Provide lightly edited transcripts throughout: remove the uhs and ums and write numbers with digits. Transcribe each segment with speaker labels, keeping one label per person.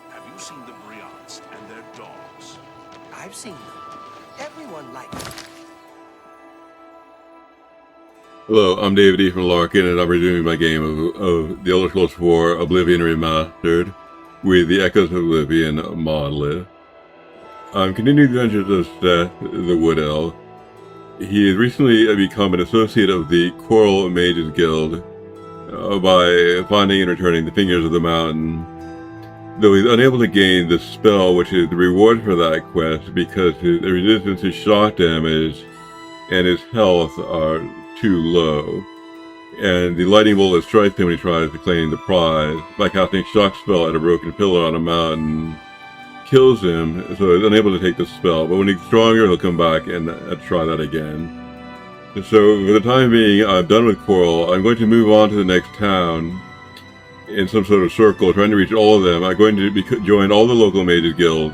Speaker 1: Have you seen the Briots and their dogs?
Speaker 2: I've seen them. Everyone likes them.
Speaker 3: Hello, I'm David E. from Larkin, and I'm reviewing my game of The Elder Scrolls 4 Oblivion Remastered with the Echoes of Oblivion monolith. I'm continuing the adventures of Seth, the Wood Elf. He has recently become an associate of the Coral Mages Guild by finding and returning the Fingers of the Mountain. Though he's unable to gain the spell, which is the reward for that quest, because his resistance to shock damage and his health are too low. And the lightning bolt that strikes him when he tries to claim the prize by casting shock spell at a broken pillar on a mountain kills him, so he's unable to take the spell. But when he's stronger, he'll come back and try that again. And so for the time being, I'm done with Coral. I'm going to move on to the next town in some sort of circle, trying to reach all of them. I'm going to join all the local mages guild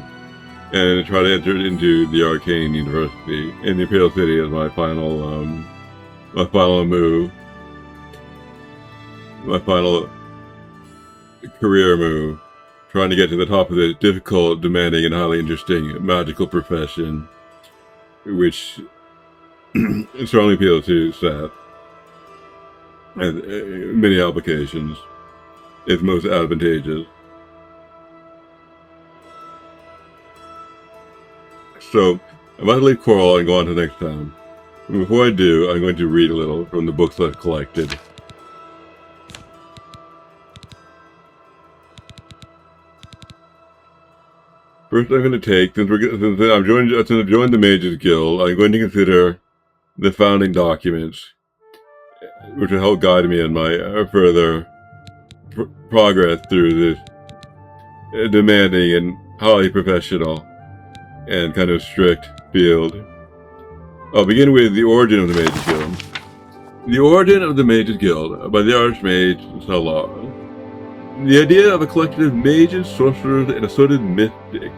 Speaker 3: and try to enter into the Arcane University in the Imperial City as my final move, my final career move, trying to get to the top of this difficult, demanding, and highly interesting magical profession, which strongly appeals to Seth and many applications. It's most advantageous. So, I'm about to leave Coral and go on to the next town. And before I do, I'm going to read a little from the books I've collected. First, I'm going to take, since I've joined the Mages Guild, I'm going to consider the founding documents, which will help guide me in my further progress through this demanding and highly professional and kind of strict field. I'll begin with the origin of the Mages Guild. The origin of the Mages Guild by the Archmage Salar. The idea of a collective of mages, sorcerers, and assorted mystics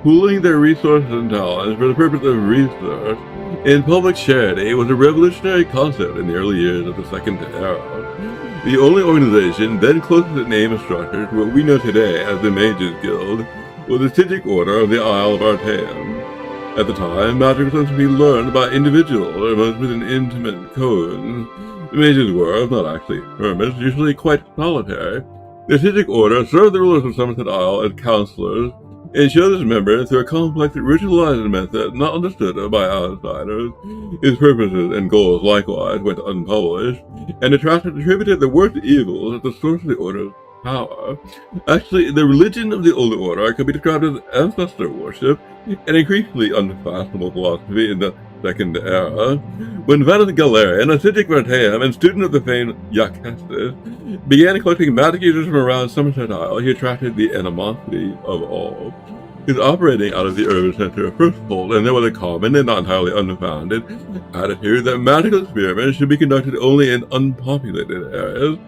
Speaker 3: pooling their resources and talents for the purpose of research and public charity was a revolutionary concept in the early years of the Second Era. The only organization then closest in name and structure to what we know today as the Mages Guild was the Sigic Order of the Isle of Artaeum. At the time, magic was to be learned by individuals or most with an intimate code. The mages were, if not actually hermits, usually quite solitary. The Sigic Order served the rulers of Somerset Isle as counselors and showed its members through a complex ritualized method not understood by outsiders. Its purposes and goals likewise went unpublished, and attributed the worst evils at the source of the Order's power. Actually, the religion of the Old Order could be described as ancestor worship, an increasingly unfashionable philosophy in the Second Era. When Vanus Galerian, a Sigic Artaeum and student of the famed Yaquestis, began collecting magic users from around Somerset Isle, he attracted the animosity of all. He was operating out of the urban center of Firstfold, and there was a common and not entirely unfounded attitude that magical experiments should be conducted only in unpopulated areas.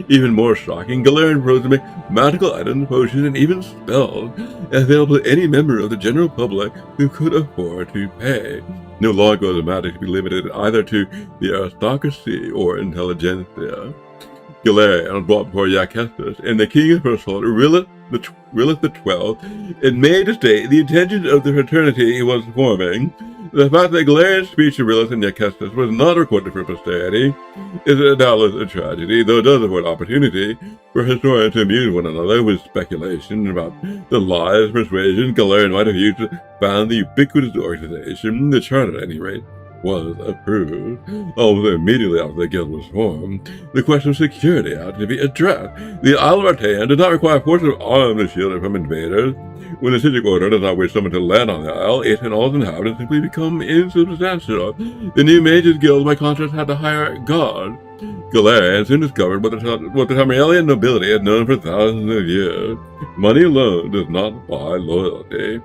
Speaker 3: Even more shocking, Galerian proposed to make magical items, potions, and even spells available to any member of the general public who could afford to pay. No longer was magic to be limited either to the aristocracy or intelligentsia. Galerian was brought before Yaquestis, and the king of Firstfold, Rilith XII, it made to state the intentions of the fraternity he was forming. The fact that Galerian's speech to Rilith and Yaquestis was not recorded for posterity is doubtless a tragedy, though it does afford opportunity for historians to amuse one another with speculation about the lies, persuasion Galerian might have used to found the ubiquitous organization. The chart, at any rate, was approved. Almost immediately after the guild was formed, the question of security had to be addressed. The Isle of Artaeum did not require forces of arms to shield it from invaders. When the Sigic Order does not wish someone to land on the Isle, it and all its inhabitants simply become insubstantial. The new Mages Guild, by contrast, had to hire guards. Galerian soon discovered what the Tamrielian nobility had known for thousands of years. Money alone does not buy loyalty.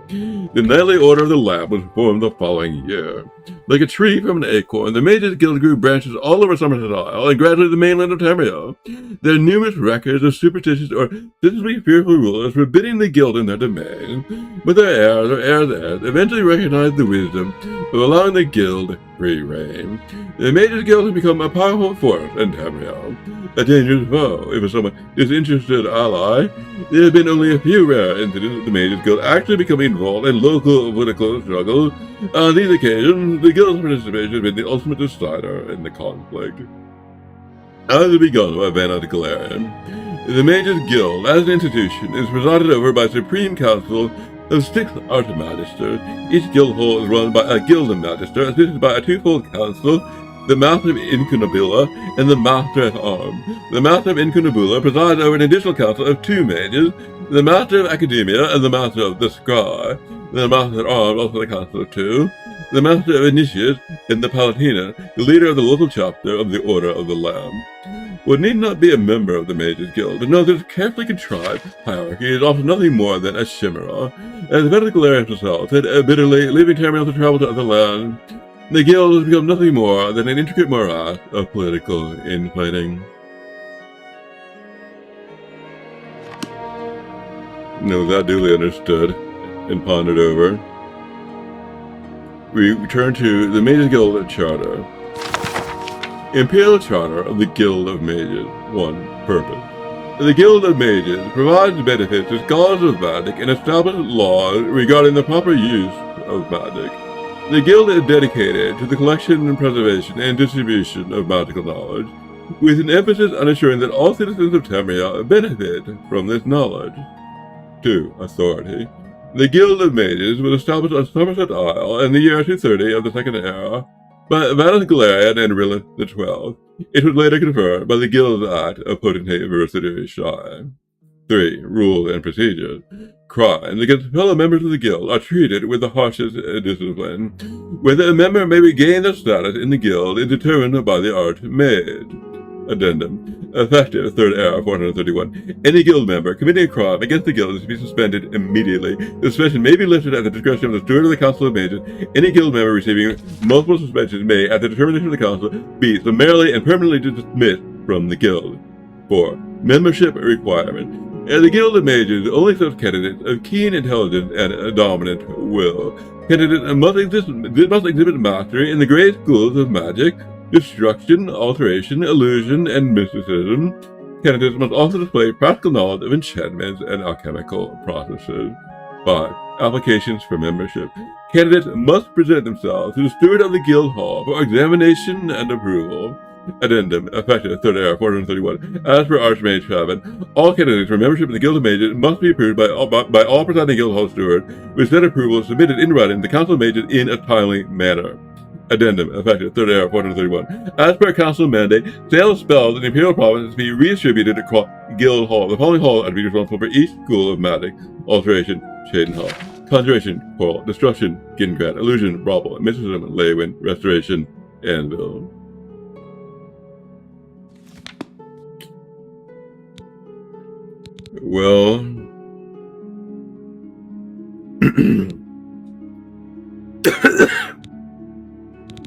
Speaker 3: The Knightly Order of the Lamp was formed the following year. Like a tree from an acorn, the Mages Guild grew branches all over Somerset Isle and gradually the mainland of Tamriel. There are numerous records of superstitious or sinisterly fearful rulers forbidding the guild in their domain, but their heirs or heirs eventually recognized the wisdom of allowing the guild free reign. The Mages Guild has become a powerful force in Tamriel, a dangerous foe if a somewhat disinterested ally. There have been only a few rare incidents of the Mages Guild actually becoming involved in local political struggles. On these occasions, the guild's participation has been the ultimate decider in the conflict. As it begun by Vanna Galarian, the Mages Guild, as an institution, is presided over by a Supreme Council of 6 Archmagisters. Each guild hall is run by a Guild Magister, assisted by a twofold council, the Master of Incunabula and the Master at Arms. The Master of Incunabula presides over an additional council of 2 mages, the Master of Academia and the Master of the Scry. The Master at Arms, also the council of 2. The Master of Initiates and the Palatina, the leader of the local chapter of the Order of the Lamb. One need not be a member of the Mages Guild to know that this carefully contrived hierarchy is often nothing more than a chimera. As Vanna Galarian herself said bitterly, leaving Tamriel to travel to other lands, the guild has become nothing more than an intricate morass of political infighting. No, that duly understood and pondered over. We return to the Mages Guild Charter. Imperial Charter of the Guild of Mages. 1. Purpose. The Guild of Mages provides benefits to scholars of magic and establishes laws regarding the proper use of magic. The Guild is dedicated to the collection, preservation, and distribution of magical knowledge, with an emphasis on ensuring that all citizens of Tamriel benefit from this knowledge. 2. Authority. The Guild of Mages was established on Somerset Isle in the year 230 of the Second Era by Vanna Galarian and Rilith XII. It was later confirmed by the Guild's Act of Potentate Versity Shy. 3. Rules and procedures. Crimes against fellow members of the Guild are treated with the harshest discipline. Whether a member may regain their status in the Guild is determined by the Archmage. Addendum. Effective 3rd Era 431. Any Guild member committing a crime against the Guild is to be suspended immediately. The suspension may be lifted at the discretion of the Steward of the Council of Mages. Any Guild member receiving multiple suspensions may, at the determination of the Council, be summarily and permanently dismissed from the Guild. 4. Membership requirement. The Guild of Mages only accepts candidates of keen intelligence and a dominant will. Candidates must exhibit mastery in the great schools of magic, destruction, alteration, illusion, and mysticism. Candidates must also display practical knowledge of enchantments and alchemical processes. 5. Applications for membership. Candidates must present themselves to the Steward of the Guild Hall for examination and approval. Addendum. Effective 3rd Era 431. As per Archmage Faven, all candidates for membership in the Guild of Mages must be approved by all presiding Guild Hall Steward, with said approval submitted in writing to the Council of Mages in a timely manner. Addendum. Effective 3rd Era 431. As per Council mandate, sale of spells in the Imperial Province is to be redistributed across Guild Hall. The following halls are to be responsible for each school of magic: Alteration, Shaden Hall; Conjuration, Coral; Destruction, Gingrad; Illusion, Brobble; Mysticism, Leywin; Restoration, Anvil. Well,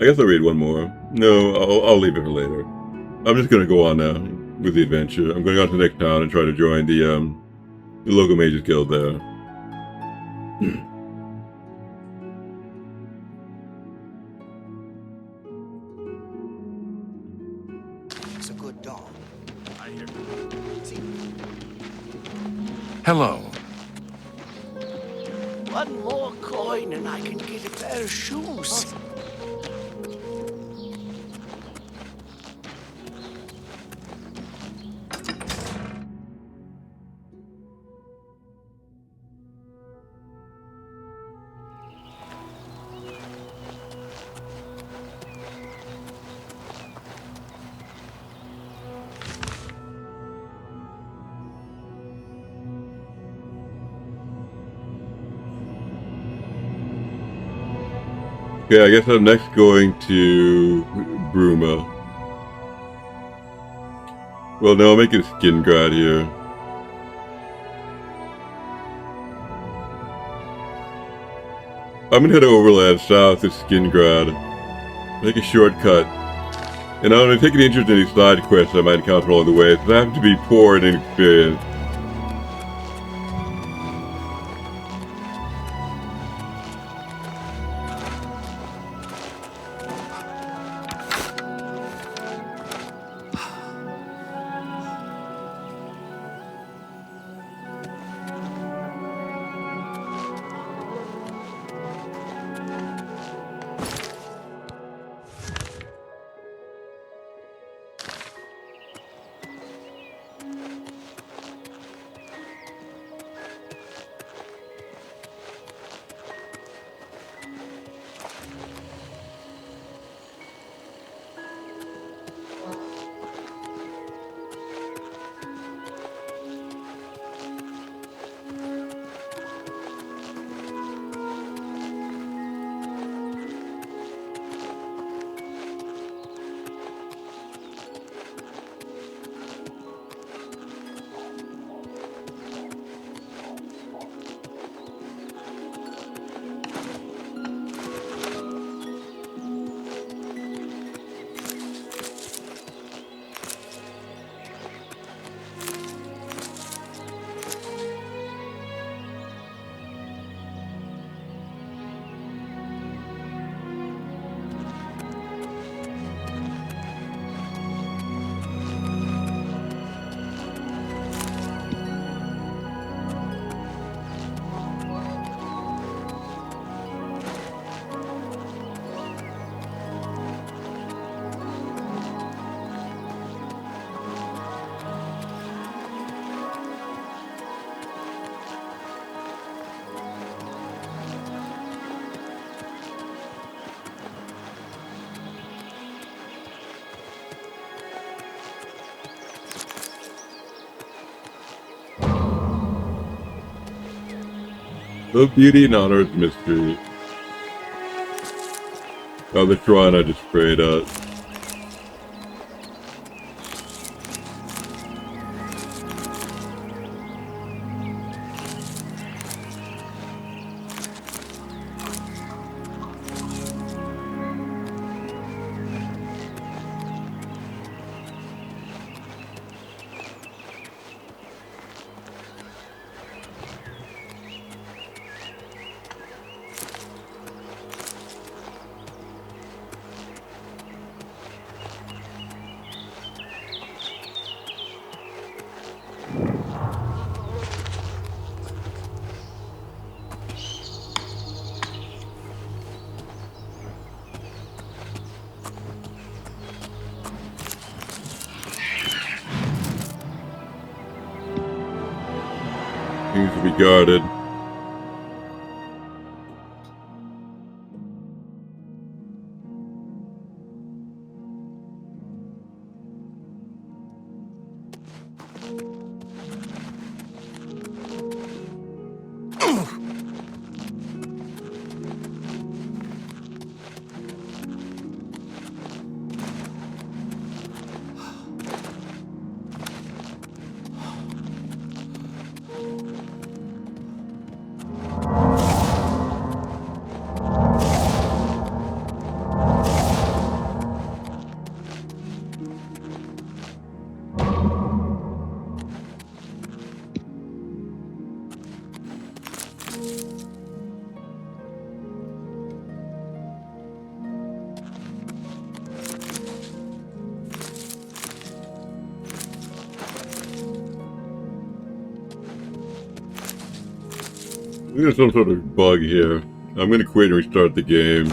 Speaker 3: I guess I'll read one more. No, I'll leave it for later. I'm just gonna go on now with the adventure. I'm going on to the next town and try to join the local Mages Guild there.
Speaker 2: It's a good dog.
Speaker 1: I hear.
Speaker 2: See?
Speaker 4: Hello.
Speaker 2: One more coin and I can get a pair of shoes.
Speaker 3: Okay, I guess I'm next going to Bruma. Well, no, I'll make it Skingrad here. I'm gonna head to Overland south to Skingrad. Make a shortcut. And I'm gonna take an interest in any side quests I might encounter along the way, so I have to be poor and inexperienced. The beauty and honor of mystery. Oh, the shrine I just prayed at. Things to be guarded. There's some sort of bug here. I'm gonna quit and restart the game.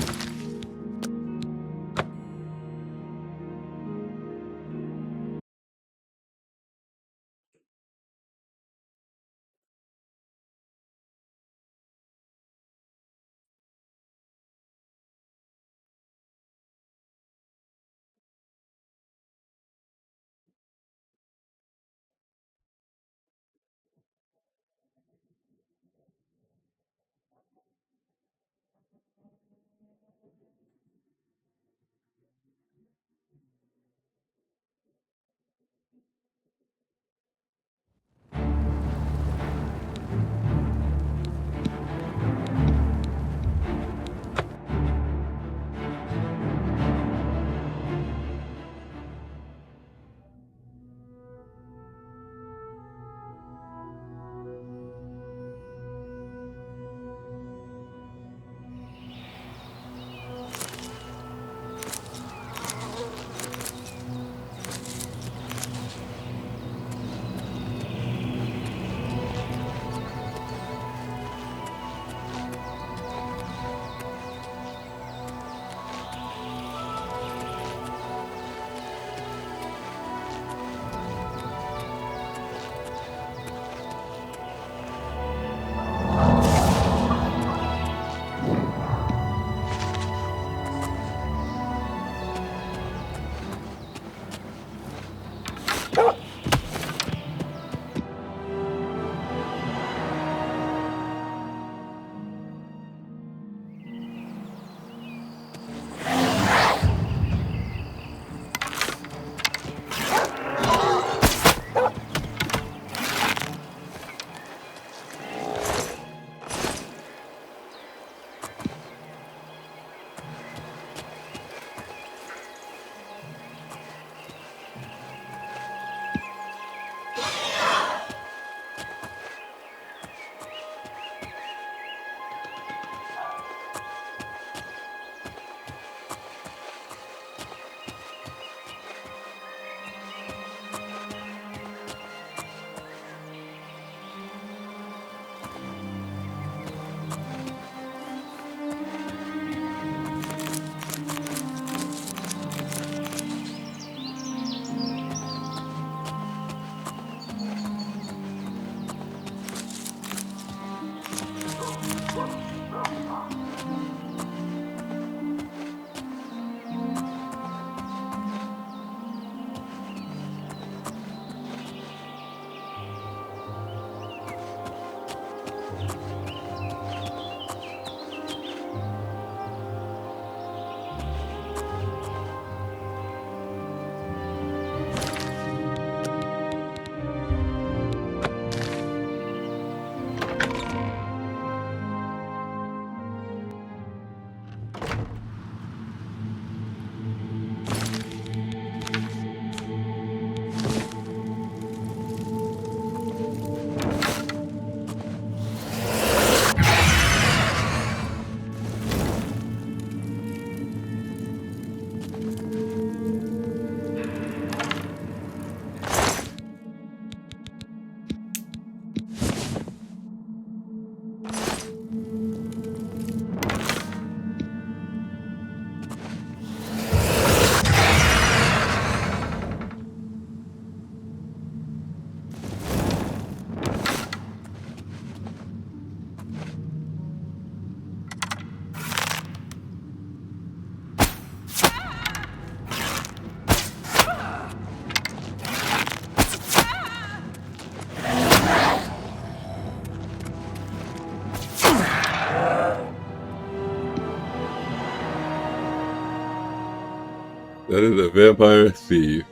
Speaker 3: That is a vampire thief.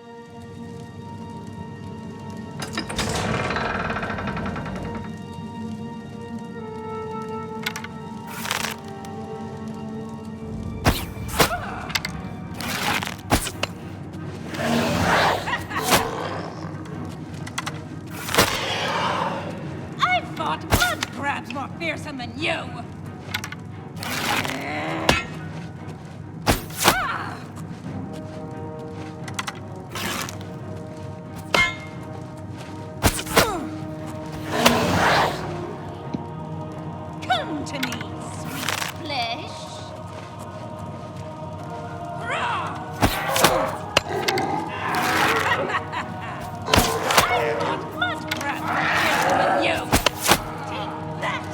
Speaker 4: I fought mud crabs more fearsome than you! Come to me, sweet flesh! I fought mud crabs more fearsome than you! Take that!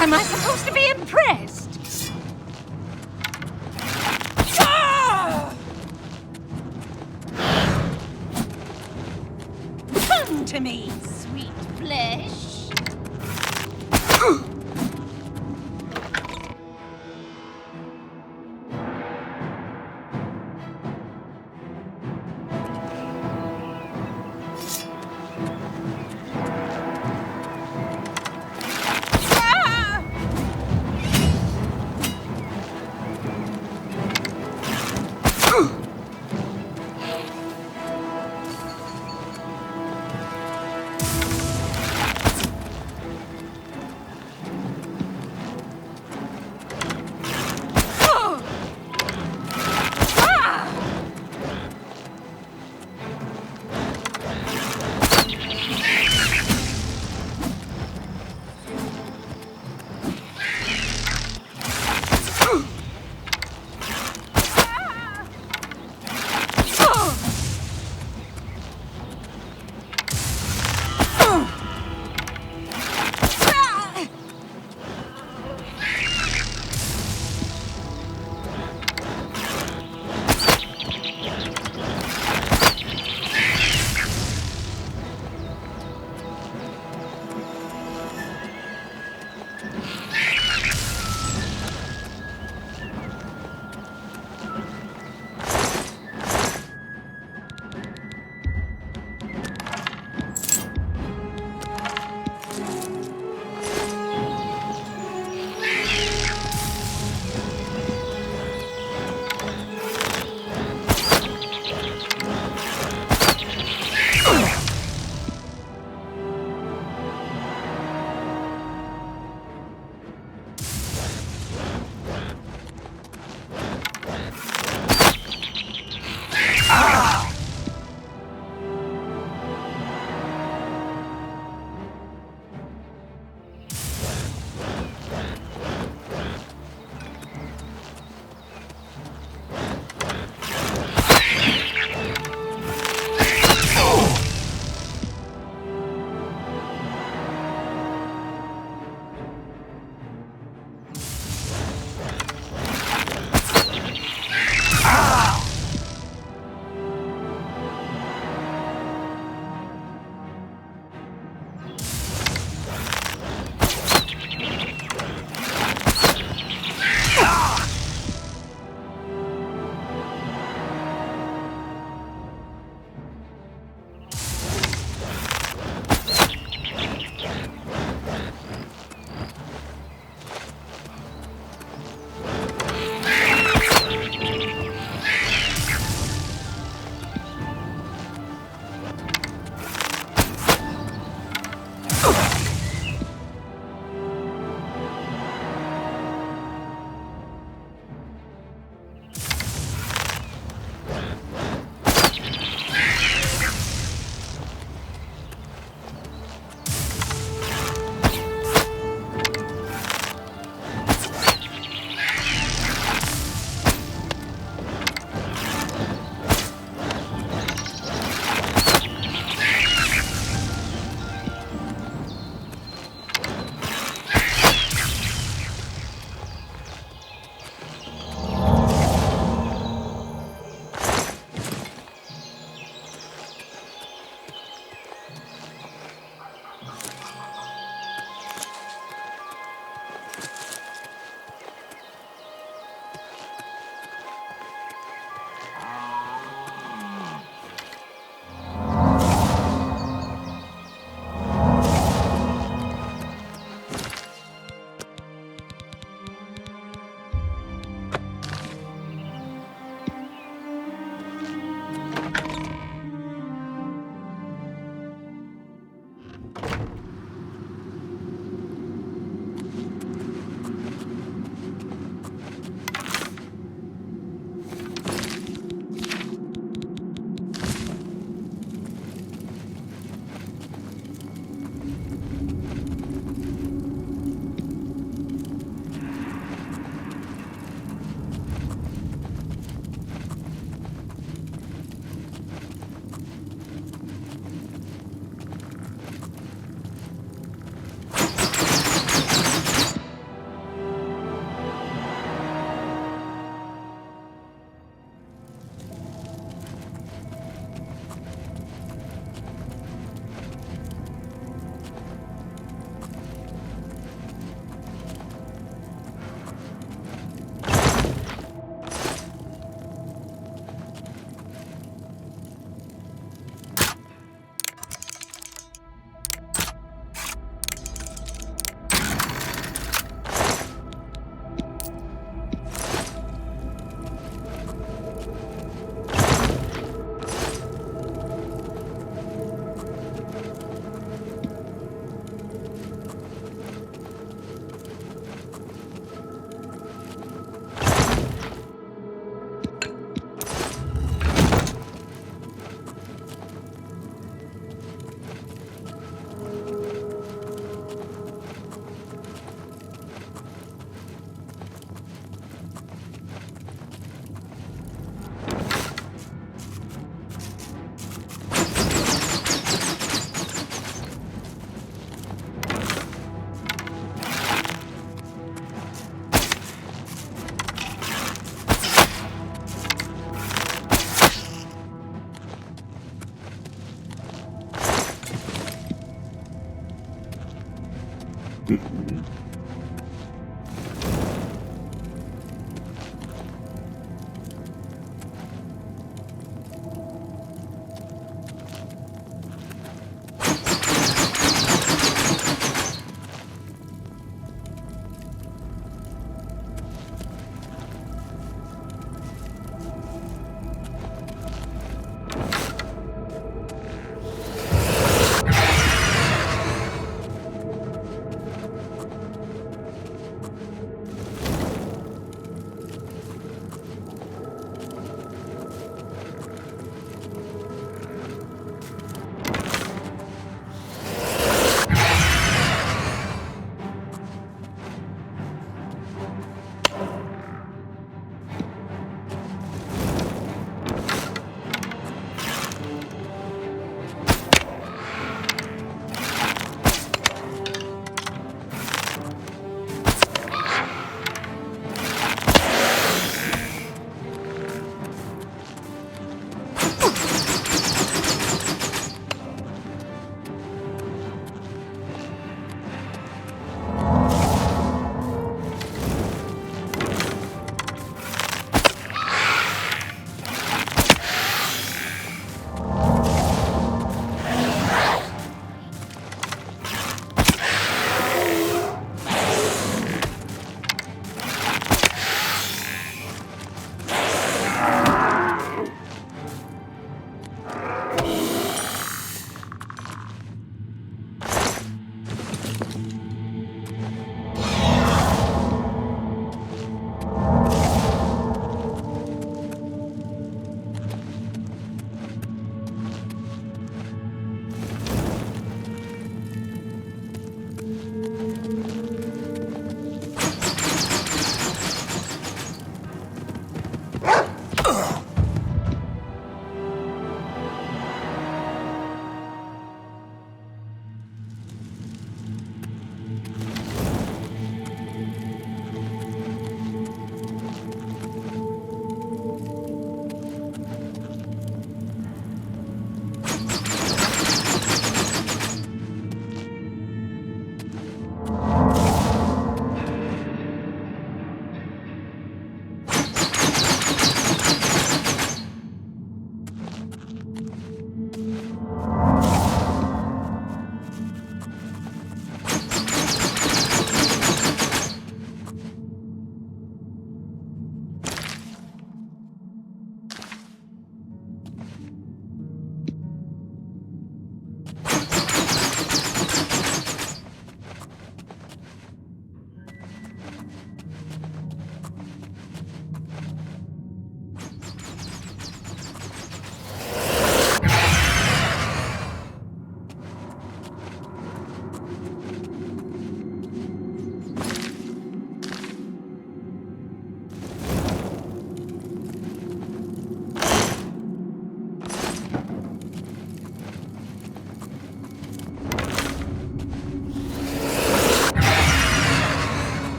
Speaker 4: Am I supposed to be impressed? Ah! Come to me, sweet flesh.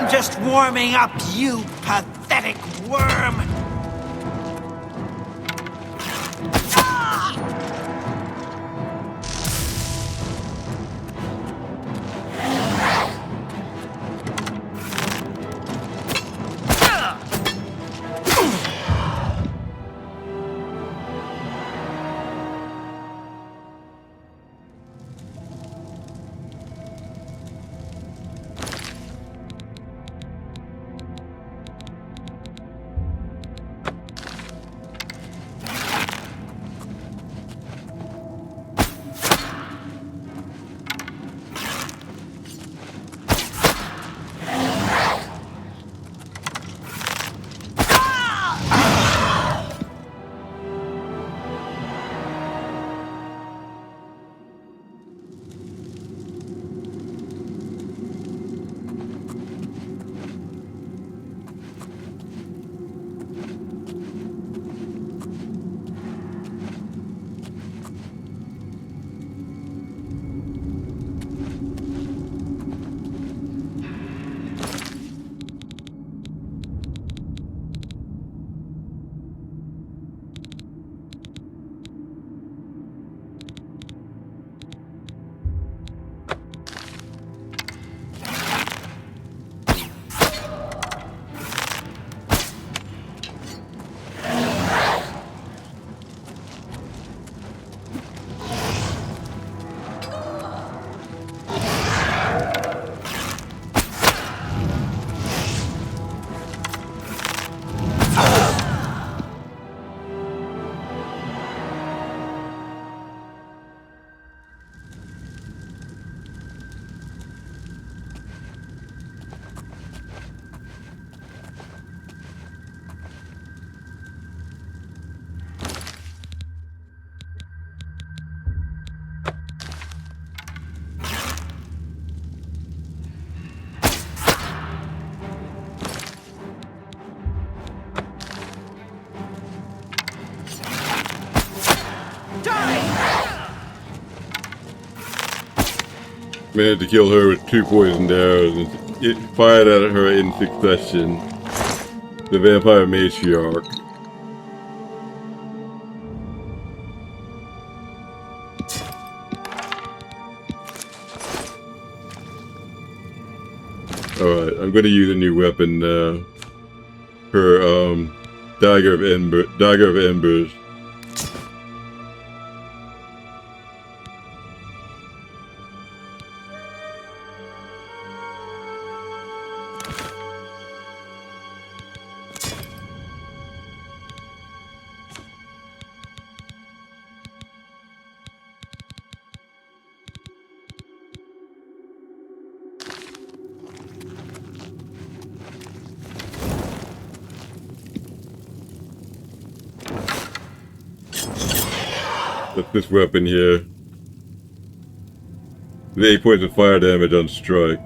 Speaker 2: I'm just warming up, you pathetic worm!
Speaker 3: Managed to kill her with 2 poisoned arrows and it fired at her in succession. The vampire matriarch. Alright, I'm gonna use a new weapon now. Her Dagger of Embers. That's this weapon here. The 8 points of fire damage on strike.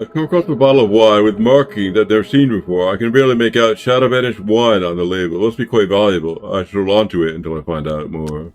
Speaker 3: I've come across a bottle of wine with marking that I've never seen before. I can barely make out Shadow Banished wine on the label. It must be quite valuable. I should hold on to it until I find out more.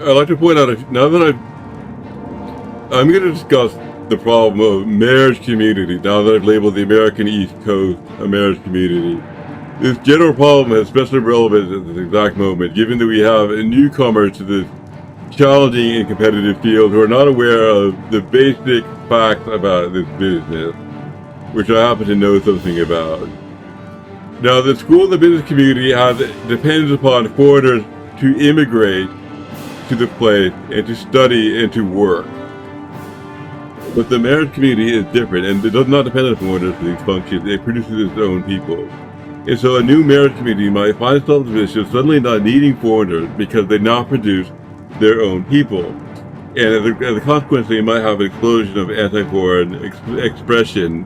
Speaker 3: I'd like to point out, now that I'm going to discuss the problem of marriage community, now that I've labeled the American East Coast a marriage community. This general problem has special relevance at this exact moment, given that we have newcomers to this challenging and competitive field who are not aware of the basic facts about this business, which I happen to know something about. Now, the school and the business community depends upon foreigners to immigrate to the place and to study and to work. But the marriage community is different, and it does not depend on foreigners for these functions. It produces its own people. And so a new marriage community might find itself in a position of suddenly not needing foreigners because they now produce their own people. And as a consequence, they might have an explosion of anti-foreign expression,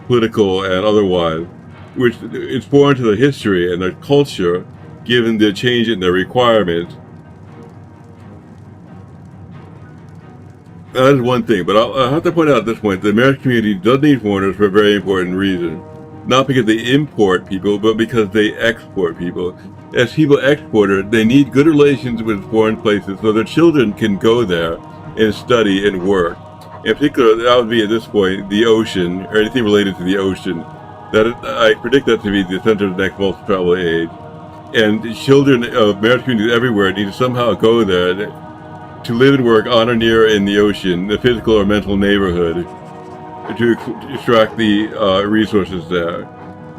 Speaker 3: political and otherwise, which is foreign to their history and their culture, given the change in their requirements. That is one thing, but I'll have to point out at this point, the marriage community does need foreigners for a very important reason. Not because they import people, but because they export people. As people exporters, they need good relations with foreign places so their children can go there and study and work. In particular, that would be at this point the ocean, or anything related to the ocean. I predict that to be the center of the next multi-travel age. And children of marriage communities everywhere need to somehow go there to live and work on or near in the ocean, the physical or mental neighborhood, to extract the resources there.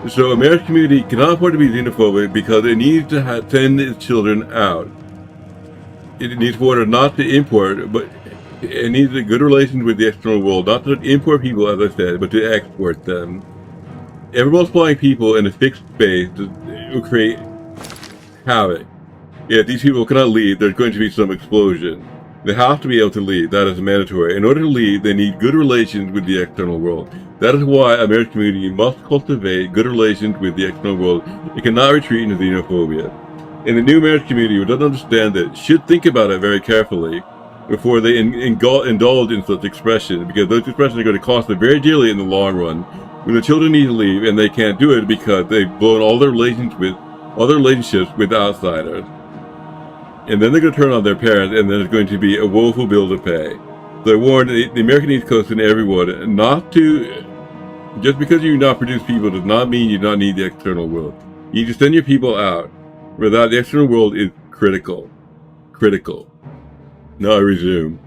Speaker 3: So a marriage community cannot afford to be xenophobic because it needs to send its children out. It needs order not to import, but it needs a good relations with the external world, not to import people, as I said, but to export them. Ever multiplying people in a fixed space will create havoc. If these people cannot leave, there's going to be some explosion. They have to be able to leave. That is mandatory. In order to leave, they need good relations with the external world. That is why a marriage community must cultivate good relations with the external world. It cannot retreat into xenophobia. And the new marriage community who doesn't understand that should think about it very carefully before they indulge in such expression, because those expressions are going to cost them very dearly in the long run. When the children need to leave and they can't do it because they've blown all their relationships with outsiders. And then they're going to turn on their parents, and then there's going to be a woeful bill to pay. So I warn the American East Coast and everyone not to, just because you not produce people does not mean you not need the external world. You need to send your people out. Without the external world is critical. Critical. Now I resume.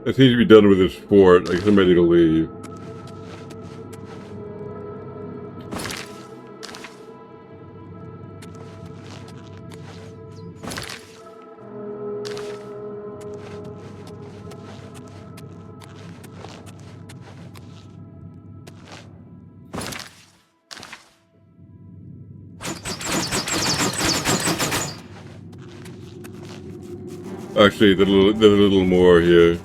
Speaker 3: It seems to be done with this fort. I guess I'm ready to leave. Actually, there's a little more here.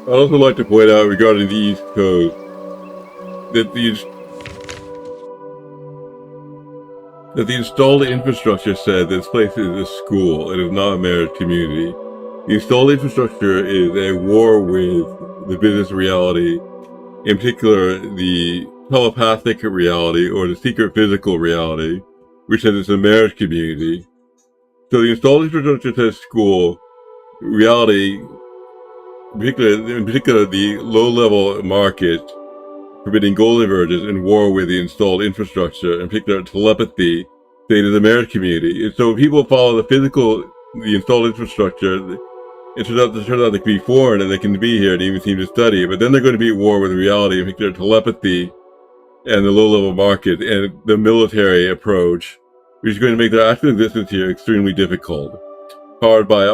Speaker 3: I'd also like to point out regarding the East Coast that the installed infrastructure said this place is a school. It is not a marriage community. The installed infrastructure is a war with the business reality, in particular the telepathic reality or the secret physical reality, which says it's a marriage community. So the installed infrastructure says school. Reality, in particular the low-level market, forbidding gold divergence in war with the installed infrastructure, in particular telepathy, saying is a marriage community. And so people follow the installed infrastructure. It turns out they can be foreign and they can be here and even seem to study, but then they're going to be at war with reality, in particular telepathy and the low-level market and the military approach, which is going to make their actual existence here extremely difficult, powered by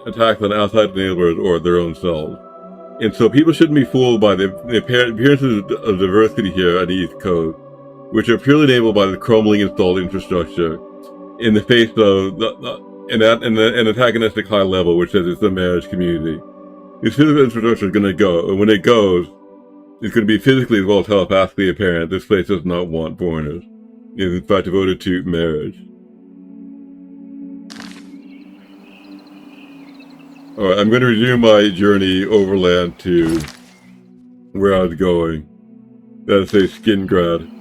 Speaker 3: attacks on outside neighbors or their own selves. And so people shouldn't be fooled by the appearances of diversity here on the East Coast, which are purely enabled by the crumbling installed infrastructure in the face of an antagonistic high level, which says it's a marriage community. This physical infrastructure is going to go, and when it goes, it's going to be physically as well as telepathically apparent this place does not want foreigners. It is in fact devoted to marriage. Alright, I'm going to resume my journey overland to where I was going. That is a skin grad.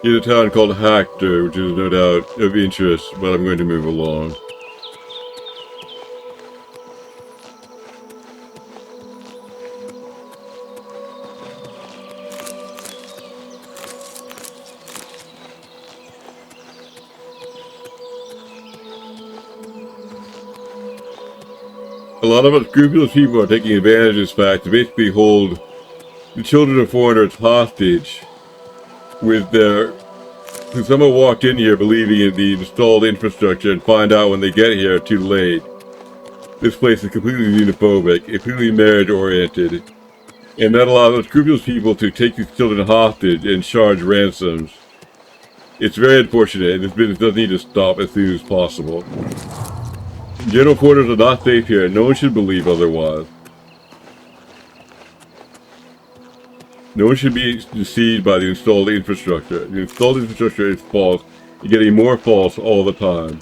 Speaker 3: Here's a town called Hactor, which is no doubt of interest, but I'm going to move along. A lot of unscrupulous people are taking advantage of this fact to basically hold the children of foreigners hostage with someone walked in here believing in the installed infrastructure and find out when they get here too late. This place is completely xenophobic, completely marriage-oriented, and that allows unscrupulous people to take these children hostage and charge ransoms. It's very unfortunate, and this business does need to stop as soon as possible. General quarters are not safe here, and no one should believe otherwise. No one should be deceived by the installed infrastructure. The installed infrastructure is false. You're getting more false all the time.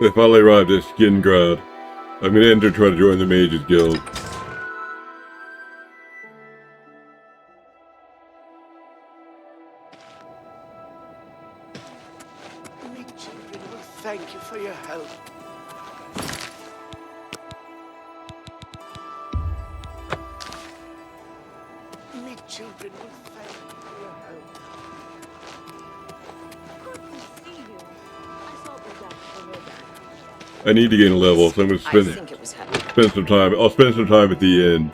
Speaker 3: They finally arrived at Skingrad. I'm gonna enter and try to join the Mages Guild.
Speaker 2: My children will thank you for your help. My children will thank you for your help.
Speaker 4: Good to see you. I saw the doctor.
Speaker 3: I need to gain a level, so I'm gonna
Speaker 4: I
Speaker 3: spend
Speaker 4: think it was heavy.
Speaker 3: some time. I'll spend some time at the end.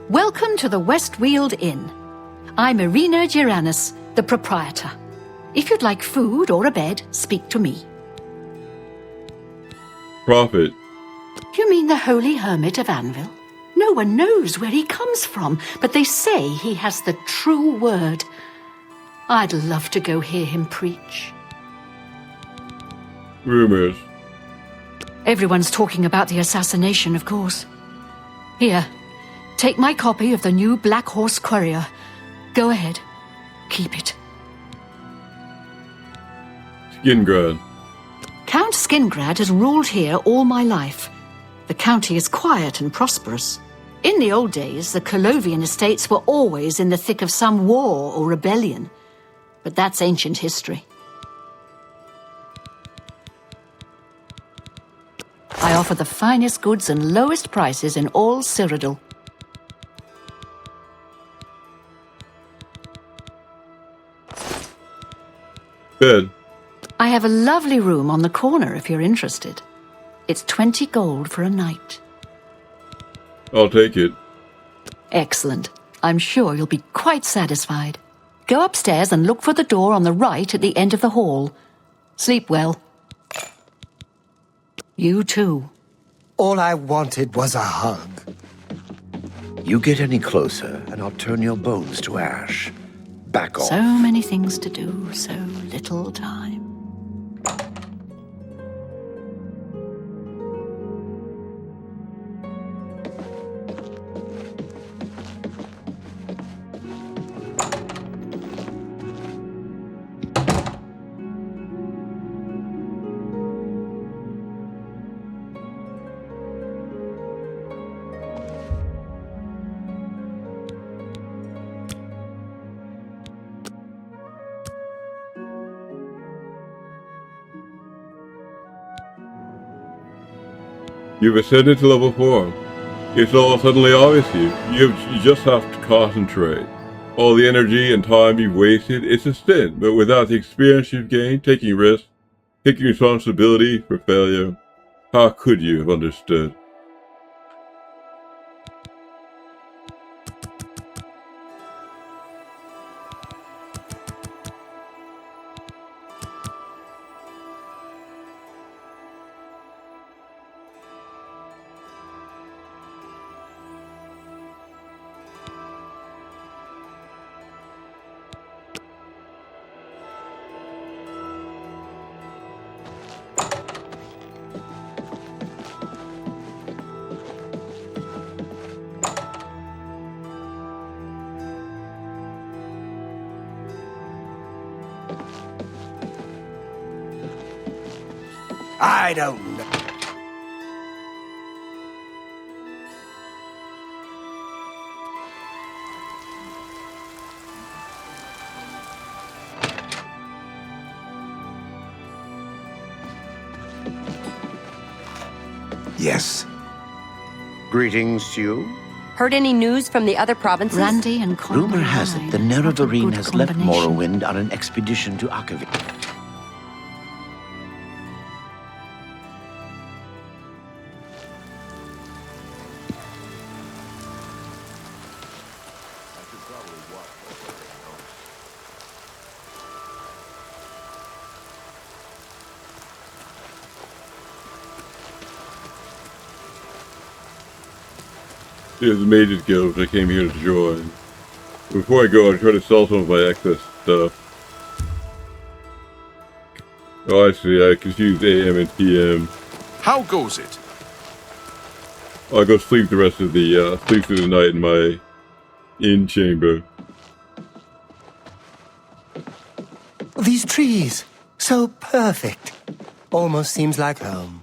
Speaker 5: Welcome to the Westweald Inn. I'm Irina Giranus, the proprietor. If you'd like food or a bed, speak to me.
Speaker 3: Prophet.
Speaker 5: You mean the Holy Hermit of Anvil? No one knows where he comes from, but they say he has the true word. I'd love to go hear him preach.
Speaker 3: Rumors.
Speaker 5: Everyone's talking about the assassination, of course. Here, take my copy of the new Black Horse Courier. Go ahead. Keep it.
Speaker 3: Skingrad.
Speaker 5: Count Skingrad has ruled here all my life. The county is quiet and prosperous. In the old days, the Colovian estates were always in the thick of some war or rebellion. But that's ancient history. I offer the finest goods and lowest prices in all Cyrodiil.
Speaker 3: Bed.
Speaker 5: I have a lovely room on the corner if you're interested. It's 20 gold for a night.
Speaker 3: I'll take it.
Speaker 5: Excellent. I'm sure you'll be quite satisfied. Go upstairs and look for the door on the right at the end of the hall. Sleep well. You too.
Speaker 2: All I wanted was a hug.
Speaker 6: You get any closer, and I'll turn your bones to ash. Back off.
Speaker 5: So many things to do, so little time.
Speaker 3: You've ascended to level 4. It's all suddenly obvious to you. You just have to concentrate. All the energy and time you've wasted, it's a stint, but without the experience you've gained, taking risks, taking responsibility for failure, how could you have understood?
Speaker 2: I don't know. Yes.
Speaker 6: Greetings to you.
Speaker 4: Heard any news from the other provinces?
Speaker 5: Randy and Conrad.
Speaker 6: Rumor has it the Nerevarine has left Morrowind on an expedition to Akavik.
Speaker 3: There's the Mages Guild I came here to join. Before I go, I try to sell some of my excess stuff. Oh, I see. I confuse AM and PM.
Speaker 1: How goes it?
Speaker 3: I'll go sleep the rest of the sleep through the night in my inn chamber.
Speaker 2: These trees, so perfect. Almost seems like home.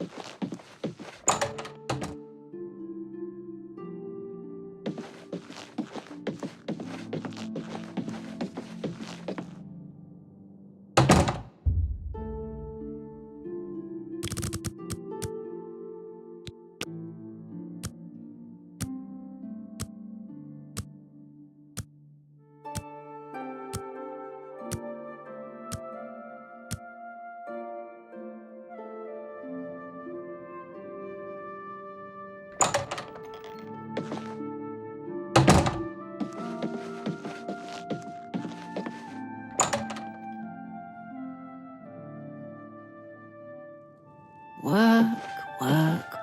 Speaker 5: Work, work.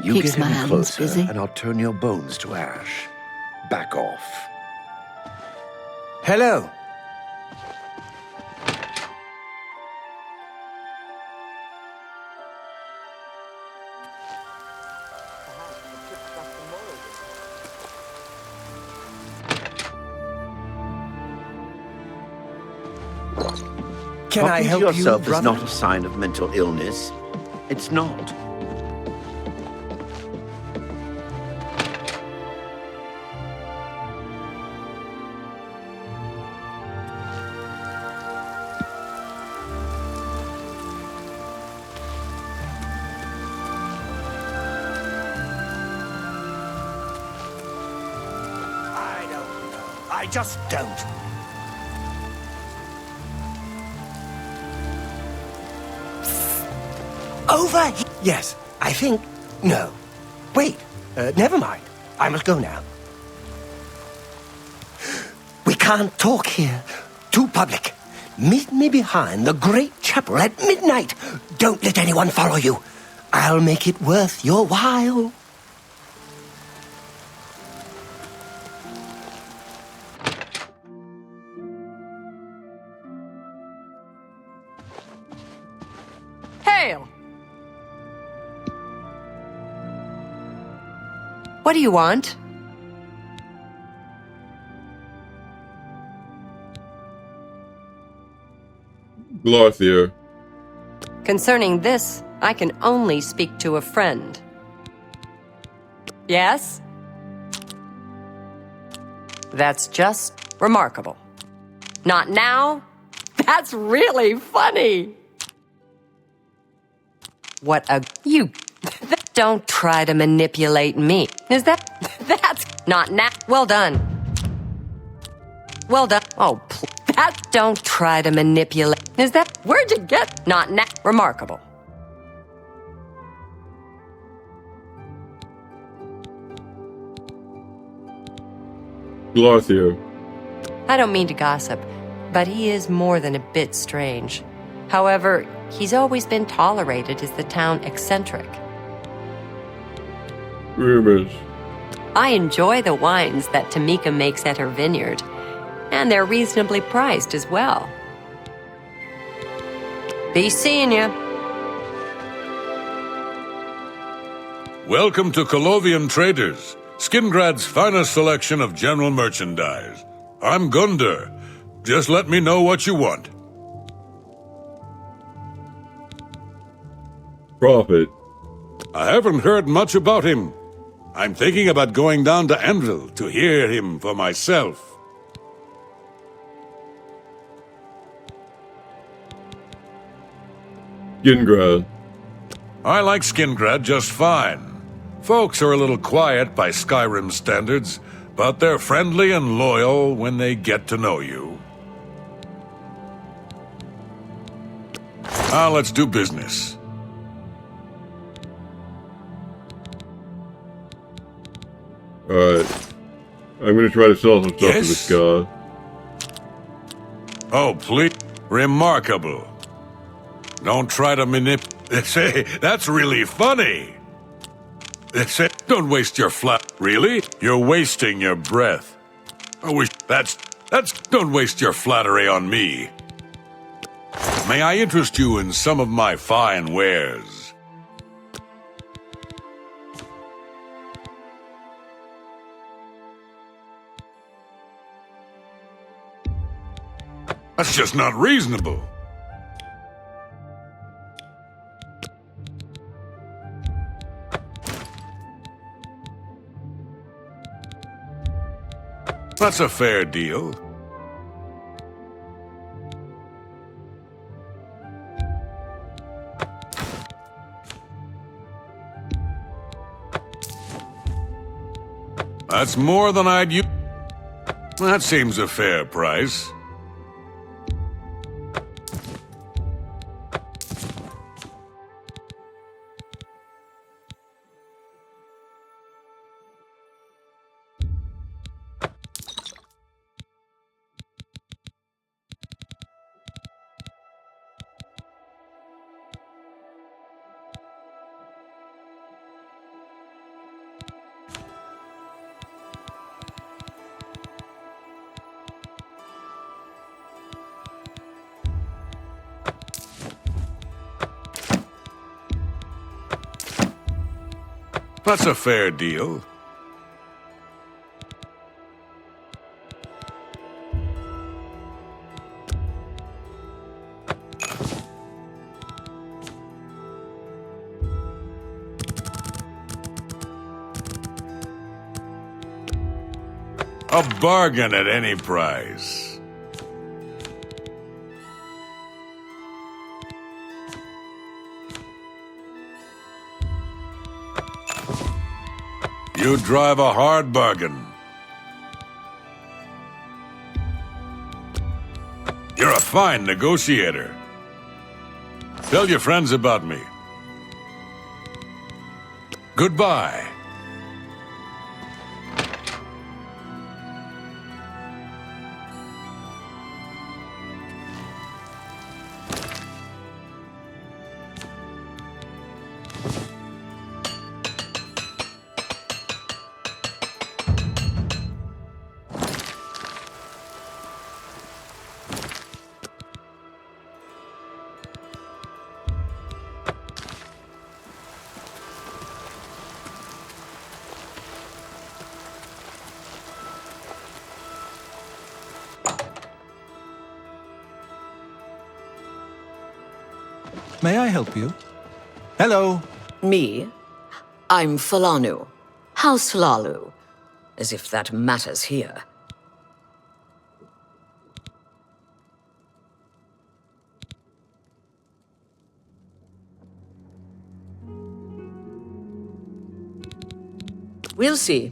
Speaker 6: You
Speaker 5: Keeps
Speaker 6: get
Speaker 5: my
Speaker 6: any
Speaker 5: hands
Speaker 6: closer,
Speaker 5: busy.
Speaker 6: and I'll turn your bones to ash. Back off.
Speaker 2: Hello. Can I
Speaker 6: Talking
Speaker 2: help
Speaker 6: to yourself
Speaker 2: you,
Speaker 6: is
Speaker 2: brother?
Speaker 6: not a sign of mental illness. It's not.
Speaker 2: I just don't. Over here. Yes, I think... No. Wait, never mind. I must go now. We can't talk here. Too public. Meet me behind the great chapel at midnight. Don't let anyone follow you. I'll make it worth your while.
Speaker 7: Hail! What do you want?
Speaker 3: Glarthier.
Speaker 7: Concerning this, I can only speak to a friend. Yes? That's just remarkable. Not now? That's really funny! What a... You... Don't try to manipulate me. Is that... That's... Not now. Well done. Well done. Oh, that... Don't try to manipulate... Is that... Where'd you get... Not now. Remarkable.
Speaker 3: Glarthier.
Speaker 7: I don't mean to gossip, but he is more than a bit strange. However, he's always been tolerated as the town eccentric.
Speaker 3: Rumors.
Speaker 7: I enjoy the wines that Tamika makes at her vineyard, and they're reasonably priced as well. Be seeing ya.
Speaker 1: Welcome to Colovian Traders, Skingrad's finest selection of general merchandise. I'm Gunder. Just let me know what you want.
Speaker 3: Prophet.
Speaker 1: I haven't heard much about him. I'm thinking about going down to Anvil to hear him for myself.
Speaker 3: Skingrad.
Speaker 1: I like Skingrad just fine. Folks are a little quiet by Skyrim standards, but they're friendly and loyal when they get to know you. Now let's do business.
Speaker 3: Alright. I'm gonna try to sell some stuff to this guy.
Speaker 1: Oh, please. Remarkable. Don't try to Say, that's really funny. Say, don't waste your Really? You're wasting your breath. I wish don't waste your flattery on me. May I interest you in some of my fine wares? That's just not reasonable. That's a fair deal. That's more than I'd use. That seems a fair price. That's a fair deal. A bargain at any price. You drive a hard bargain. fine negotiator. Tell your friends about me. Goodbye.
Speaker 8: May I help you? Hello.
Speaker 9: Me? I'm Falanu. House Falalu. As if that matters here. We'll see.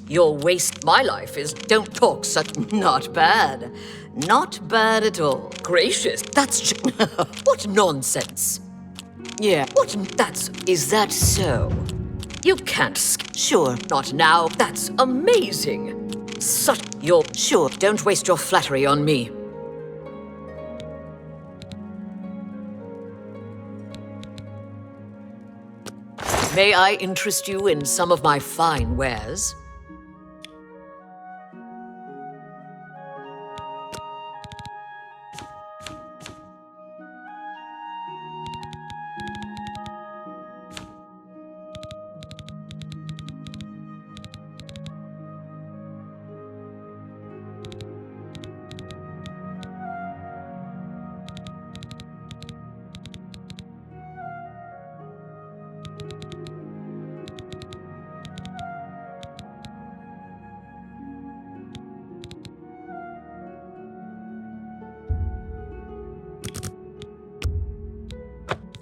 Speaker 9: Your waste my life is don't talk such not bad. Not bad at all. Gracious, that's what nonsense. Yeah, is that so? You can't sure, not now. That's amazing. Sure, don't waste your flattery on me. May I interest you in some of my fine wares?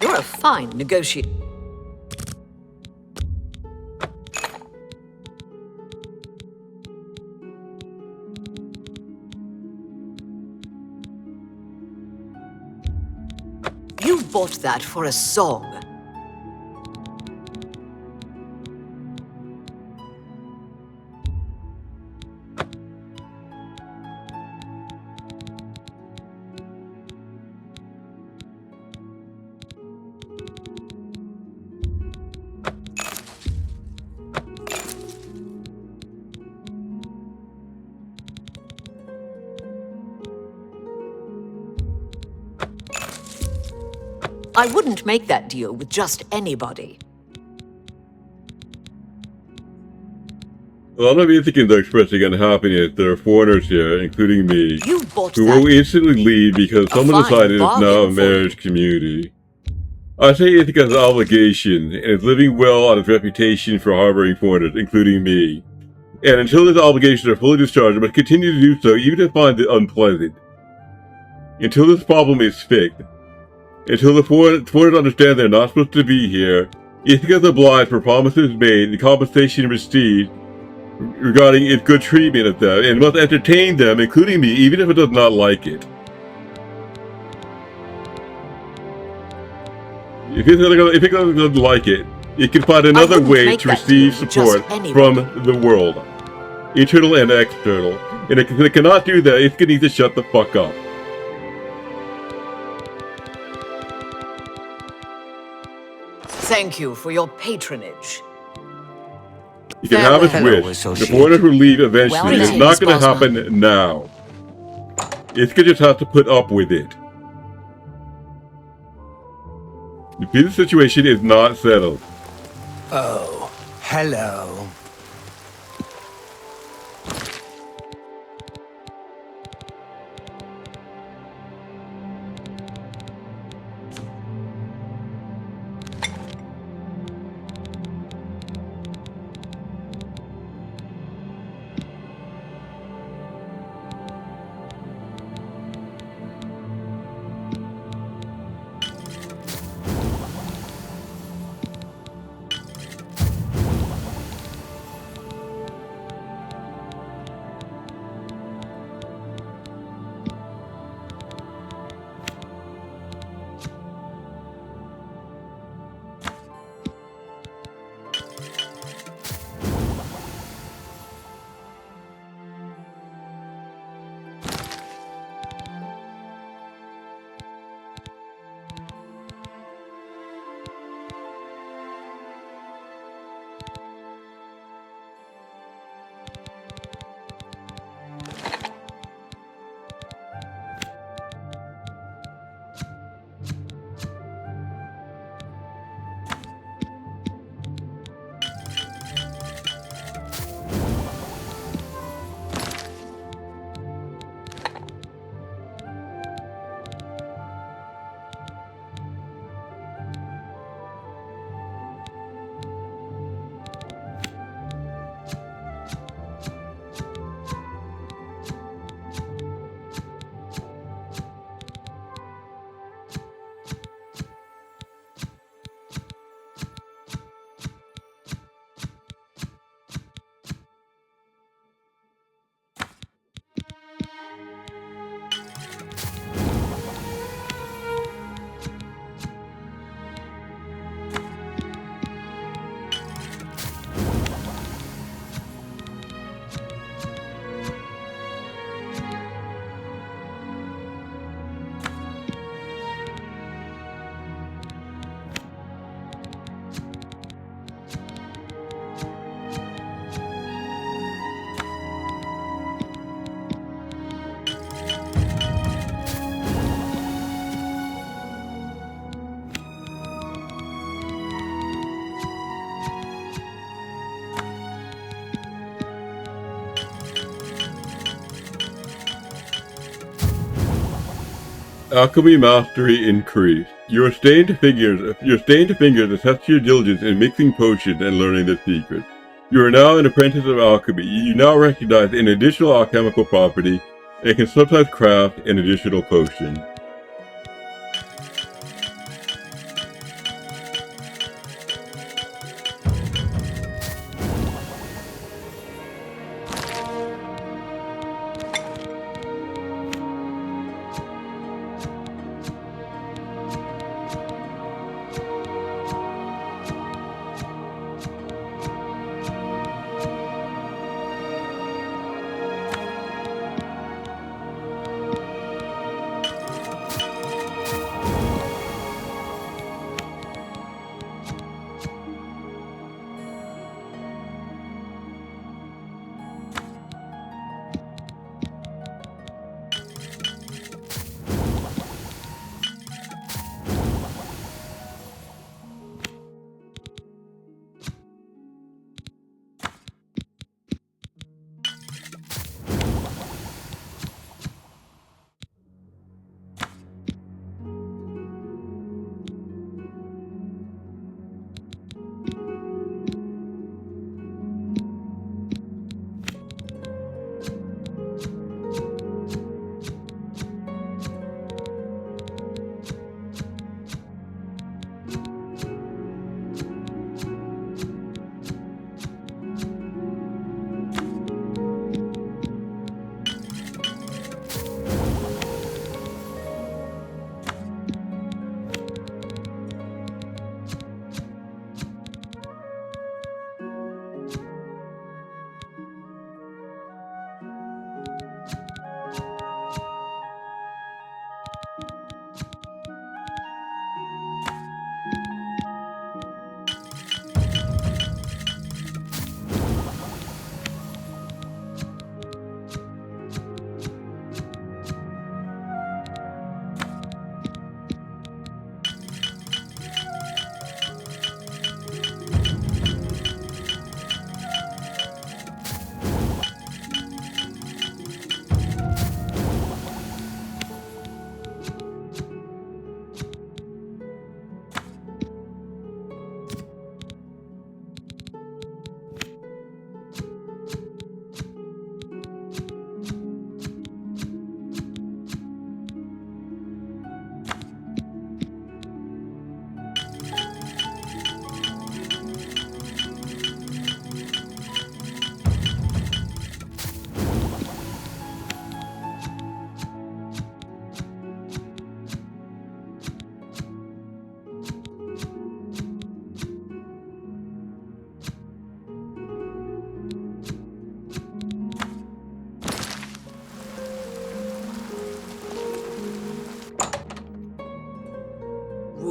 Speaker 9: You're a fine negotiator. You bought that for a song. I wouldn't make that deal with just anybody.
Speaker 3: A lot of Ethicans are expressing unhappiness. There are foreigners here, including me,
Speaker 9: You bought
Speaker 3: who
Speaker 9: that.
Speaker 3: will instantly leave because someone
Speaker 9: fine
Speaker 3: decided it's now a
Speaker 9: bargain for
Speaker 3: marriage community. I say Ithaca has an obligation, and is living well on its reputation for harboring foreigners, including me. And until these obligations are fully discharged, it must continue to do so, even if it finds it unpleasant. Until this problem is fixed. Until the foreigners understand they're not supposed to be here, Ithaca is obliged for promises made and compensation received regarding its good treatment of them, and must entertain them, including me, even if it does not like it. If it doesn't like it, it can find another
Speaker 9: wouldn't
Speaker 3: way
Speaker 9: make
Speaker 3: to
Speaker 9: that
Speaker 3: receive
Speaker 9: deal with
Speaker 3: support
Speaker 9: just anybody.
Speaker 3: from the world, internal and external. And if it cannot do that, it needs to shut the fuck up.
Speaker 9: Thank you for your patronage.
Speaker 3: You can have his
Speaker 2: Hello,
Speaker 3: wish. The
Speaker 2: associate.
Speaker 3: foreigners will leave eventually.
Speaker 7: Well,
Speaker 3: It's
Speaker 9: greetings,
Speaker 3: not going to
Speaker 9: Bosma.
Speaker 3: happen now. Ithaca just has to put up with it. This situation is not settled.
Speaker 2: Oh, hello.
Speaker 3: Alchemy mastery increased. Your stained fingers attest to your diligence in mixing potions and learning their secrets. You are now an apprentice of alchemy. You now recognize an additional alchemical property and can sometimes craft an additional potion.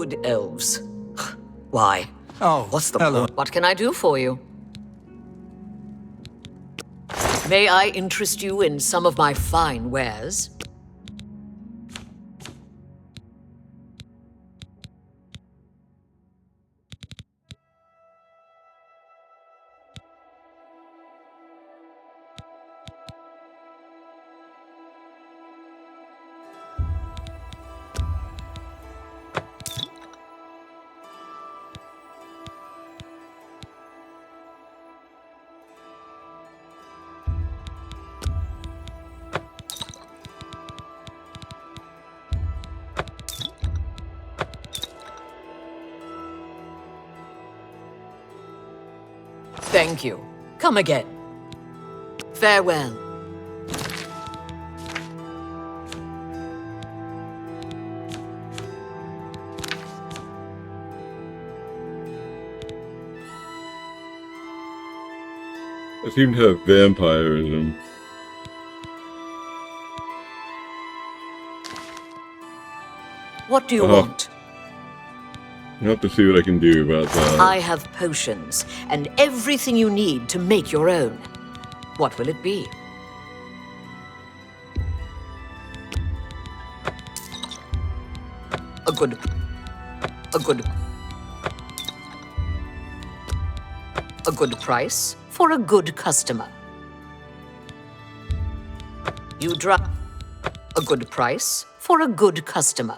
Speaker 9: Wood elves. Why?
Speaker 8: Oh,
Speaker 9: What's the
Speaker 8: hello.
Speaker 9: point? What can I do for you? May I interest you in some of my fine wares? Thank you. Come again. Farewell.
Speaker 3: I seem to have vampirism.
Speaker 9: What do you want?
Speaker 3: I'll have to see what I can do about that.
Speaker 9: I have potions and everything you need to make your own. What will it be? A good price for a good customer. You drop A good price for a good customer.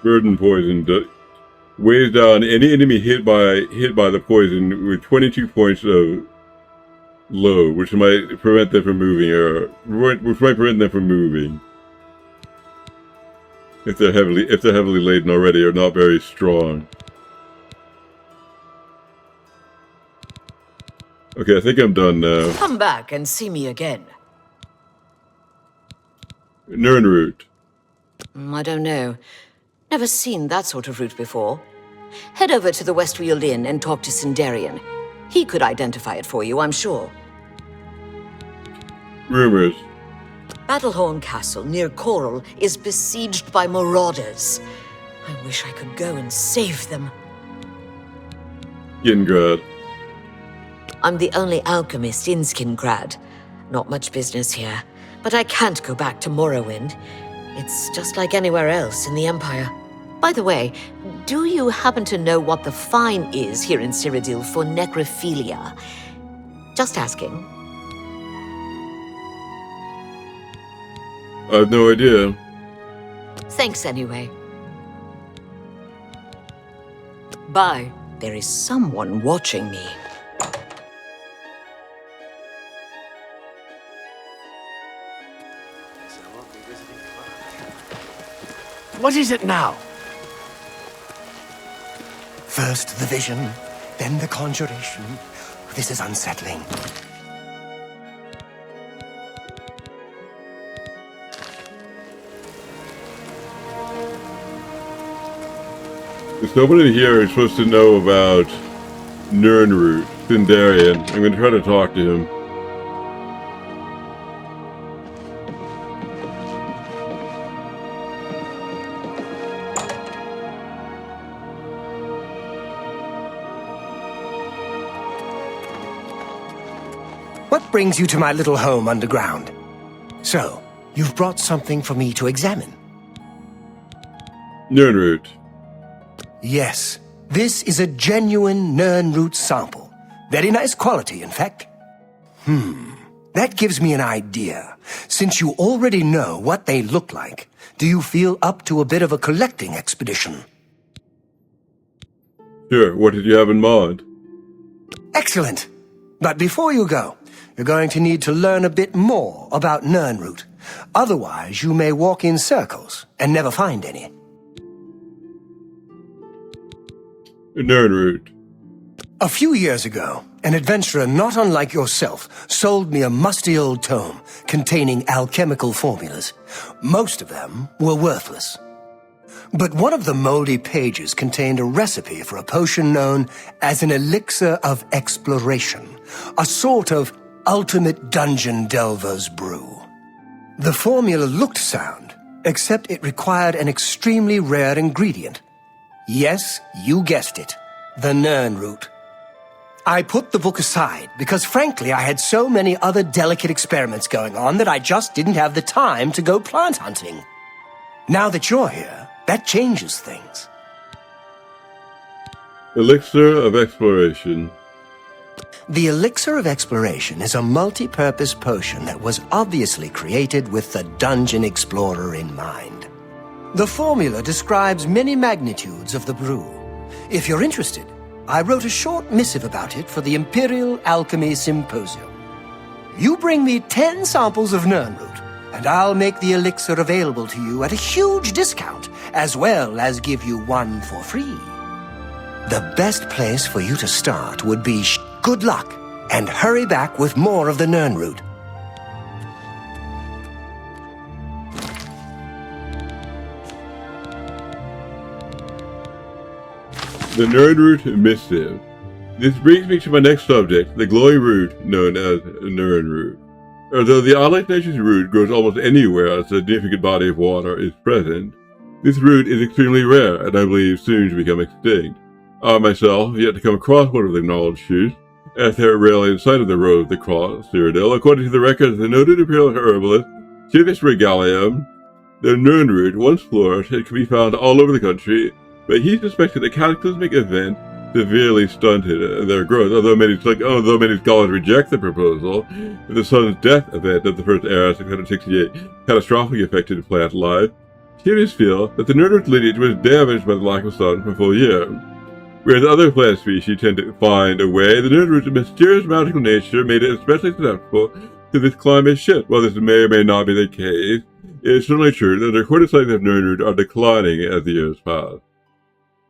Speaker 3: Burden poison weighs down any enemy hit by the poison with 22 points of load, which might prevent them from moving, if they're heavily laden already or not very strong. Okay, I think I'm done now.
Speaker 9: Come back and see me again.
Speaker 3: Nernroot.
Speaker 9: I don't know. Never seen that sort of route before. Head over to the Westfield Inn and talk to Sindarian. He could identify it for you, I'm sure.
Speaker 3: Rumors.
Speaker 9: Battlehorn Castle near Coral is besieged by marauders. I wish I could go and save them.
Speaker 3: Skingrad.
Speaker 9: I'm the only alchemist in Skingrad. Not much business here, but I can't go back to Morrowind. It's just like anywhere else in the Empire. By the way, do you happen to know what the fine is here in Cyrodiil for necrophilia? Just asking.
Speaker 3: I have no idea.
Speaker 9: Thanks anyway. Bye. There is someone watching me.
Speaker 2: What is it now? First the vision, then the conjuration. This is unsettling.
Speaker 3: There's nobody here who's supposed to know about Nernroot, Sindarian. I'm going to try to talk to him.
Speaker 2: What brings you to my little home underground? So, you've brought something for me to examine.
Speaker 3: Nernroot.
Speaker 2: Yes, this is a genuine Nernroot sample. Very nice quality, in fact. That gives me an idea. Since you already know what they look like, do you feel up to a bit of a collecting expedition?
Speaker 3: Sure, what did you have in mind?
Speaker 2: Excellent. But before you go, you're going to need to learn a bit more about Nernroot. Otherwise, you may walk in circles and never find any.
Speaker 3: Nernroot.
Speaker 2: A few years ago, an adventurer not unlike yourself sold me a musty old tome containing alchemical formulas. Most of them were worthless. But one of the moldy pages contained a recipe for a potion known as an elixir of exploration, a sort of ultimate dungeon delver's brew. The formula looked sound, except it required an extremely rare ingredient. Yes, you guessed it, the Nernroot. I put the book aside because frankly I had so many other delicate experiments going on that I just didn't have the time to go plant hunting. Now that you're here, that changes things.
Speaker 3: Elixir of Exploration.
Speaker 2: The Elixir of Exploration is a multi-purpose potion that was obviously created with the dungeon explorer in mind. The formula describes many magnitudes of the brew. If you're interested, I wrote a short missive about it for the Imperial Alchemy Symposium. You bring me 10 samples of Nernroot, and I'll make the elixir available to you at a huge discount, as well as give you one for free. The best place for you to start would be good luck, and hurry back with more of the Nernroot.
Speaker 3: The Nernroot Missive. This brings me to my next subject, the glowing root known as Nernroot. Although the Allied Nations root grows almost anywhere a significant body of water is present, this root is extremely rare and I believe soon to become extinct. I myself have yet to come across one of the knowledge shoots, as they are rarely in sight of the road across Cyrodiil. According to the records of the noted Imperial herbalist Civis Regalium, the Nernroot once flourished and can be found all over the country, but he suspected a cataclysmic event severely stunted their growth. Although many scholars reject the proposal, the sun's death event of the first era, 668, catastrophically affected plant life, theorists feel that the nerdroot's lineage was damaged by the lack of sun for a full year. Whereas other plant species tend to find a way, the nerdroot's mysterious magical nature made it especially susceptible to this climate shift. While this may or may not be the case, it is certainly true that the recorded sightings of nerdroot are declining as the years pass.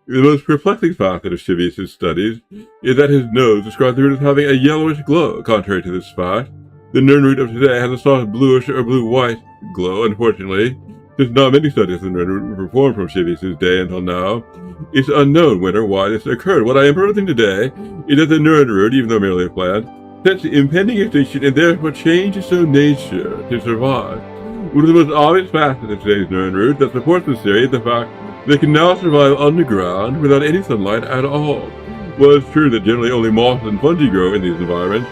Speaker 3: The most perplexing facet of Chivius' studies is that his nose describes the root as having a yellowish glow. Contrary to this fact, the nerdroot of today has a soft bluish or blue-white glow. Unfortunately, since not many studies of the nerdroot were performed from Chivius' day until now, it's unknown when or why this occurred. What I am proposing today is that the nerdroot, even though merely a plant, sensed the impending extinction and therefore changed its own nature to survive. One of the most obvious facets of today's nerdroot that supports this theory is the fact they can now survive underground without any sunlight at all. While it's true that generally only moss and fungi grow in these environments,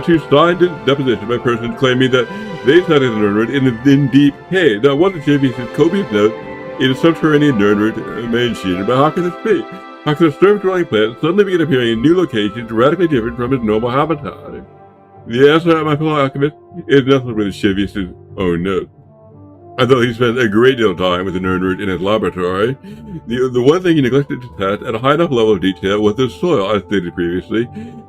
Speaker 3: two scientists depositions by persons claiming that they studied the nerdroot in deep caves. Now, one of Chivius' copious notes is a subterranean nerdroot main sheet, but how can this be? How can a surface-dwelling plant suddenly begin appearing in new locations radically different from its normal habitat? The answer, my fellow alchemist, is nothing but Chivius' own notes. Although he spent a great deal of time with the nerdroot in his laboratory, the one thing he neglected to test at a high enough level of detail was the soil. As stated previously,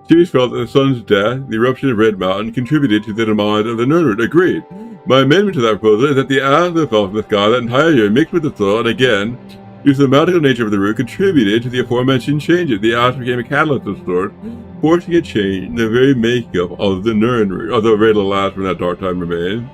Speaker 3: Chivius felt that the sun's death, the eruption of Red Mountain, contributed to the demise of the nerdroot. Agreed. My amendment to that proposal is that the atoms that fell from the sky that entire year mixed with the soil, and again, due to the magical nature of the root, contributed to the aforementioned changes. The ash became a catalyst of sorts, forcing a change in the very makeup of the nerdroot, although very little ash from that dark time remains.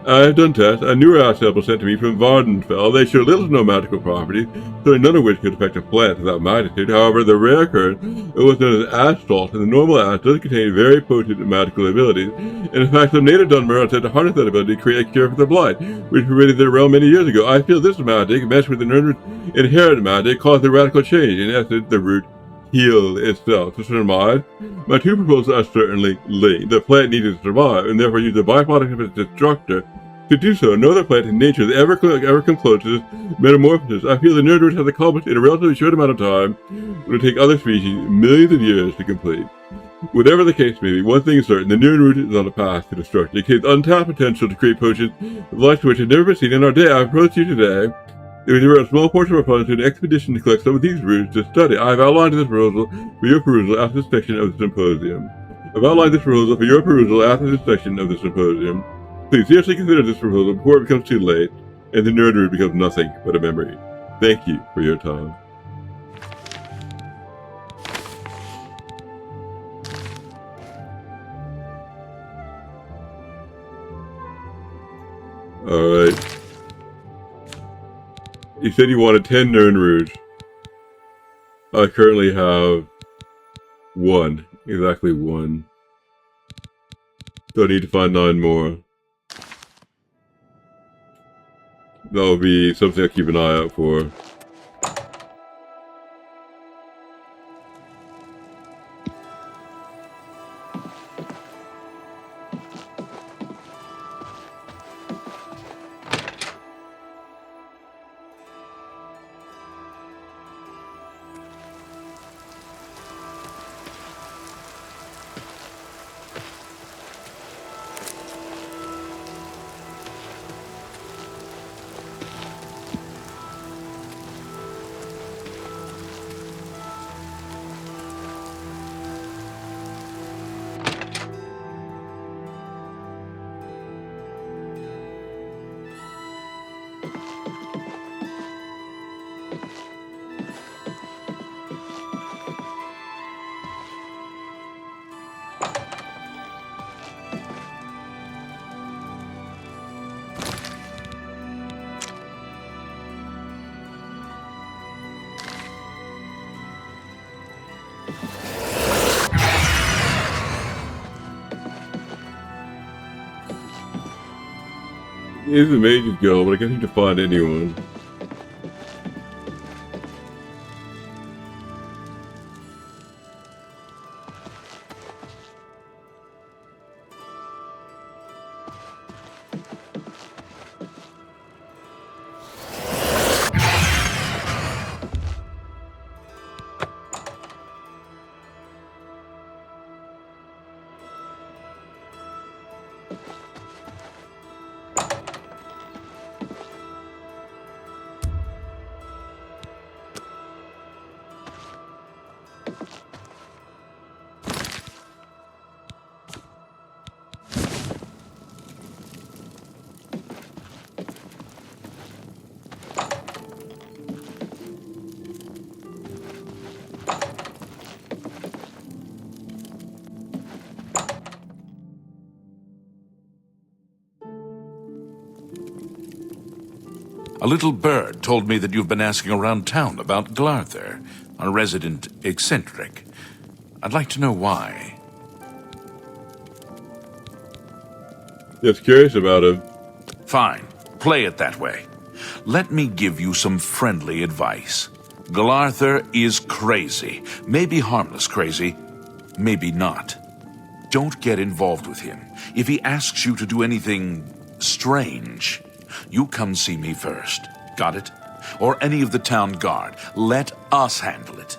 Speaker 3: I have done tests. A newer ash sample sent to me from Vardenfell. They show little to no magical properties, certainly none of which could affect a plant of that magnitude. However, the rare occurrence of what's known as ash salt, and the normal ash does contain very potent magical abilities. And in fact, some native Dunmer are said to harness that ability to create a cure for the blight, which pervaded their realm many years ago. I feel this magic, meshed with the nerdroot's inherent magic, caused a radical change. In essence, the root healed itself. To surmise, my two proposals are certainly linked. The plant needed to survive, and therefore used a byproduct of its destructor to do so. No other plant in nature has ever come close to this metamorphosis. I feel the nerdroot has accomplished in a relatively short amount of time. It will take other species millions of years to complete. Whatever the case may be, one thing is certain: the nerdroot is on a path to destruction. It contains untapped potential to create potions, the likes of which have never been seen in our day. I approach you today. There is a small portion of our funds to an expedition to collect some of these roots to study. I have outlined this proposal for your perusal after this section of the symposium. Please seriously consider this proposal before it becomes too late, and the nerdroot becomes nothing but a memory. Thank you for your time. Alright. He said he wanted 10 nerdroots. I currently have 1. Exactly 1. So I need to find 9 more. That'll be something I'll keep an eye out for. It is a major goal, but I can't seem to find anyone.
Speaker 1: A little bird told me that you've been asking around town about Glarther, a resident eccentric. I'd like to know why.
Speaker 3: Just curious about him.
Speaker 1: Fine. Play it that way. Let me give you some friendly advice. Glarther is crazy. Maybe harmless crazy, maybe not. Don't get involved with him. If he asks you to do anything strange, you come see me first. Got it? Or any of the town guard. Let us handle it.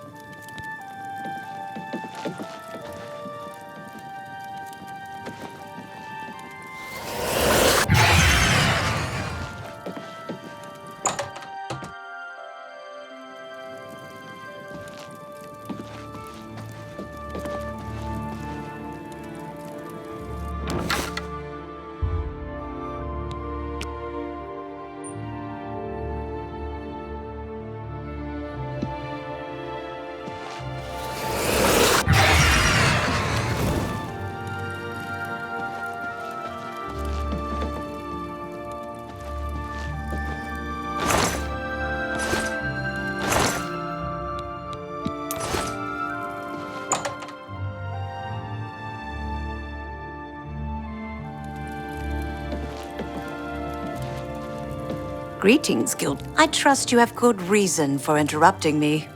Speaker 10: Greetings, Guild. I trust you have good reason for interrupting me.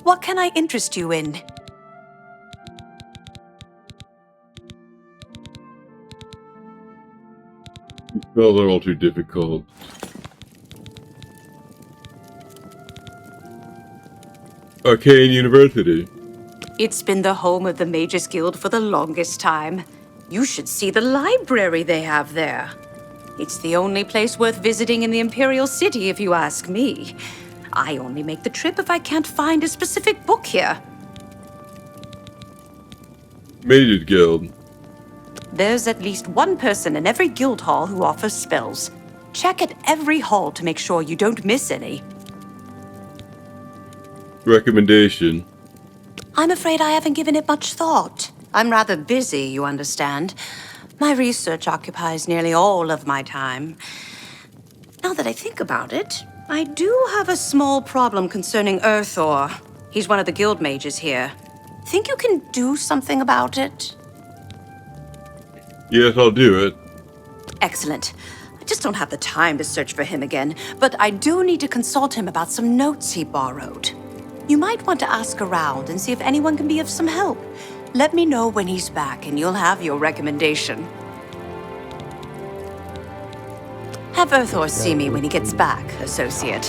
Speaker 10: What can I interest you in?
Speaker 3: Well, they're all too difficult. Arcane University.
Speaker 10: It's been the home of the Mages Guild for the longest time. You should see the library they have there. It's the only place worth visiting in the Imperial City, if you ask me. I only make the trip if I can't find a specific book here.
Speaker 3: Mages Guild.
Speaker 10: There's at least one person in every guild hall who offers spells. Check at every hall to make sure you don't miss any.
Speaker 3: Recommendation.
Speaker 10: I'm afraid I haven't given it much thought. I'm rather busy, you understand. My research occupies nearly all of my time. Now that I think about it, I do have a small problem concerning Earthor. He's one of the guild mages here. Think you can do something about it?
Speaker 3: Yes, I'll do it.
Speaker 10: Excellent. I just don't have the time to search for him again, but I do need to consult him about some notes he borrowed. You might want to ask around and see if anyone can be of some help. Let me know when he's back and you'll have your recommendation. Have Earthor see me when he gets back, associate.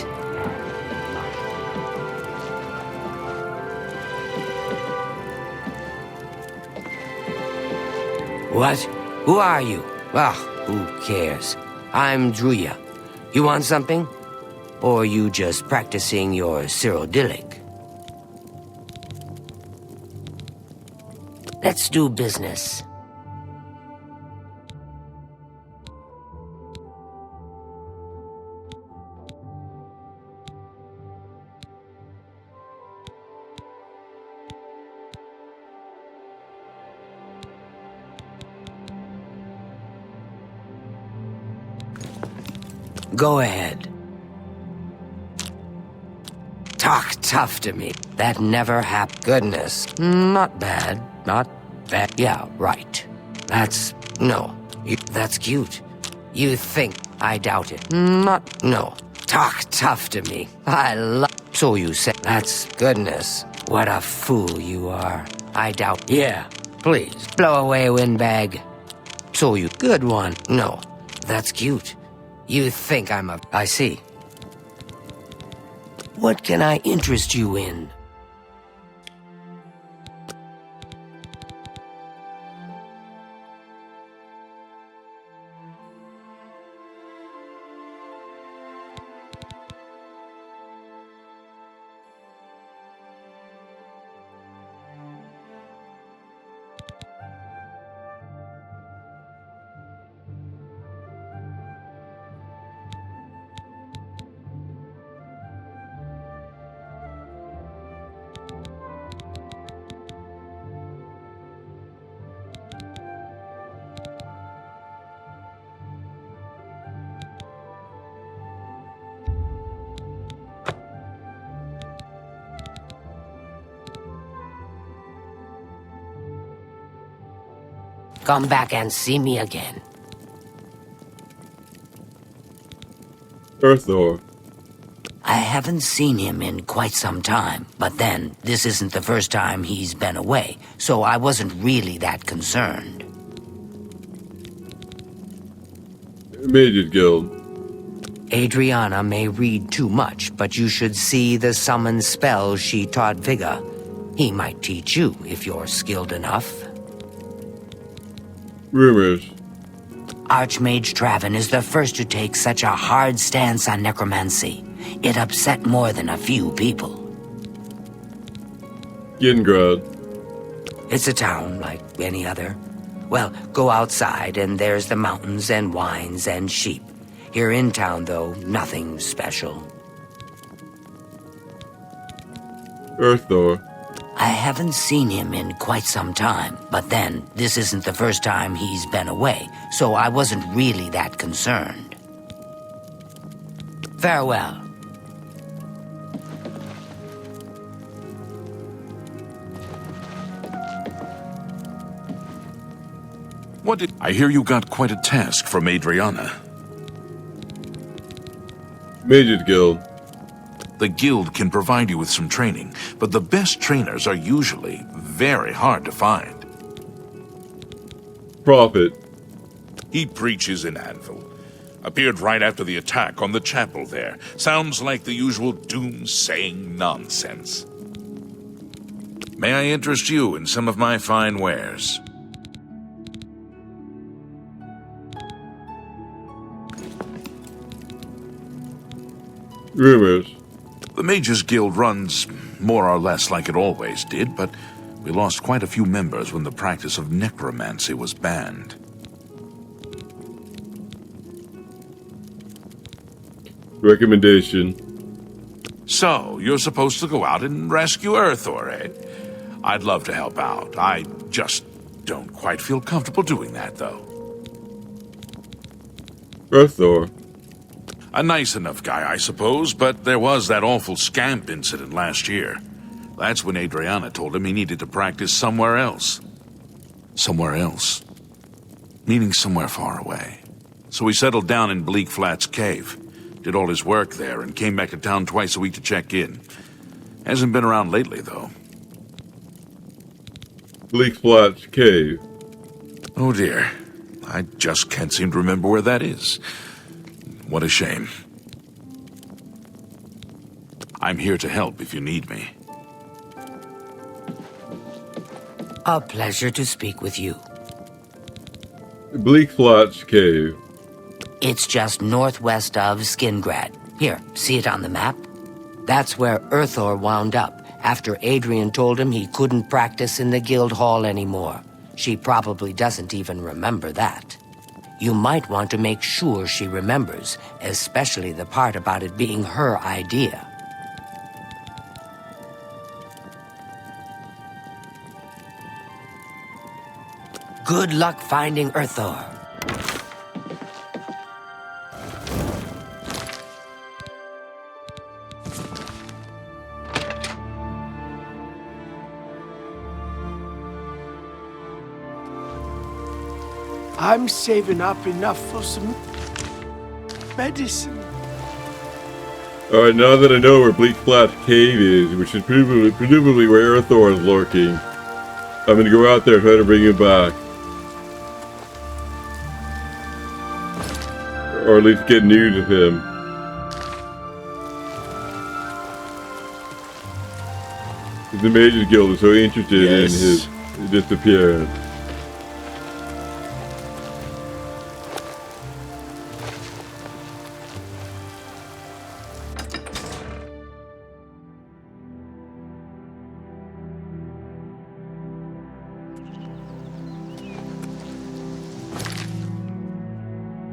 Speaker 11: What? Who are you? Ah, who cares? I'm Druya. You want something? Or are you just practicing your Cyrodiilic? Let's do business. Go ahead. Talk tough to me. That never happened. Goodness. Not bad. Not bad. Yeah, right. That's cute. You think. I doubt it. No. Talk tough to me. I love. So you say. That's goodness. What a fool you are. I doubt. Yeah, please. Blow away, windbag. So you. Good one. No. That's cute. You think I'm a... I see. What can I interest you in? Come back and see me again.
Speaker 3: Earthor.
Speaker 11: I haven't seen him in quite some time, but then, this isn't the first time he's been away, so I wasn't really that concerned.
Speaker 3: Mages Guild.
Speaker 11: Adriana may read too much, but you should see the summon spell she taught Vigga. He might teach you if you're skilled enough.
Speaker 3: Rumors.
Speaker 11: Archmage Traven is the first to take such a hard stance on necromancy. It upset more than a few people.
Speaker 3: Gingrad.
Speaker 11: It's a town like any other. Well, go outside and there's the mountains and wines and sheep. Here in town, though, nothing special.
Speaker 3: Earthor.
Speaker 11: I haven't seen him in quite some time, but then, this isn't the first time he's been away, so I wasn't really that concerned. Farewell.
Speaker 12: What did... I hear you got quite a task from Adriana.
Speaker 3: Mages Guild.
Speaker 12: The guild can provide you with some training, but the best trainers are usually very hard to find.
Speaker 3: Prophet.
Speaker 13: He preaches in Anvil. Appeared right after the attack on the chapel there. Sounds like the usual doom-saying nonsense.
Speaker 12: May I interest you in some of my fine wares?
Speaker 3: Rumors.
Speaker 12: The Mages Guild runs more or less like it always did, but we lost quite a few members when the practice of necromancy was banned.
Speaker 3: Recommendation.
Speaker 12: So, you're supposed to go out and rescue Earthor, eh? I'd love to help out. I just don't quite feel comfortable doing that, though.
Speaker 3: Earthor.
Speaker 12: A nice enough guy, I suppose, but there was that awful scamp incident last year. That's when Adriana told him he needed to practice somewhere else. Somewhere else. Meaning somewhere far away. So he settled down in Bleak Flats Cave, did all his work there, and came back to town twice a week to check in. Hasn't been around lately, though.
Speaker 3: Bleak Flats Cave.
Speaker 12: Oh dear. I just can't seem to remember where that is. What a shame. I'm here to help if you need me.
Speaker 11: A pleasure to speak with you.
Speaker 3: Bleak Flats Cave.
Speaker 11: It's just northwest of Skingrad. Here, see it on the map? That's where Earthor wound up, after Adrian told him he couldn't practice in the guild hall anymore. She probably doesn't even remember that. You might want to make sure she remembers, especially the part about it being her idea. Good luck finding Earthor.
Speaker 14: I'm saving up enough for some medicine.
Speaker 3: Alright, now that I know where Bleak Flats Cave is, which is presumably where Earthor is lurking, I'm gonna go out there and try to bring him back. Or at least get news of him. The Mages Guild is so interested in his disappearance.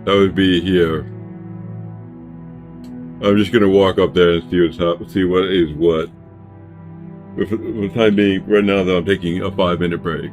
Speaker 3: That would be here. I'm just gonna walk up there and see what's up, see what is what. For the time being, right now though, I'm taking a 5-minute break.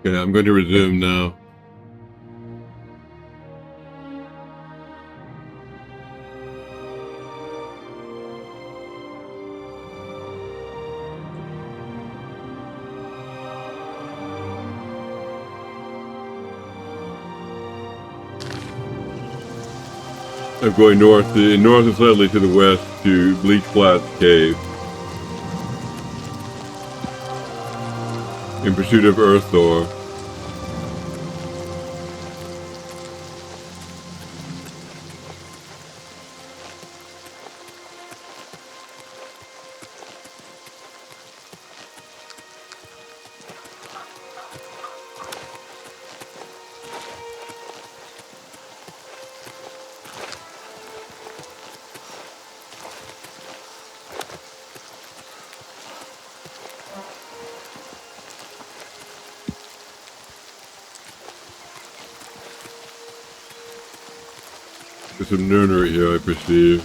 Speaker 3: Okay, I'm going to resume now. I'm going north and slightly to the west to Bleak Flats Cave in pursuit of Earth Thor. There's some nerdery here, I perceive.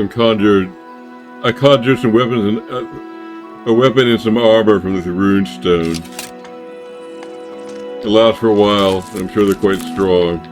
Speaker 3: I conjured some weapons and a weapon and some armor from this rune stone. It lasts for a while, and I'm sure they're quite strong.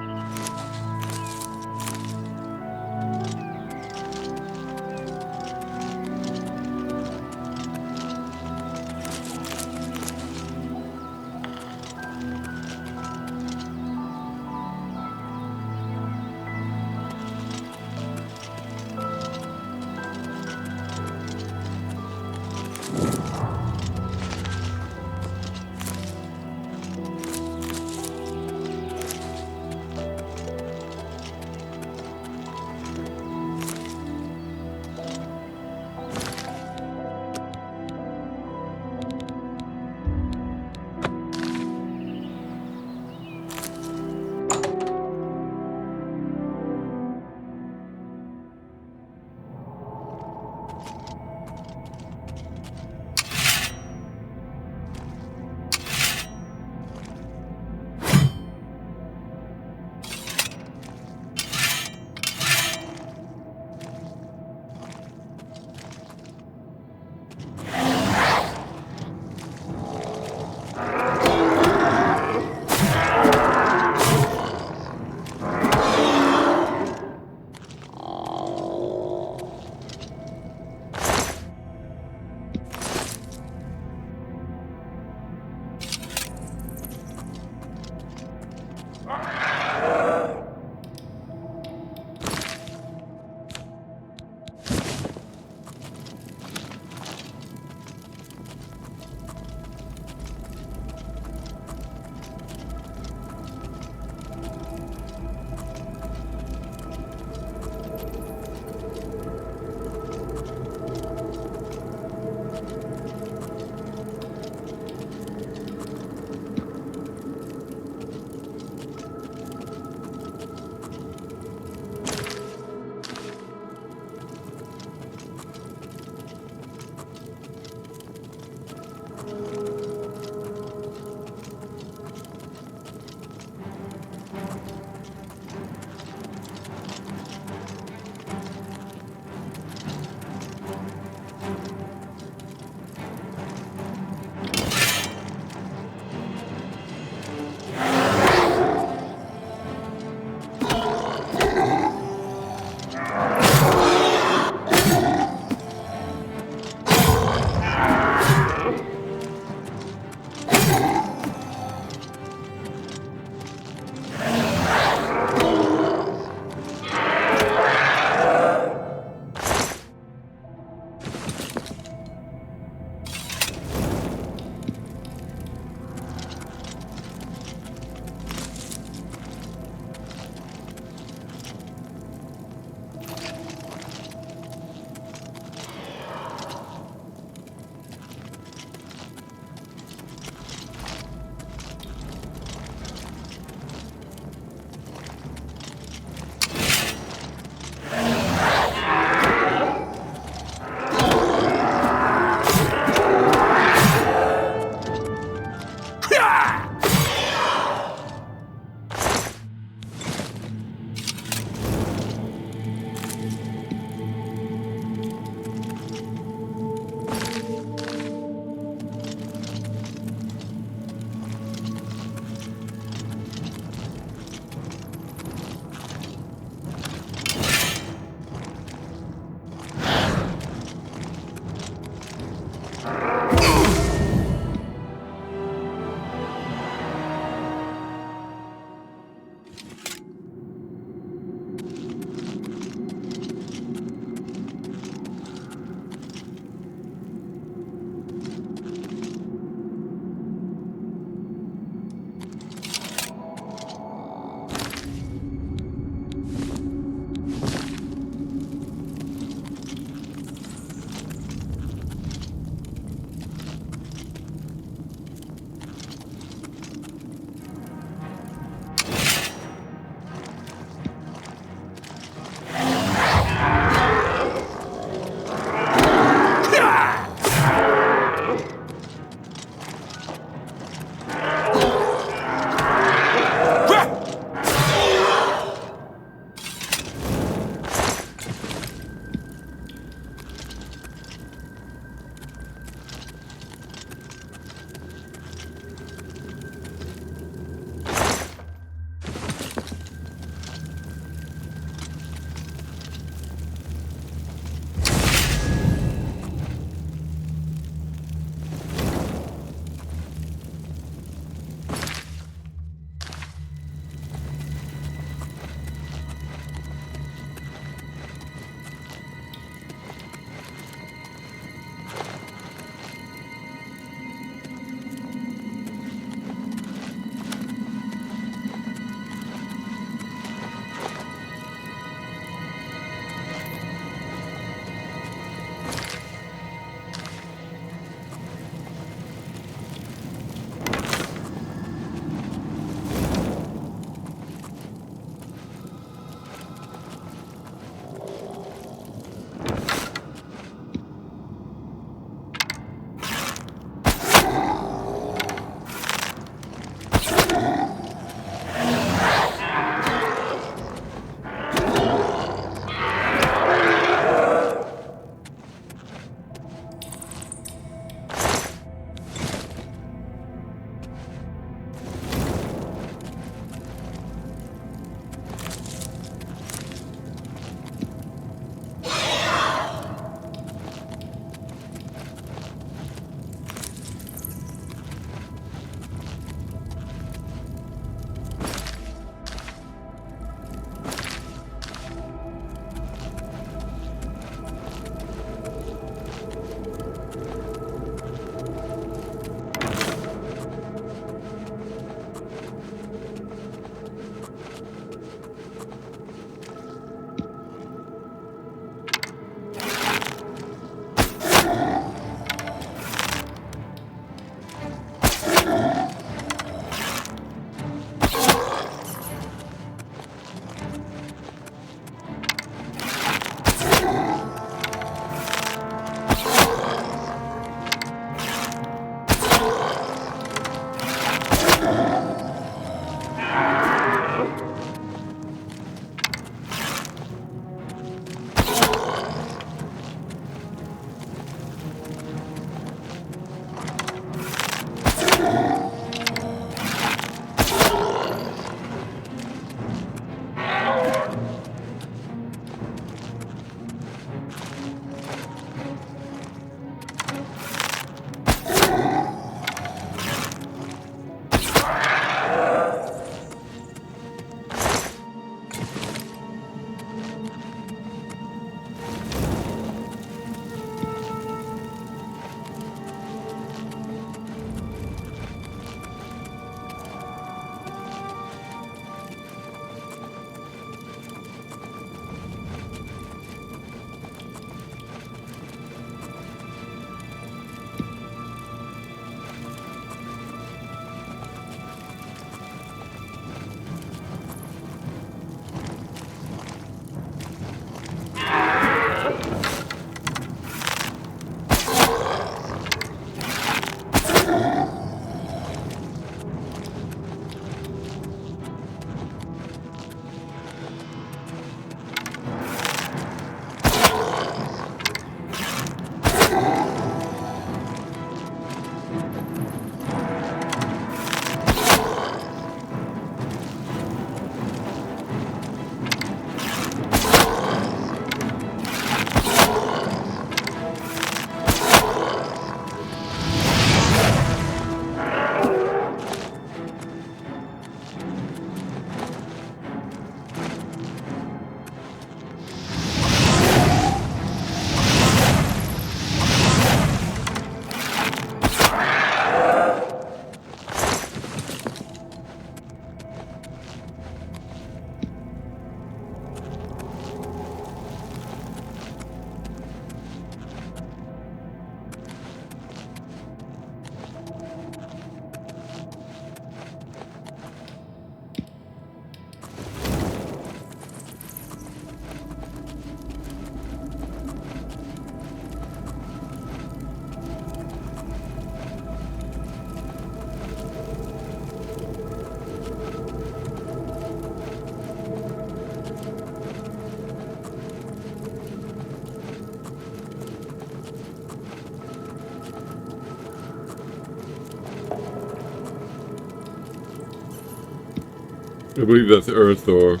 Speaker 3: I believe that's Earth or.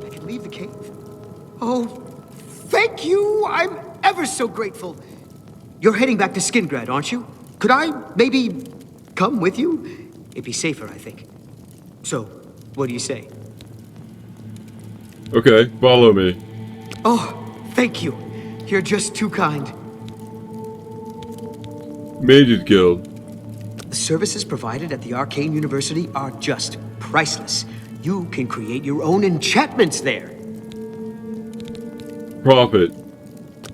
Speaker 15: I can leave the cave. Oh, thank you! I'm ever so grateful. You're heading back to Skingrad, aren't you? Could I maybe come with you? It'd be safer, I think. So, what do you say?
Speaker 3: Okay, follow me.
Speaker 15: Oh, thank you. You're just too kind.
Speaker 3: Mages Guild.
Speaker 15: The services provided at the Arcane University are just priceless. You can create your own enchantments there.
Speaker 3: Prophet.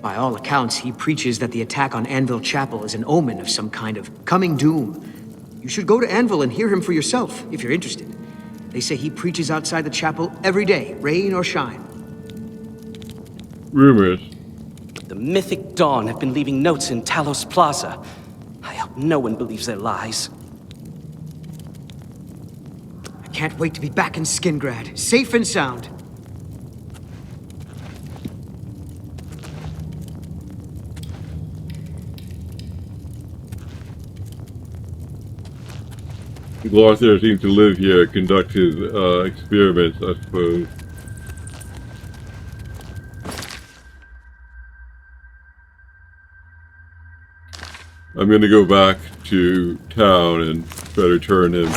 Speaker 15: By all accounts, he preaches that the attack on Anvil Chapel is an omen of some kind of coming doom. You should go to Anvil and hear him for yourself, if you're interested. They say he preaches outside the chapel every day, rain or shine.
Speaker 3: Rumors.
Speaker 16: The Mythic Dawn have been leaving notes in Talos Plaza. I hope no one believes their lies.
Speaker 15: I can't wait to be back in Skingrad, safe and sound.
Speaker 3: Glorther seems to live here, conduct his experiments, I suppose. I'm gonna go back to town and try to return him.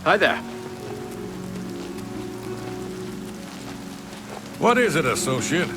Speaker 17: Hi there.
Speaker 1: What is it, associate?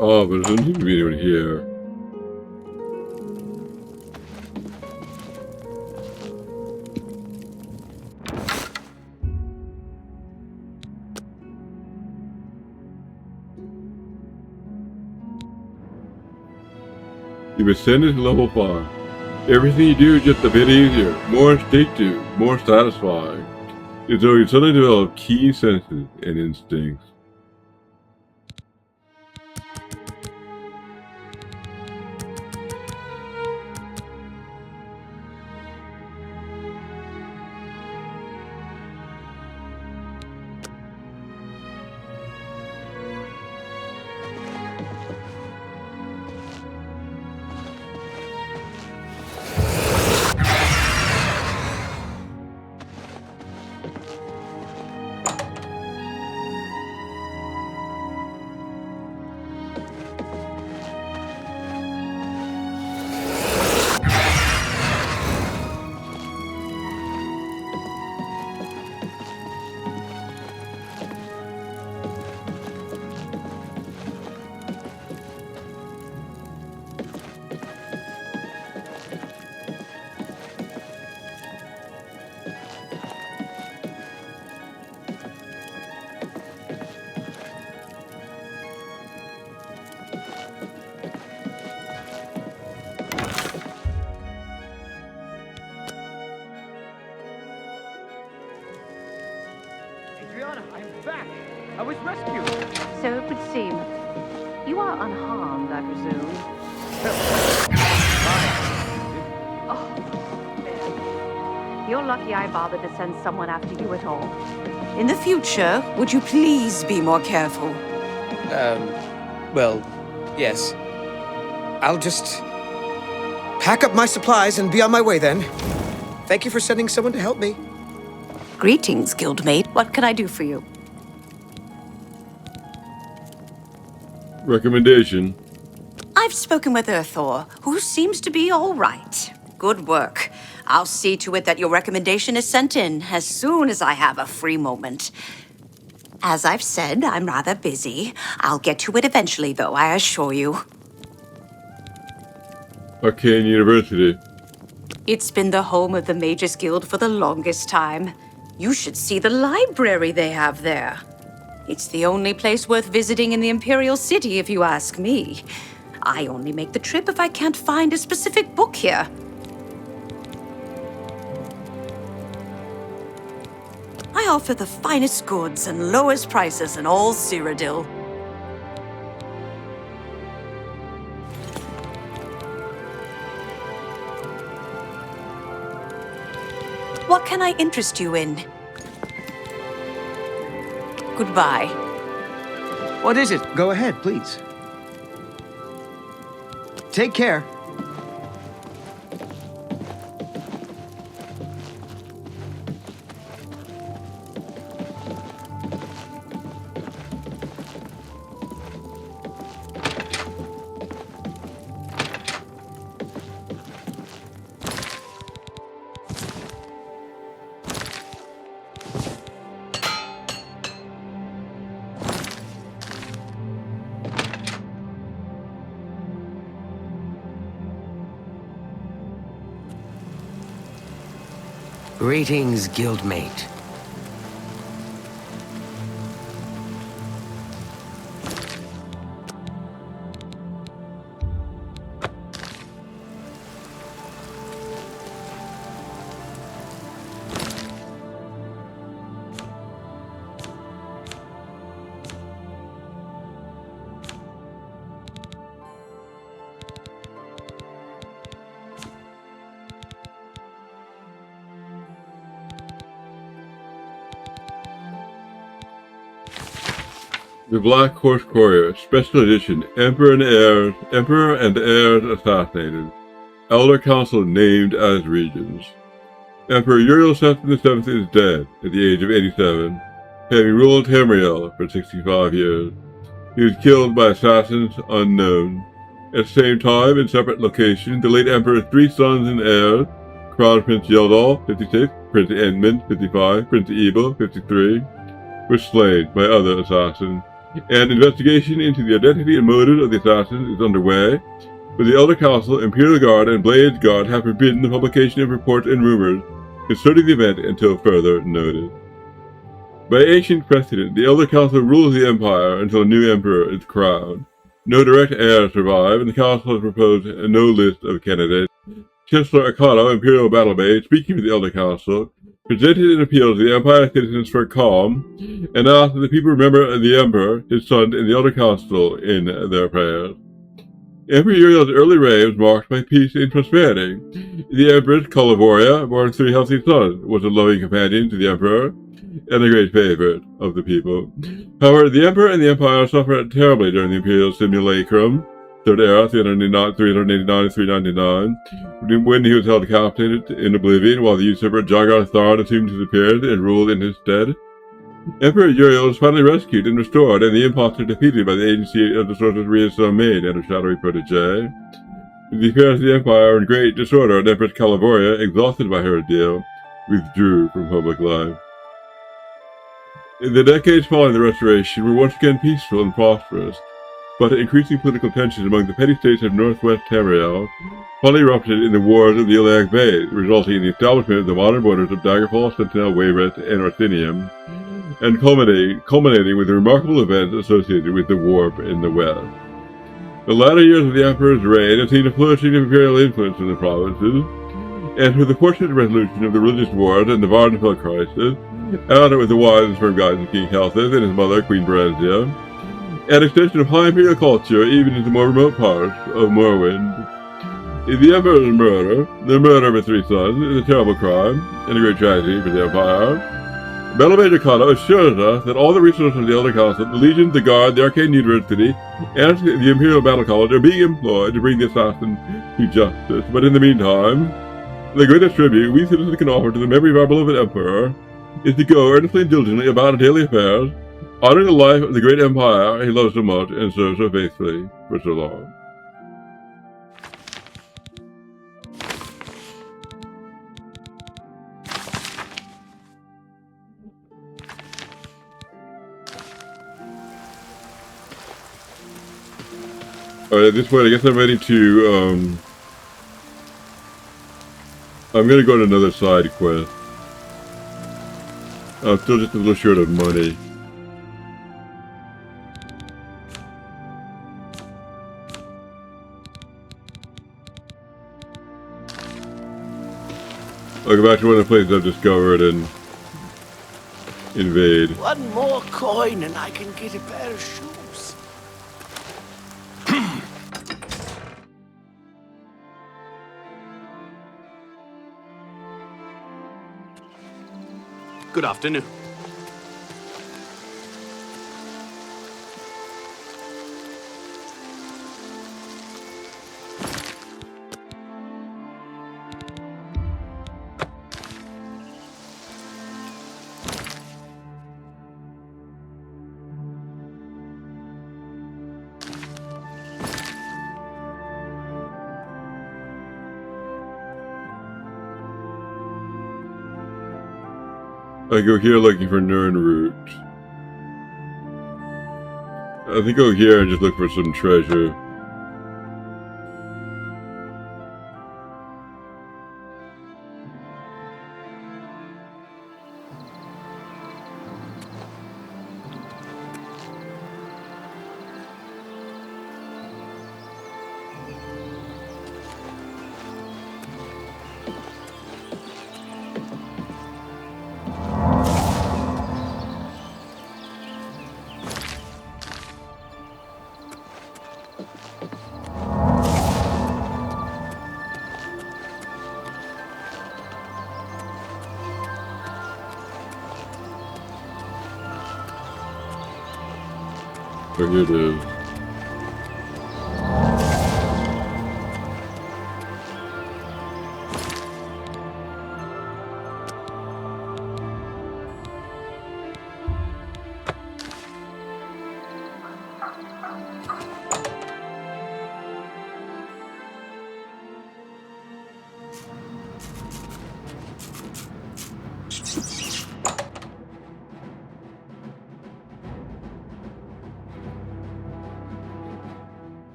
Speaker 3: Oh, but there doesn't seem to be anyone here. You've ascended to level 5. Everything you do is just a bit easier, more instinctive, more satisfying. As though you suddenly develop keen senses and instincts.
Speaker 15: I'm back. I was rescued.
Speaker 18: So it would seem. You are unharmed, I presume. Oh, you're lucky I bothered to send someone after you at all.
Speaker 10: In the future, would you please be more careful?
Speaker 19: Well, yes. I'll just pack up my supplies and be on my way then. Thank you for sending someone to help me.
Speaker 10: Greetings, guildmate. What can I do for you?
Speaker 3: Recommendation.
Speaker 10: I've spoken with Earthor, who seems to be all right. Good work. I'll see to it that your recommendation is sent in as soon as I have a free moment. As I've said, I'm rather busy. I'll get to it eventually, though, I assure you.
Speaker 3: Arcane University.
Speaker 10: It's been the home of the Mages Guild for the longest time. You should see the library they have there. It's the only place worth visiting in the Imperial City, if you ask me. I only make the trip if I can't find a specific book here. I offer the finest goods and lowest prices in all Cyrodiil. What can I interest you in? Goodbye.
Speaker 15: What is it? Go ahead, please. Take care.
Speaker 11: Greetings, guildmate.
Speaker 3: The Black Horse Courier, Special Edition, Emperor and Heirs assassinated. Elder Council named as regents. Emperor Uriel Seth VII is dead at the age of 87, having ruled Tamriel for 65 years. He was killed by assassins unknown. At the same time, in separate locations, the late Emperor's 3 sons and heirs, Crown Prince Yeldal, 56, Prince Edmund, 55, Prince Ebel, 53, were slain by other assassins. An investigation into the identity and motive of the assassins is underway, but the Elder Council, Imperial Guard, and Blades Guard have forbidden the publication of reports and rumors concerning the event until further notice. By ancient precedent, the Elder Council rules the Empire until a new Emperor is crowned. No direct heirs survive, and the council has proposed no list of candidates. Chancellor Akano, Imperial Battle Mage, speaking with the Elder Council, presented an appeal to the Empire citizens for calm, and asked that the people remember the Emperor, his son, and the Elder Council in their prayers. Emperor Uriel's early reign was marked by peace and prosperity. The Empress Calavoria, born 3 healthy sons, was a loving companion to the Emperor, and a great favorite of the people. However, the Emperor and the Empire suffered terribly during the Imperial Simulacrum, Third Era, 389-399, when he was held captive in Oblivion while the usurper Jagar Tharn assumed his appearance and ruled in his stead. Emperor Uriel was finally rescued and restored, and the impostor defeated by the agency of the sorceress Maid and her shadowy protege. The affairs of the Empire were in great disorder, and Empress Calavoria, exhausted by her ordeal, withdrew from public life. In the decades following the Restoration were once again peaceful and prosperous, but increasing political tensions among the petty states of northwest Tamriel finally erupted in the wars of the Iliac Bay, resulting in the establishment of the modern borders of Daggerfall, Sentinel, Wayreth, and Orthinium, and culminating with the remarkable events associated with the Warp in the west. The latter years of the Emperor's reign have seen a flourishing of imperial influence in the provinces, and with the fortunate resolution of the religious wars and the Vardenfell crisis, out with the wise and firm guidance of King Heltheth and his mother, Queen Berenzia, and extension of high imperial culture even into more remote parts of Morrowind. The Emperor's murder, the murder of his 3 sons, is a terrible crime and a great tragedy for the Empire. Battle Mage Akano assures us that all the resources of the Elder Council, the Legion, the Guard, the Arcane University, and the Imperial Battle College are being employed to bring the assassin to justice. But in the meantime, the greatest tribute we citizens can offer to the memory of our beloved Emperor is to go earnestly and diligently about our daily affairs, honoring the life of the great empire he loves so much and serves so faithfully for so long. Alright, at this point I guess I'm ready to, I'm gonna go on another side quest. I'm still just a little short of money. I'll go back to one of the places I've discovered and invade.
Speaker 14: One more coin and I can get a pair of shoes.
Speaker 17: Good afternoon.
Speaker 3: I go here looking for Nirnroot. I think I'll go here and just look for some treasure. Oh, here it is.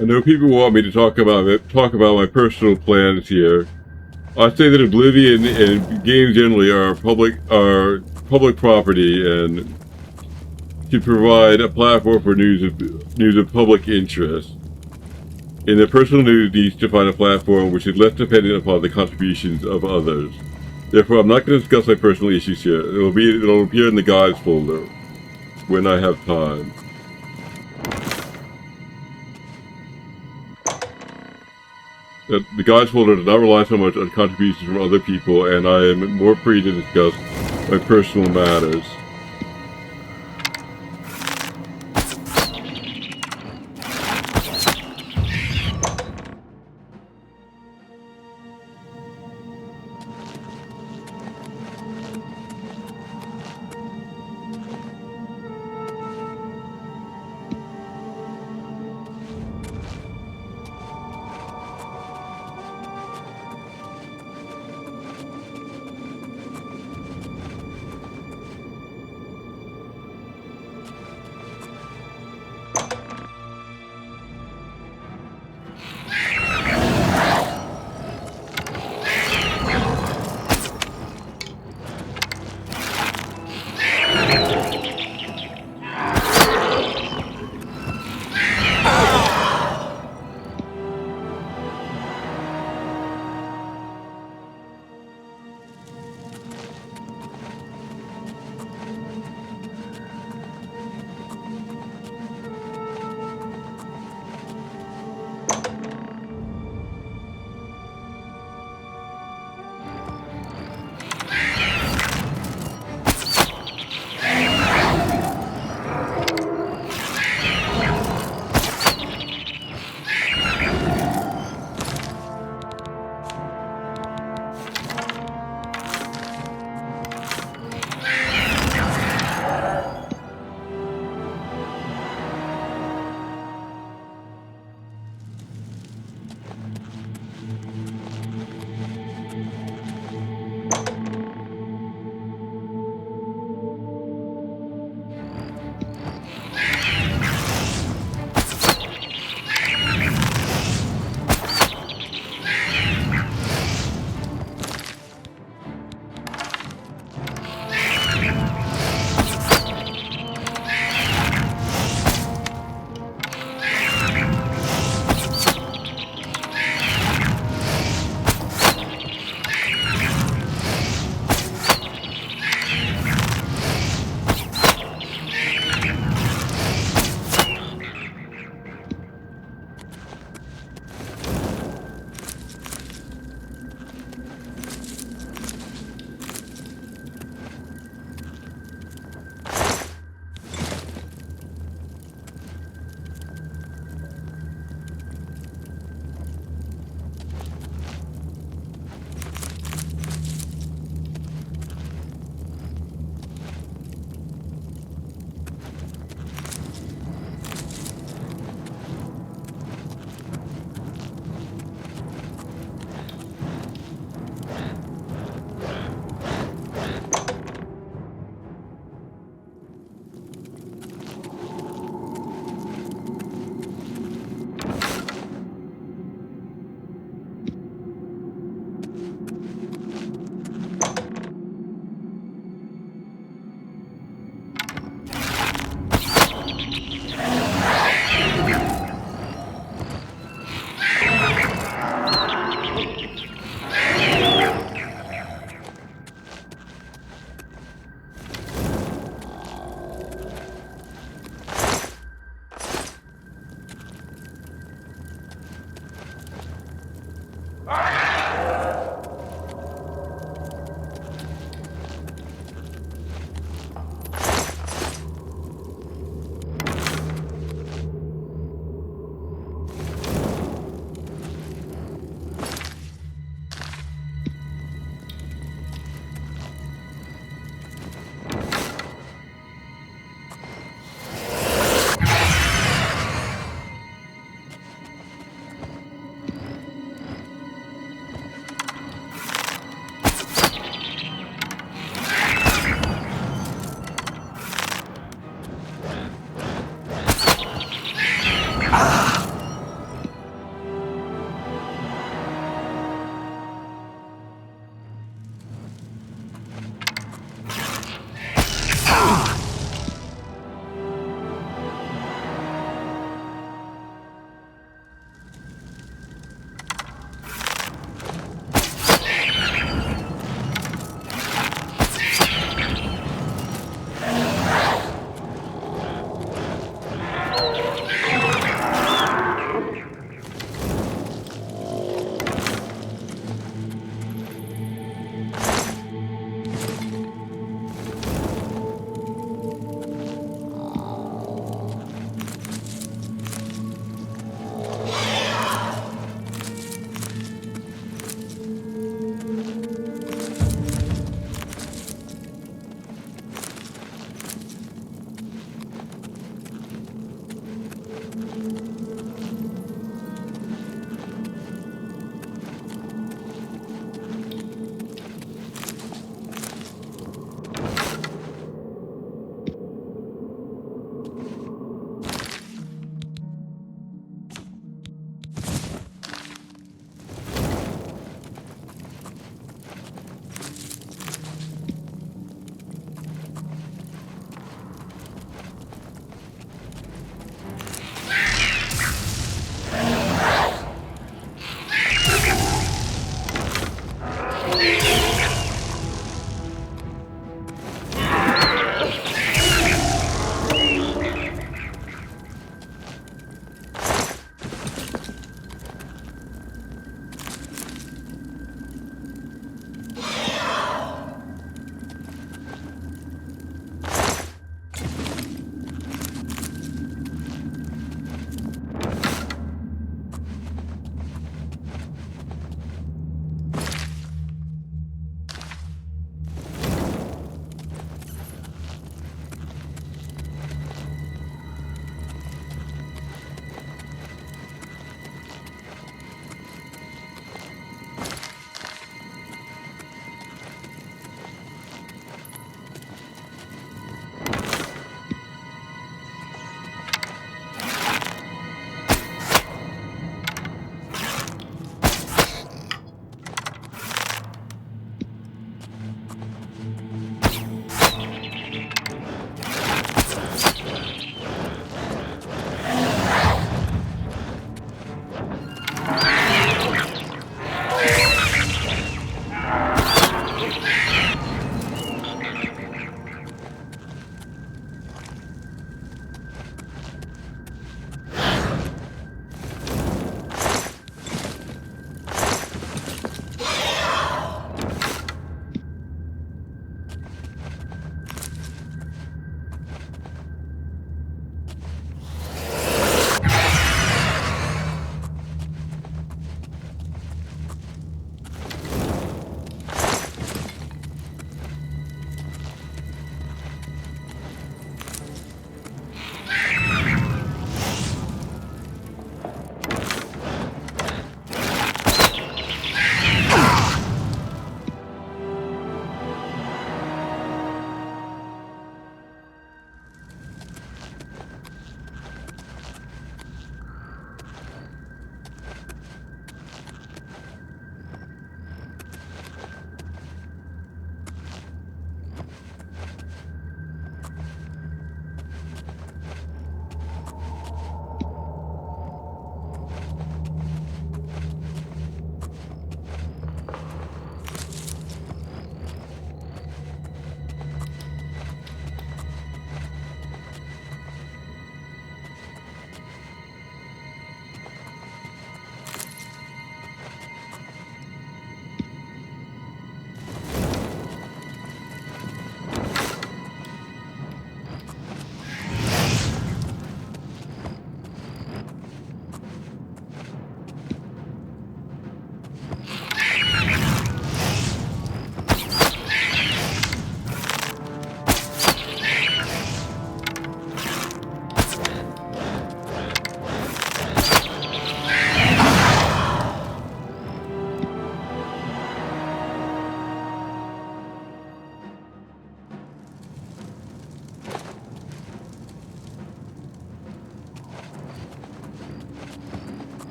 Speaker 3: I know people want me to talk about my personal plans here. I say that Oblivion and games generally are public property and should provide a platform for news of public interest. And the personal news needs to find a platform which is less dependent upon the contributions of others. Therefore, I'm not going to discuss my personal issues here. It'll appear in the guides folder when I have time. The guides folder does not rely so much on contributions from other people, and I am more free to discuss my personal matters.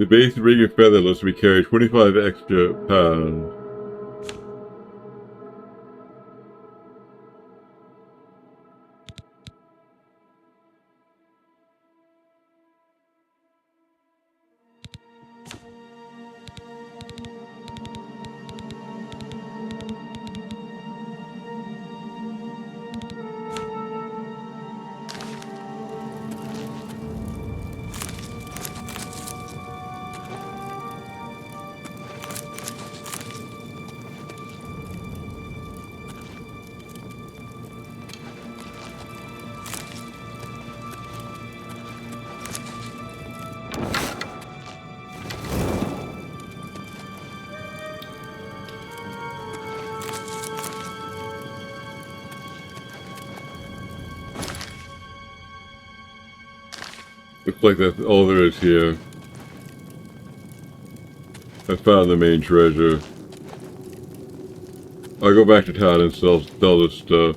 Speaker 3: The base ring and featherless, we carry 25 extra pounds. Looks like that's all there is here. I found the main treasure. I'll go back to town and sell this stuff.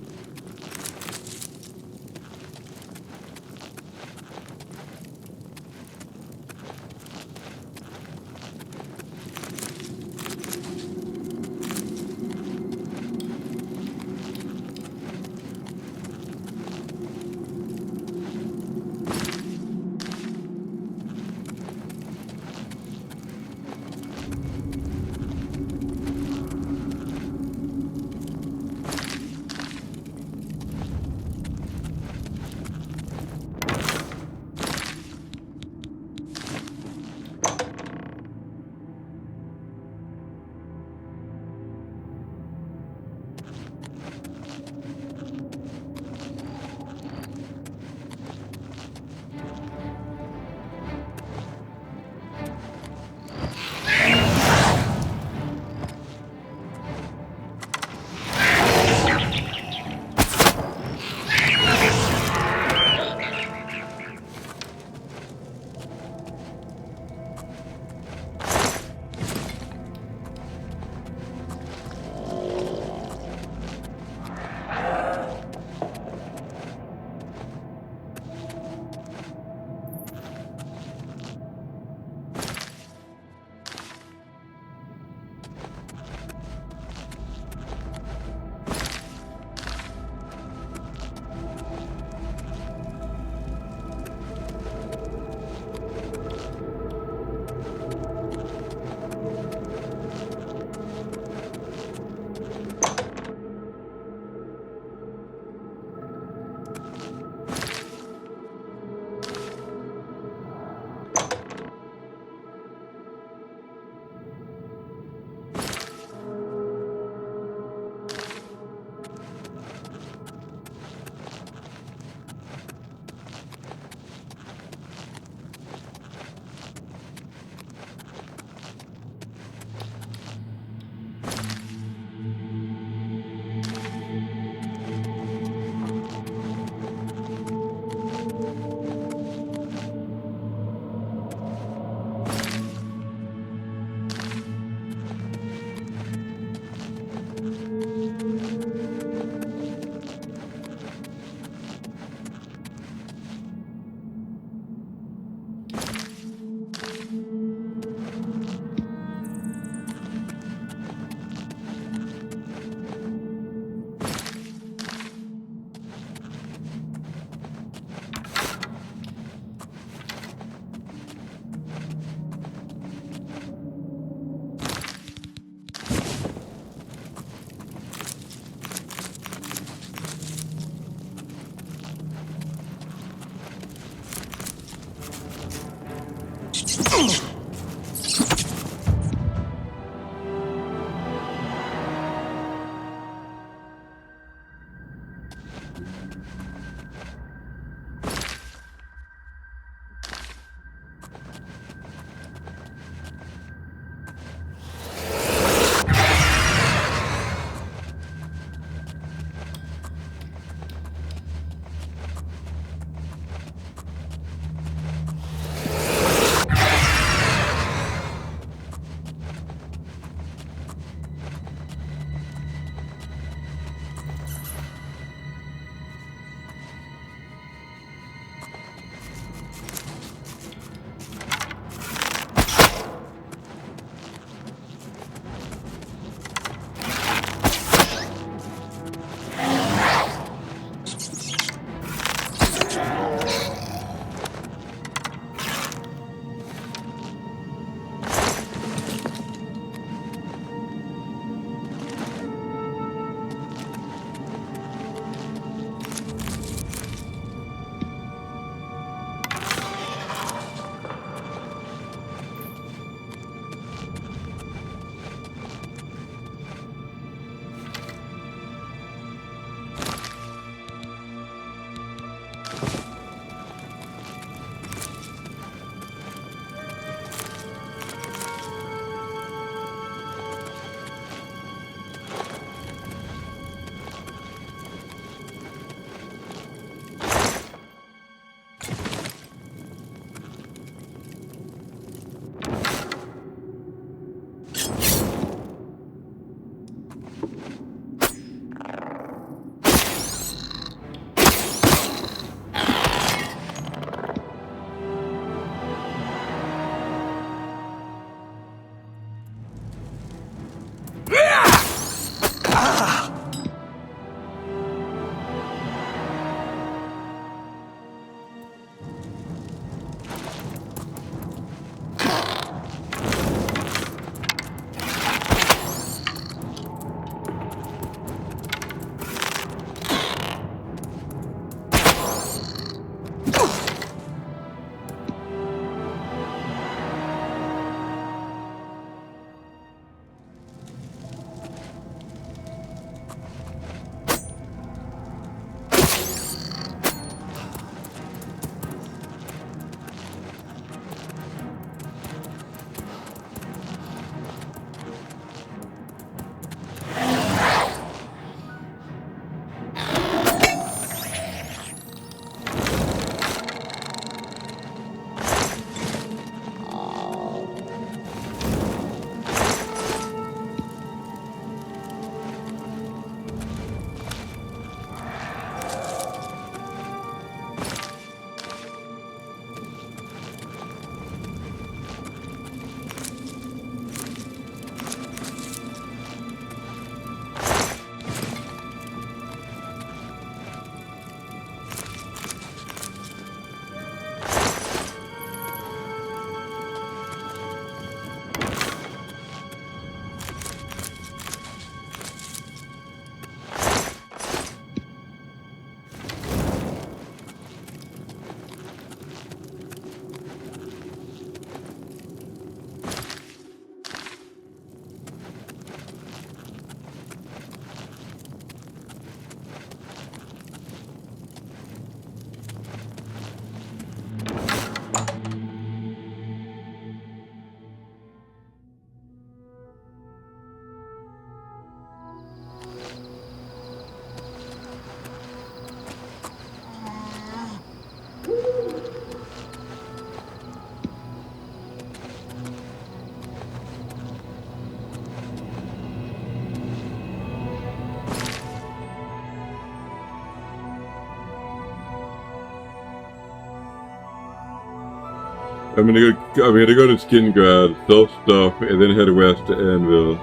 Speaker 3: I'm gonna go to Skingrad, sell stuff, and then head west to Anvil.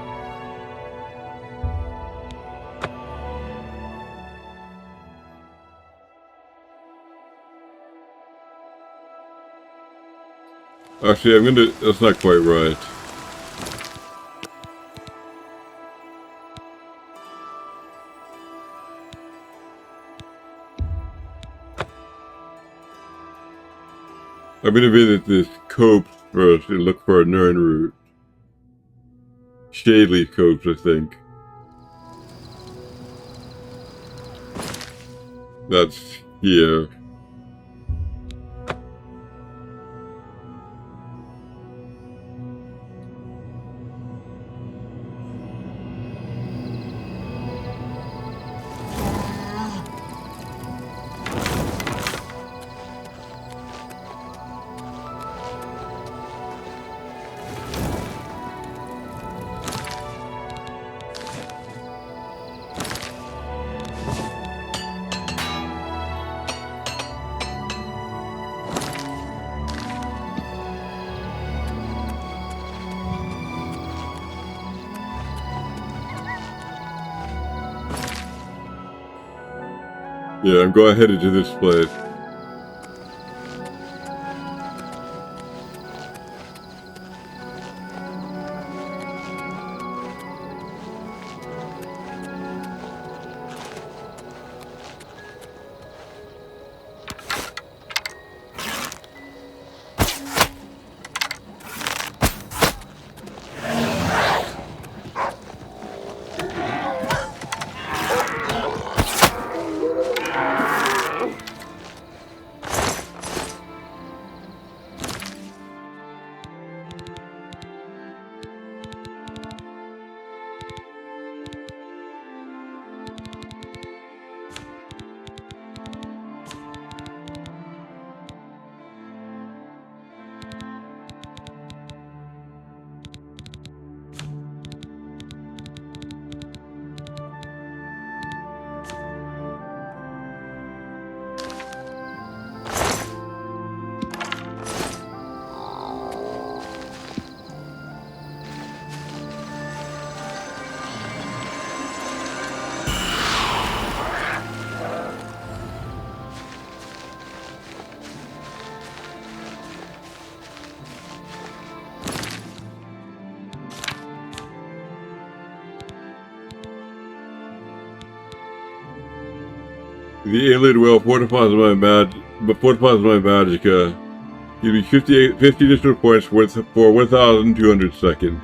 Speaker 3: Actually, that's not quite right. I'm gonna visit this copse first and look for a Nern route. Shadely copse, I think. That's here. Yeah, I'm going headed to this place. The alien will fortifies my magicka. Give me 50 additional points for 1,200 seconds.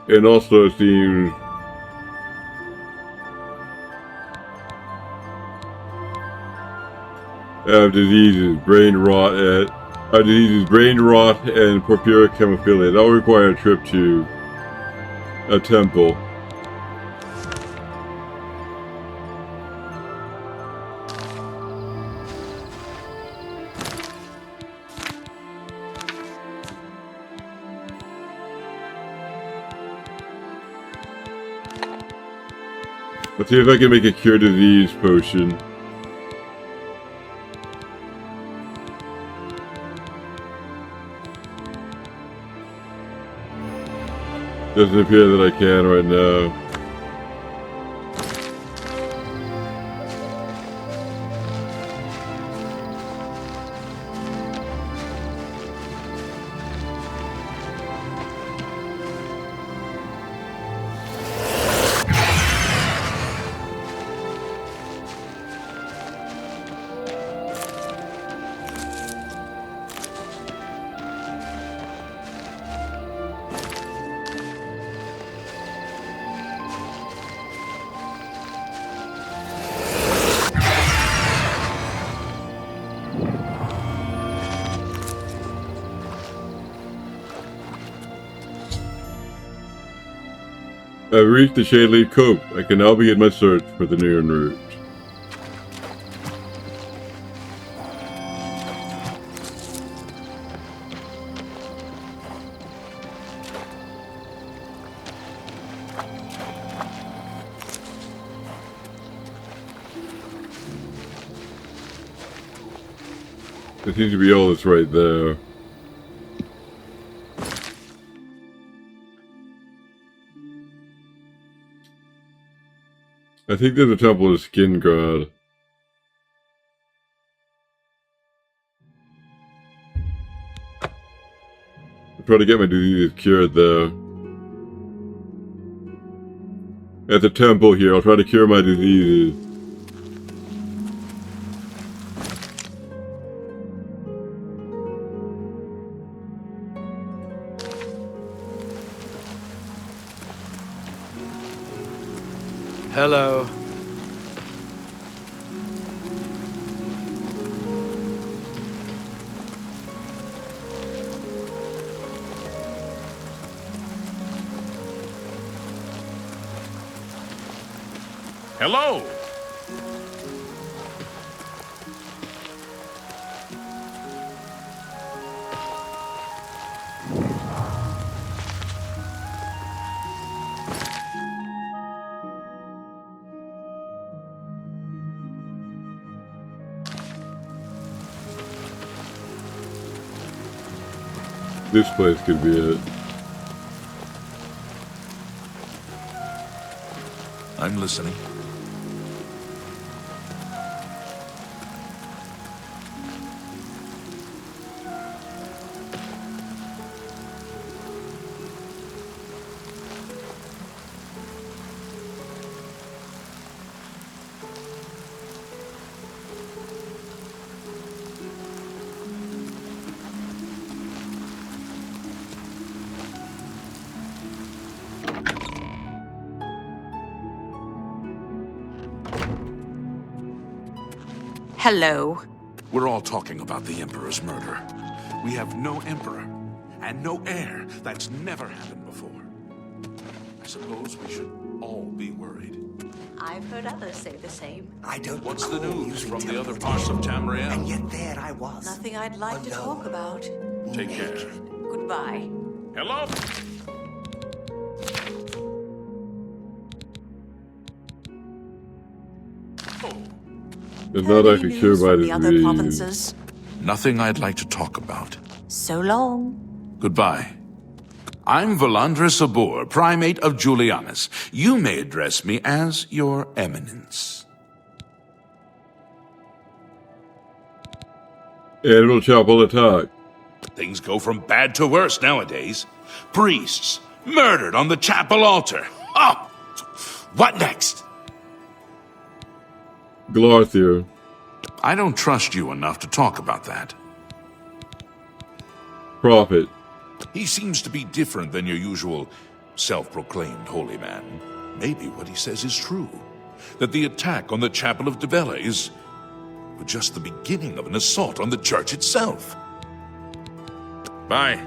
Speaker 3: And also it seems diseases, brain rot, and purpuric hemophilia. That will require a trip to a temple. Let's see if I can make a cure disease potion. Doesn't appear that I can right now. I've reached the Shade Leaf Cove. I can now begin my search for the Neon route. There seems to be all this right there. I think there's a temple of Skingrad. I'll try to get my disease cured there. At the temple here, I'll try to cure my diseases.
Speaker 14: Hello.
Speaker 12: Hello.
Speaker 3: This place could be it.
Speaker 12: I'm listening.
Speaker 10: Hello.
Speaker 12: We're all talking about the Emperor's murder. We have no Emperor and no heir. That's never happened before. I suppose we should all be worried.
Speaker 10: I've heard others say the same.
Speaker 2: I don't.
Speaker 12: What's the news from the other parts of Tamriel?
Speaker 2: And yet there I was.
Speaker 10: Nothing I'd like to talk about.
Speaker 12: Take care.
Speaker 10: Goodbye.
Speaker 12: Hello?
Speaker 3: It's not actually cured by
Speaker 10: the other
Speaker 3: disease.
Speaker 10: provinces?
Speaker 12: Nothing I'd like to talk about.
Speaker 10: So long.
Speaker 12: Goodbye. I'm Valandra Sabor, Primate of Julianus. You may address me as Your Eminence.
Speaker 3: Animal chapel attack.
Speaker 12: Things go from bad to worse nowadays. Priests murdered on the chapel altar. Oh, What next?
Speaker 3: Glarthier.
Speaker 12: I don't trust you enough to talk about that.
Speaker 3: Prophet.
Speaker 12: He seems to be different than your usual self-proclaimed holy man. Maybe what he says is true. That the attack on the Chapel of Dibella is just the beginning of an assault on the church itself. Bye.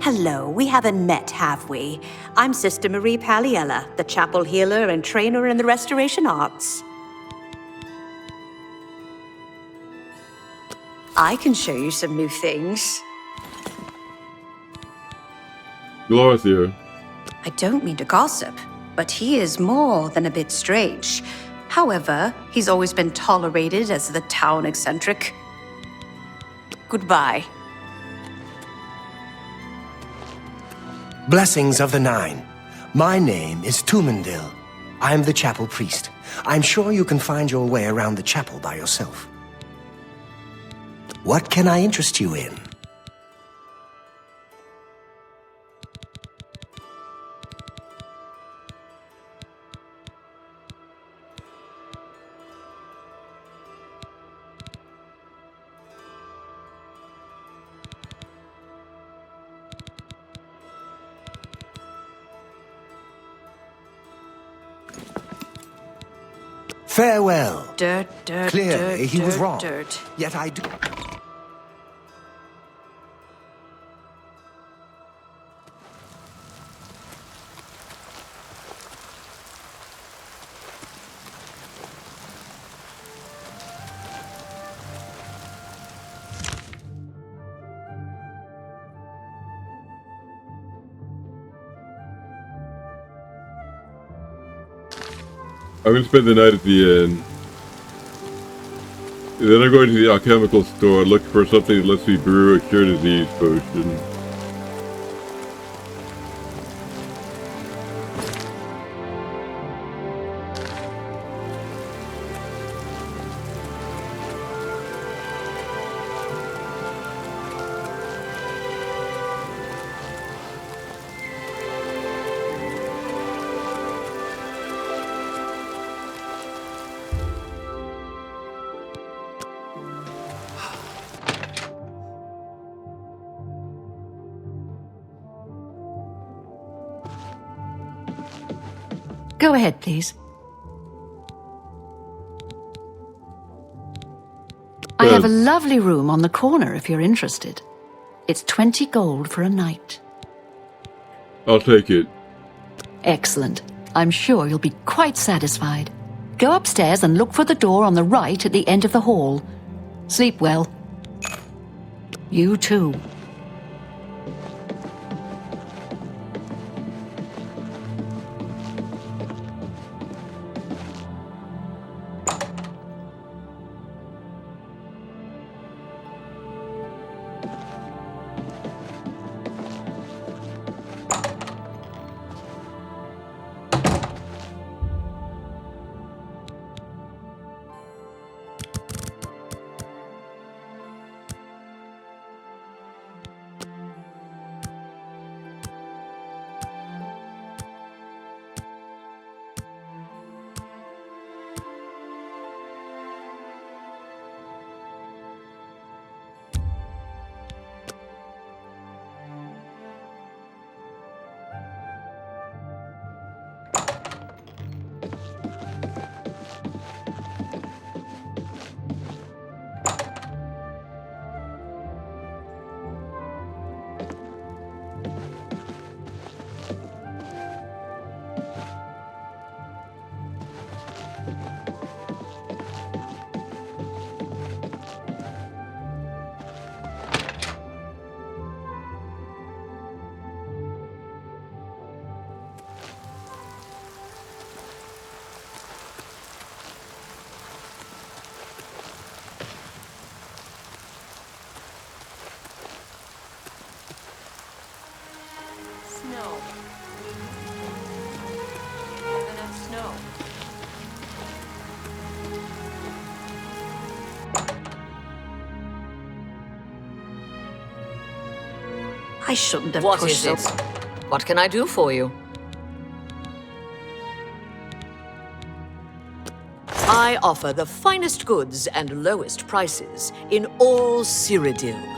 Speaker 10: Hello, we haven't met, have we? I'm Sister Marie Paliella, the chapel healer and trainer in the restoration arts. I can show you some new things.
Speaker 3: Glarthier.
Speaker 10: I don't mean to gossip, but he is more than a bit strange. However, he's always been tolerated as the town eccentric. Goodbye.
Speaker 2: Blessings of the Nine. My name is Tumendil. I'm the chapel priest. I'm sure you can find your way around the chapel by yourself. What can I interest you in? Farewell.
Speaker 10: Dirt, dirt,
Speaker 2: Clearly,
Speaker 10: dirt,
Speaker 2: he was
Speaker 10: dirt,
Speaker 2: wrong.
Speaker 10: dirt.
Speaker 2: Yet I do.
Speaker 3: I'm going to spend the night at the inn. Then I'm going to the alchemical store and look for something that lets me brew a cure disease potion.
Speaker 5: Go ahead, please. I have a lovely room on the corner if you're interested. It's 20 gold for a night.
Speaker 3: I'll take it.
Speaker 5: Excellent. I'm sure you'll be quite satisfied. Go upstairs and look for the door on the right at the end of the hall. Sleep well. You too.
Speaker 10: I shouldn't have
Speaker 9: What
Speaker 10: pushed
Speaker 9: is
Speaker 10: so.
Speaker 9: it? What can I do for you? I offer the finest goods and lowest prices in all Cyrodiil.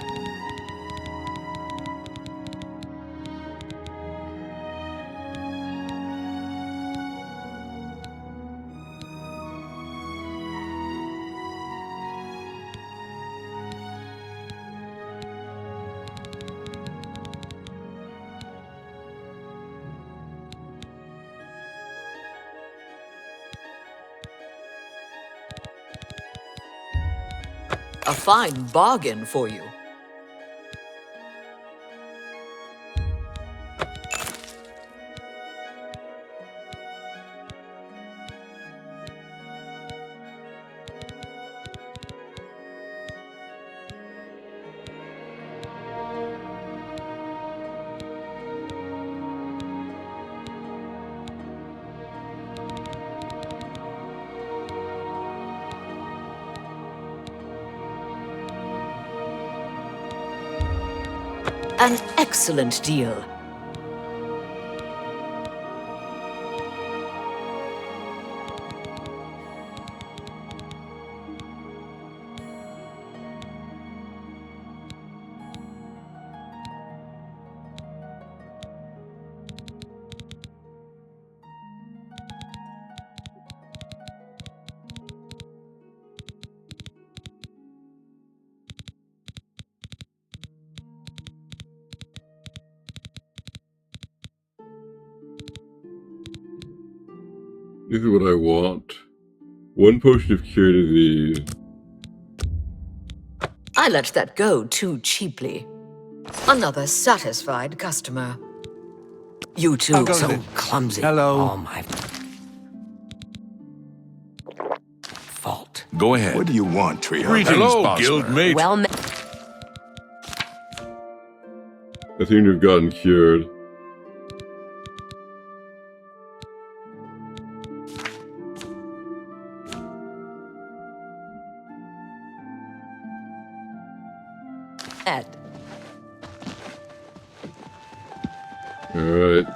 Speaker 9: A fine bargain for you. An excellent deal.
Speaker 3: This is what I want. 1 potion of cure disease.
Speaker 9: I let that go too cheaply. Another satisfied customer. You too.
Speaker 11: I'll go so clumsy.
Speaker 8: Hello.
Speaker 11: Oh, my fault.
Speaker 12: Go ahead.
Speaker 20: What do you want, Trio?
Speaker 1: Hello,
Speaker 12: Bosmer.
Speaker 1: guildmate.
Speaker 7: Well,
Speaker 3: I seem to have gotten cured.
Speaker 7: Ed.
Speaker 3: Alright.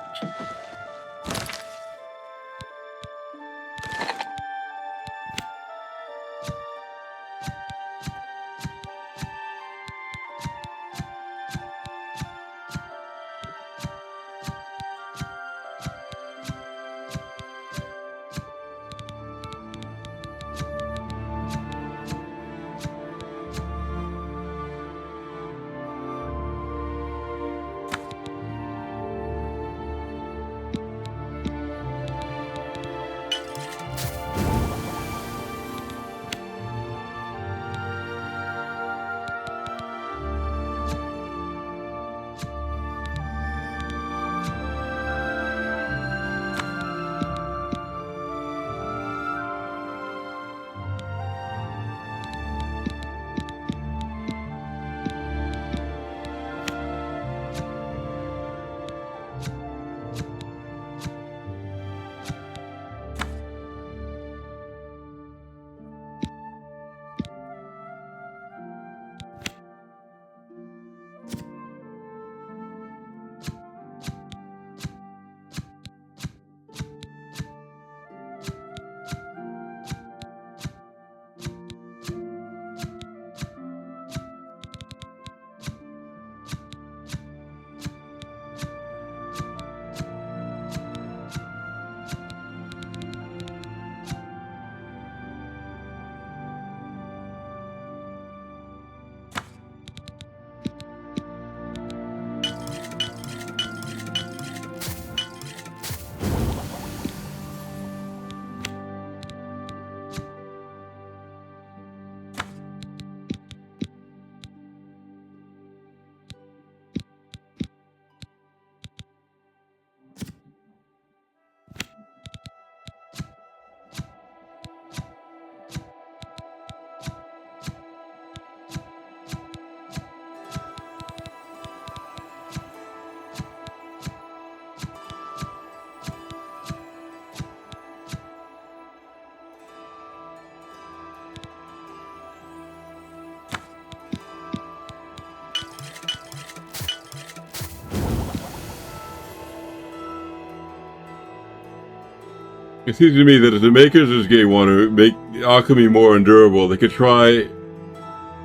Speaker 3: It seems to me that if the makers of this game want to make alchemy more endurable, they could try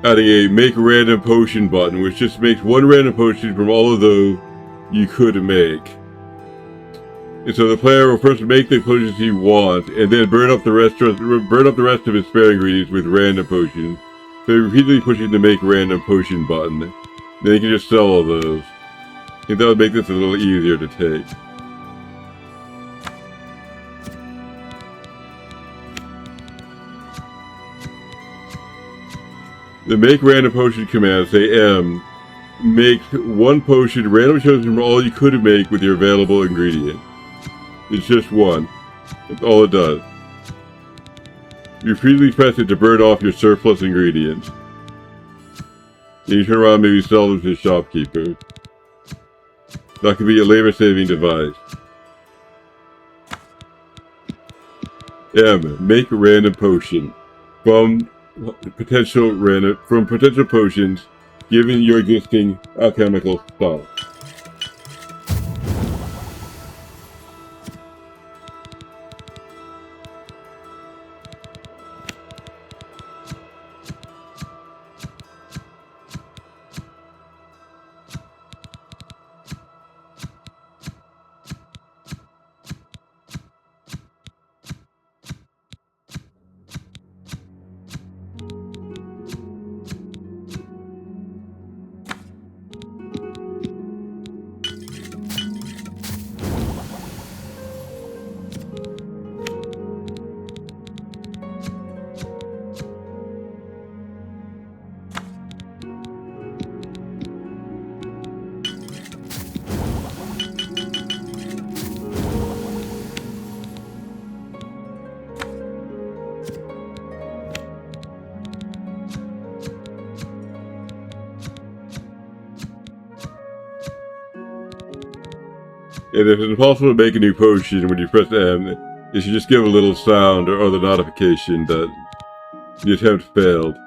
Speaker 3: adding a make random potion button, which just makes one random potion from all of those you could make. And so the player will first make the potions he wants, and then burn up the rest of his spare ingredients with random potions. So repeatedly pushing the make random potion button. Then you can just sell all those. I think that would make this a little easier to take. The make random potion command, say M, makes one potion randomly chosen from all you could make with your available ingredient. It's just one. That's all it does. You repeatedly press it to burn off your surplus ingredients. Then you turn around and maybe sell them to the shopkeeper. That could be a labor-saving device. M. Make random potion. From potential potions given your existing alchemical stock. And if it's impossible to make a new potion when you press M, it should just give a little sound or other notification that the attempt failed.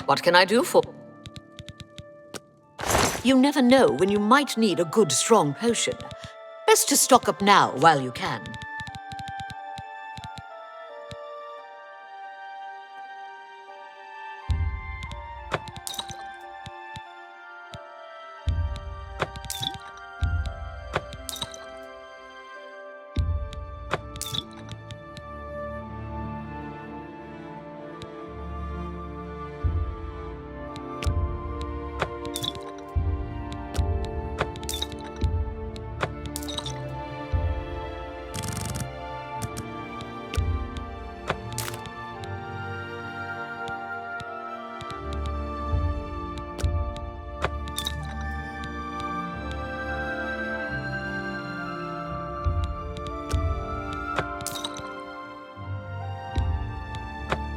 Speaker 9: What can I do for? You never know when you might need a good, strong potion. Best to stock up now while you can.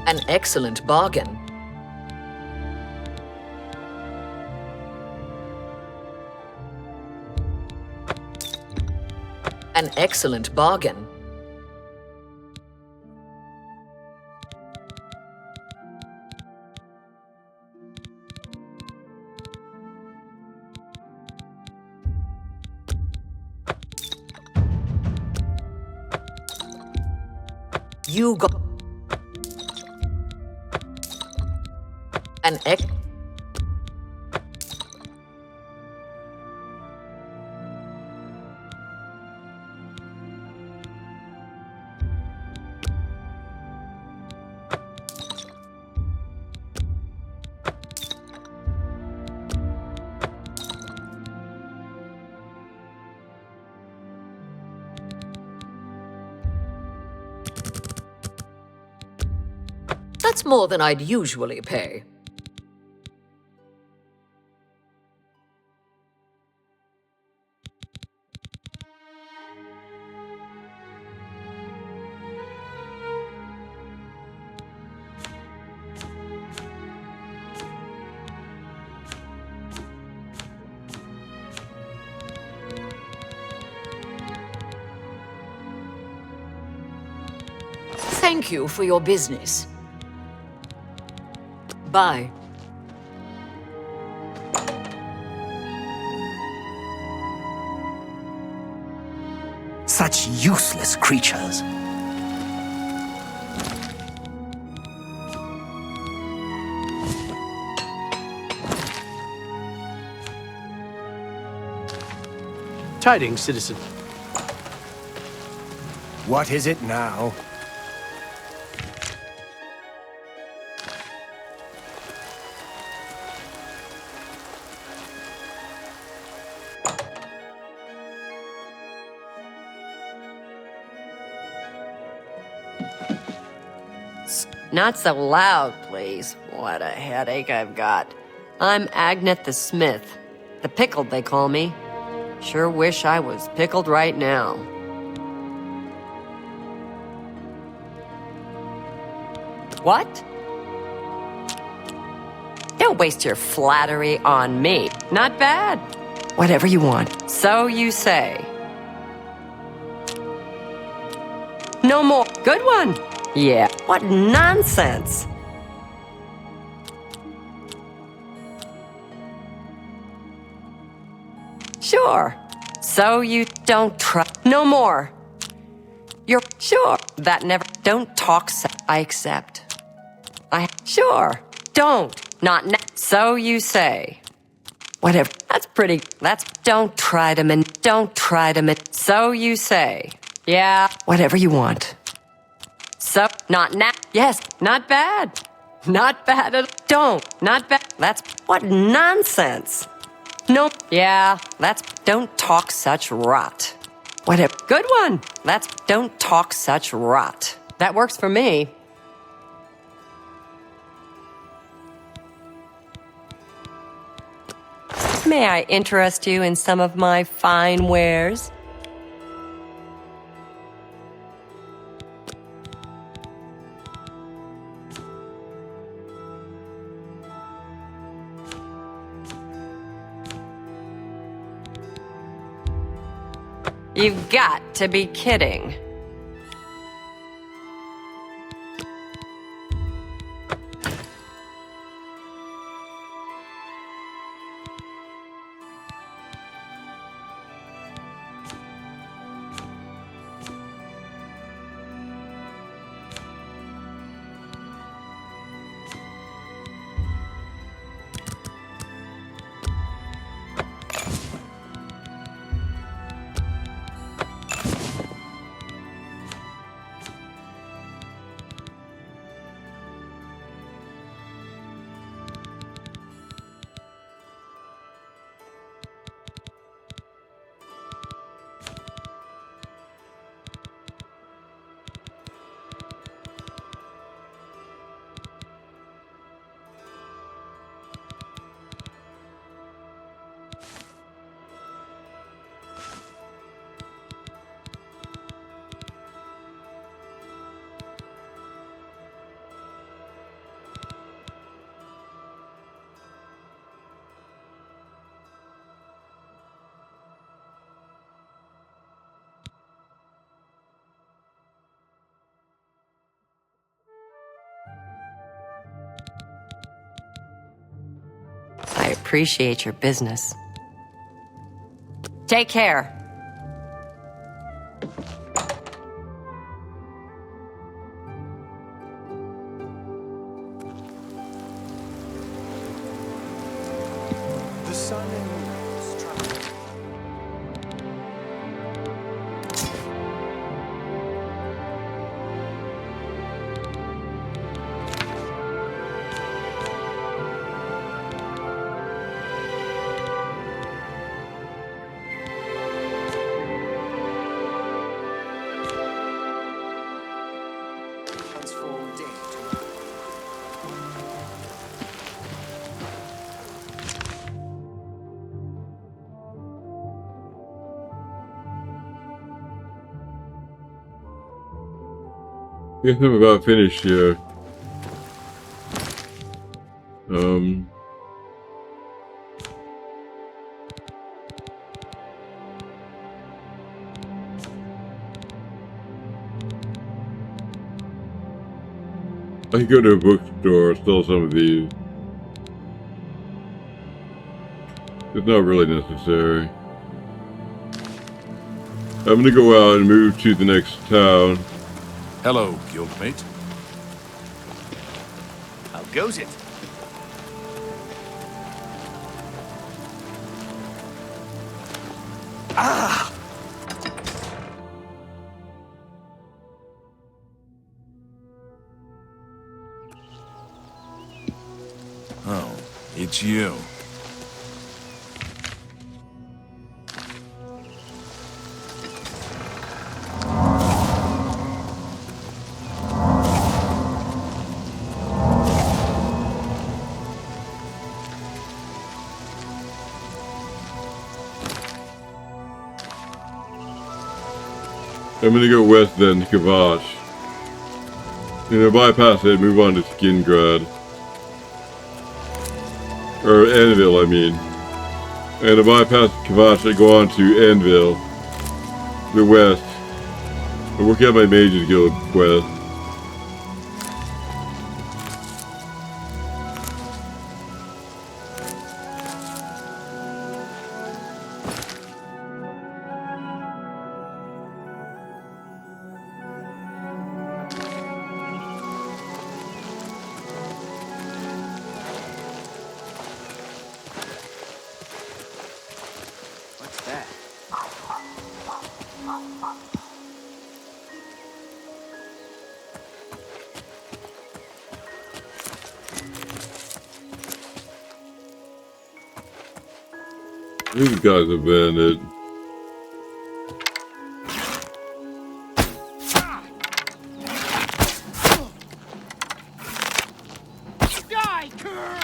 Speaker 9: An excellent bargain. An excellent bargain. You got an ex. That's more than I'd usually pay. Thank you for your business. Bye.
Speaker 2: Such useless creatures.
Speaker 14: Tidings, citizen.
Speaker 2: What is it now?
Speaker 7: Not so loud, please. What a headache I've got. I'm Agnet the Smith. The Pickled, they call me. Sure wish I was pickled right now. What? Don't waste your flattery on me. Not bad. Whatever you want. So you say. No more. Good one. Yeah, what nonsense! Sure. So you don't try. No more. You're sure. That never. Don't talk. I accept. Sure. Don't. Not. So you say. Whatever. That's pretty. Don't try to. Don't try to. So you say. Yeah. Whatever you want. So, not yes, not bad. Not bad at don't, not bad. That's, what nonsense. Nope, yeah, don't talk such rot. Whatever, good one. Don't talk such rot. That works for me. May I interest you in some of my fine wares? You've got to be kidding. I appreciate your business. Take care.
Speaker 2: The sun and moon strike. Transform day to night.
Speaker 3: I guess I'm about finished here. I could go to a bookstore, sell some of these. It's not really necessary. I'm gonna go out and move to the next town.
Speaker 12: Hello, guildmate.
Speaker 14: How goes it? Ah!
Speaker 12: Oh, it's you.
Speaker 3: I'm gonna go west then to Kavash. And to bypass it, move on to Skingrad. Or Anvil, I mean. And to bypass Kavash, I go on to Anvil, the west. I work out my Mages Guild quest.
Speaker 14: What's that?
Speaker 3: These guys have banded.
Speaker 4: Die, cur!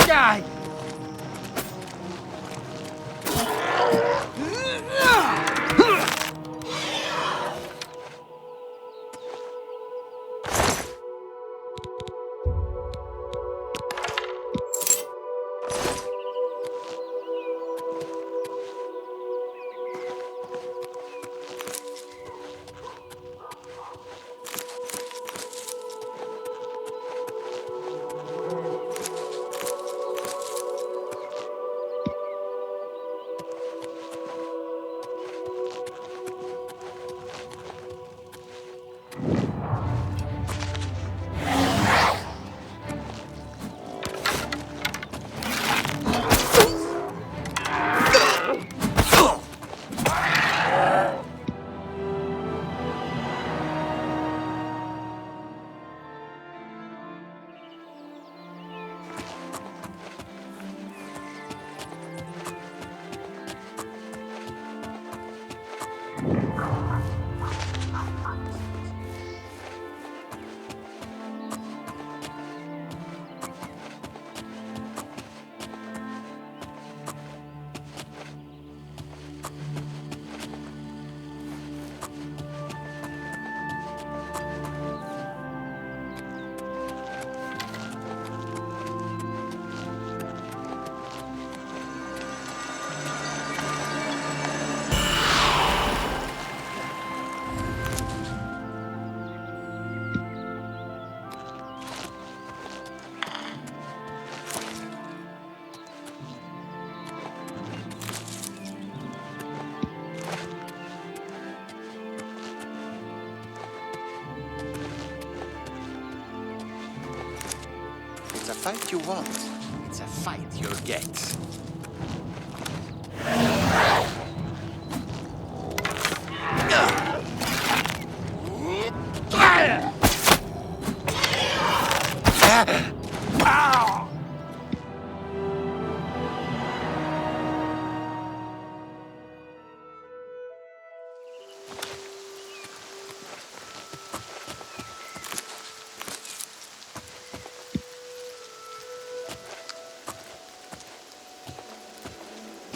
Speaker 4: Die!
Speaker 20: fight you want, it's a fight you'll get.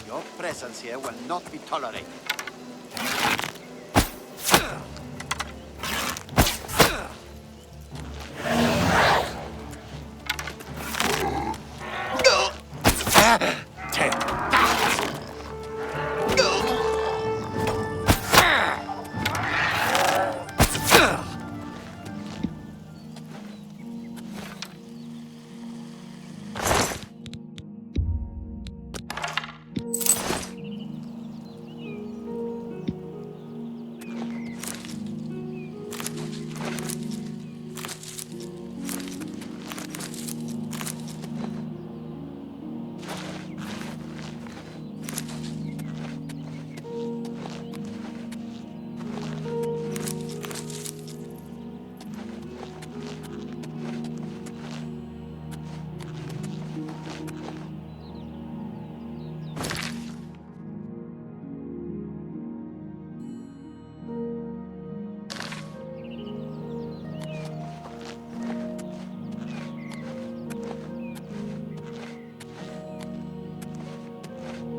Speaker 20: Your presence here will not be tolerated.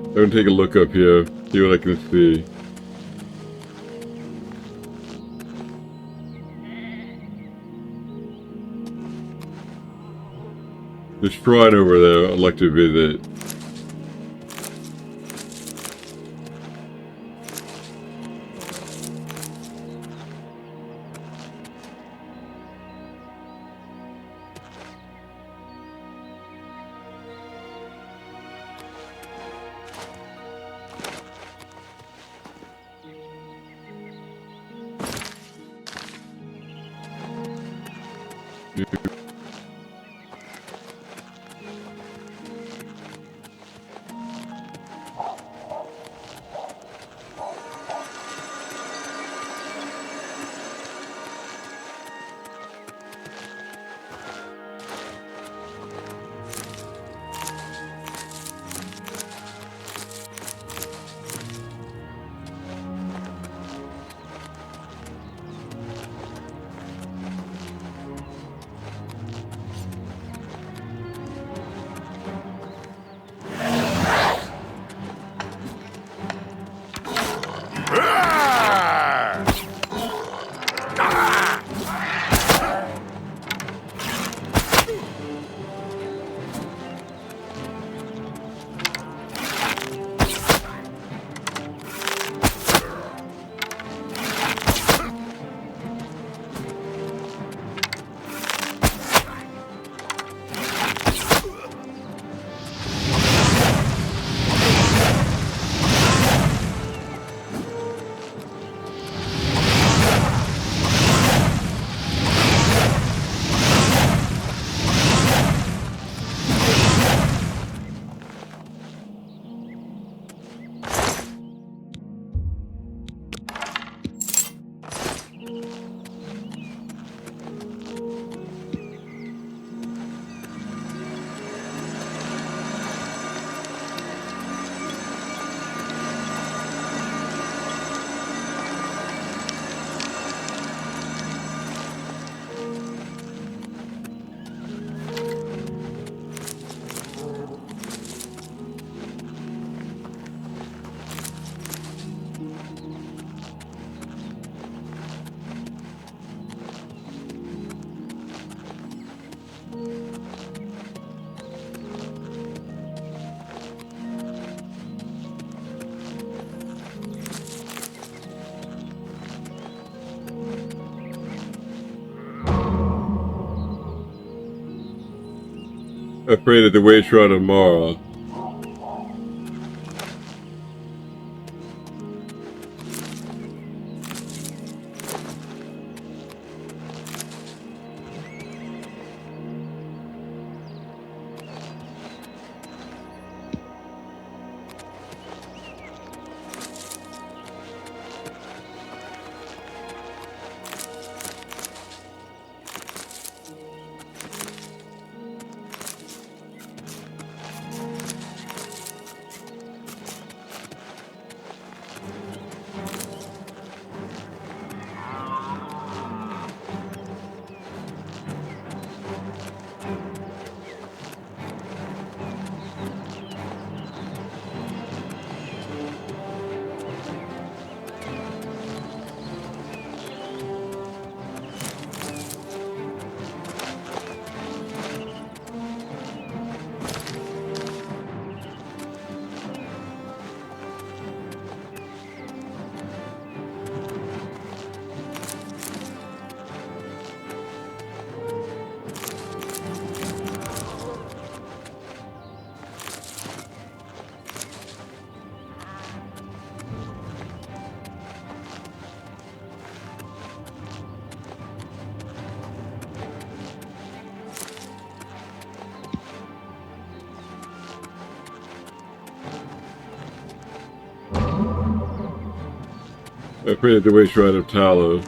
Speaker 3: I'm gonna take a look up here, see what I can see. The shrine over there I'd like to visit. I pray that the way shroud of Mara. I created the waste right of Talos.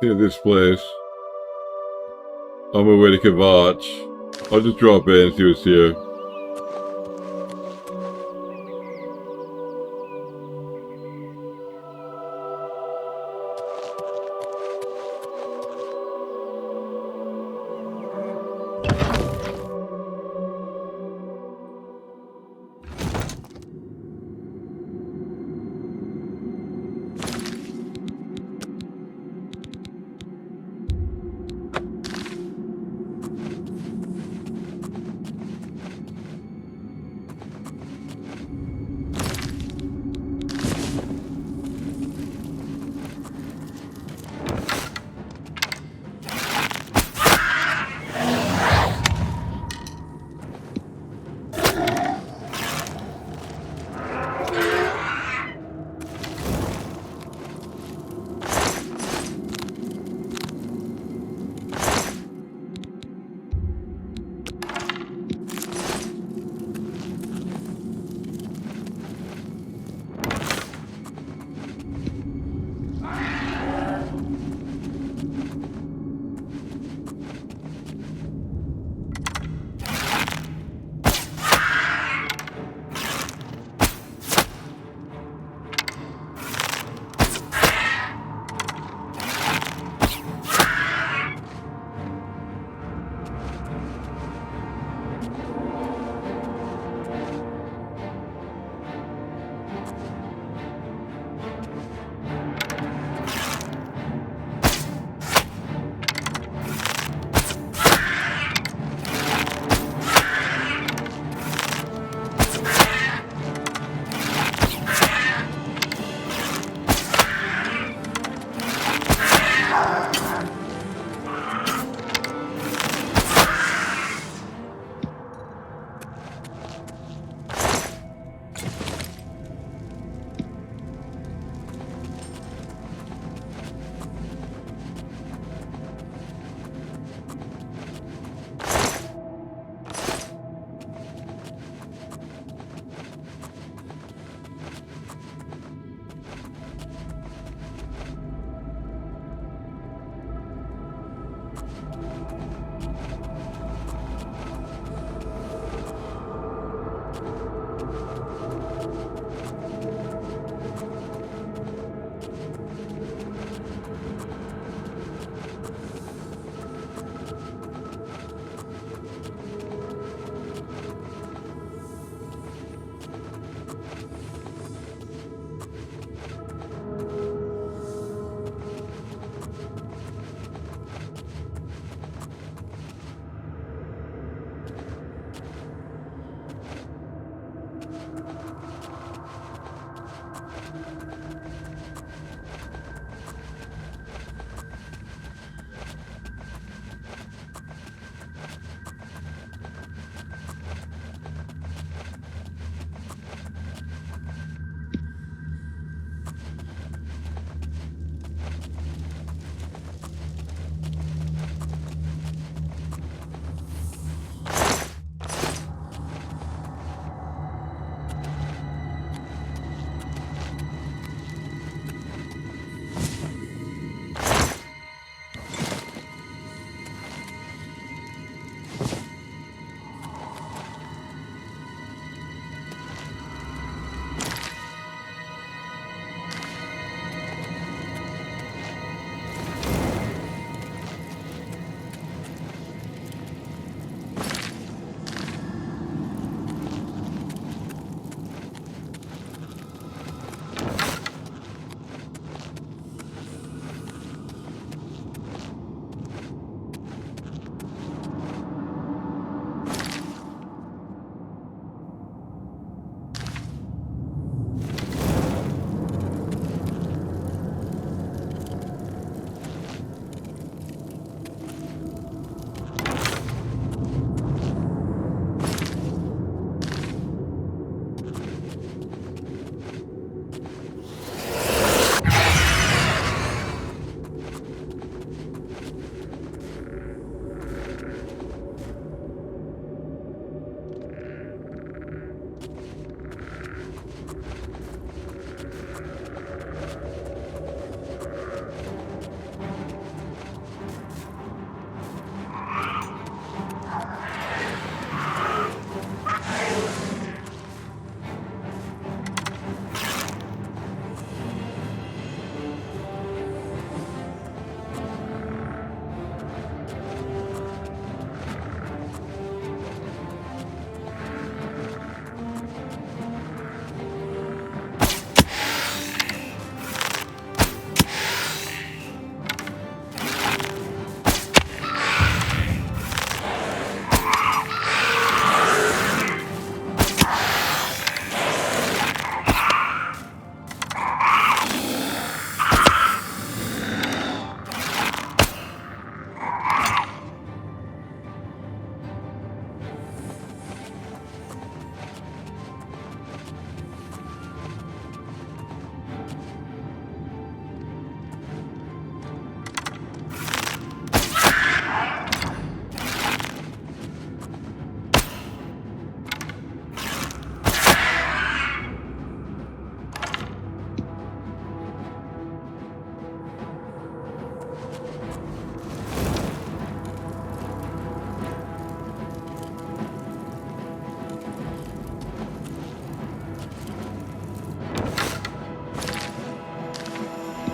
Speaker 3: Yeah, this place. On my way to Kvatch. I'll just drop in and see what's here.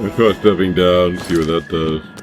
Speaker 3: Let's try stepping down, see what that does.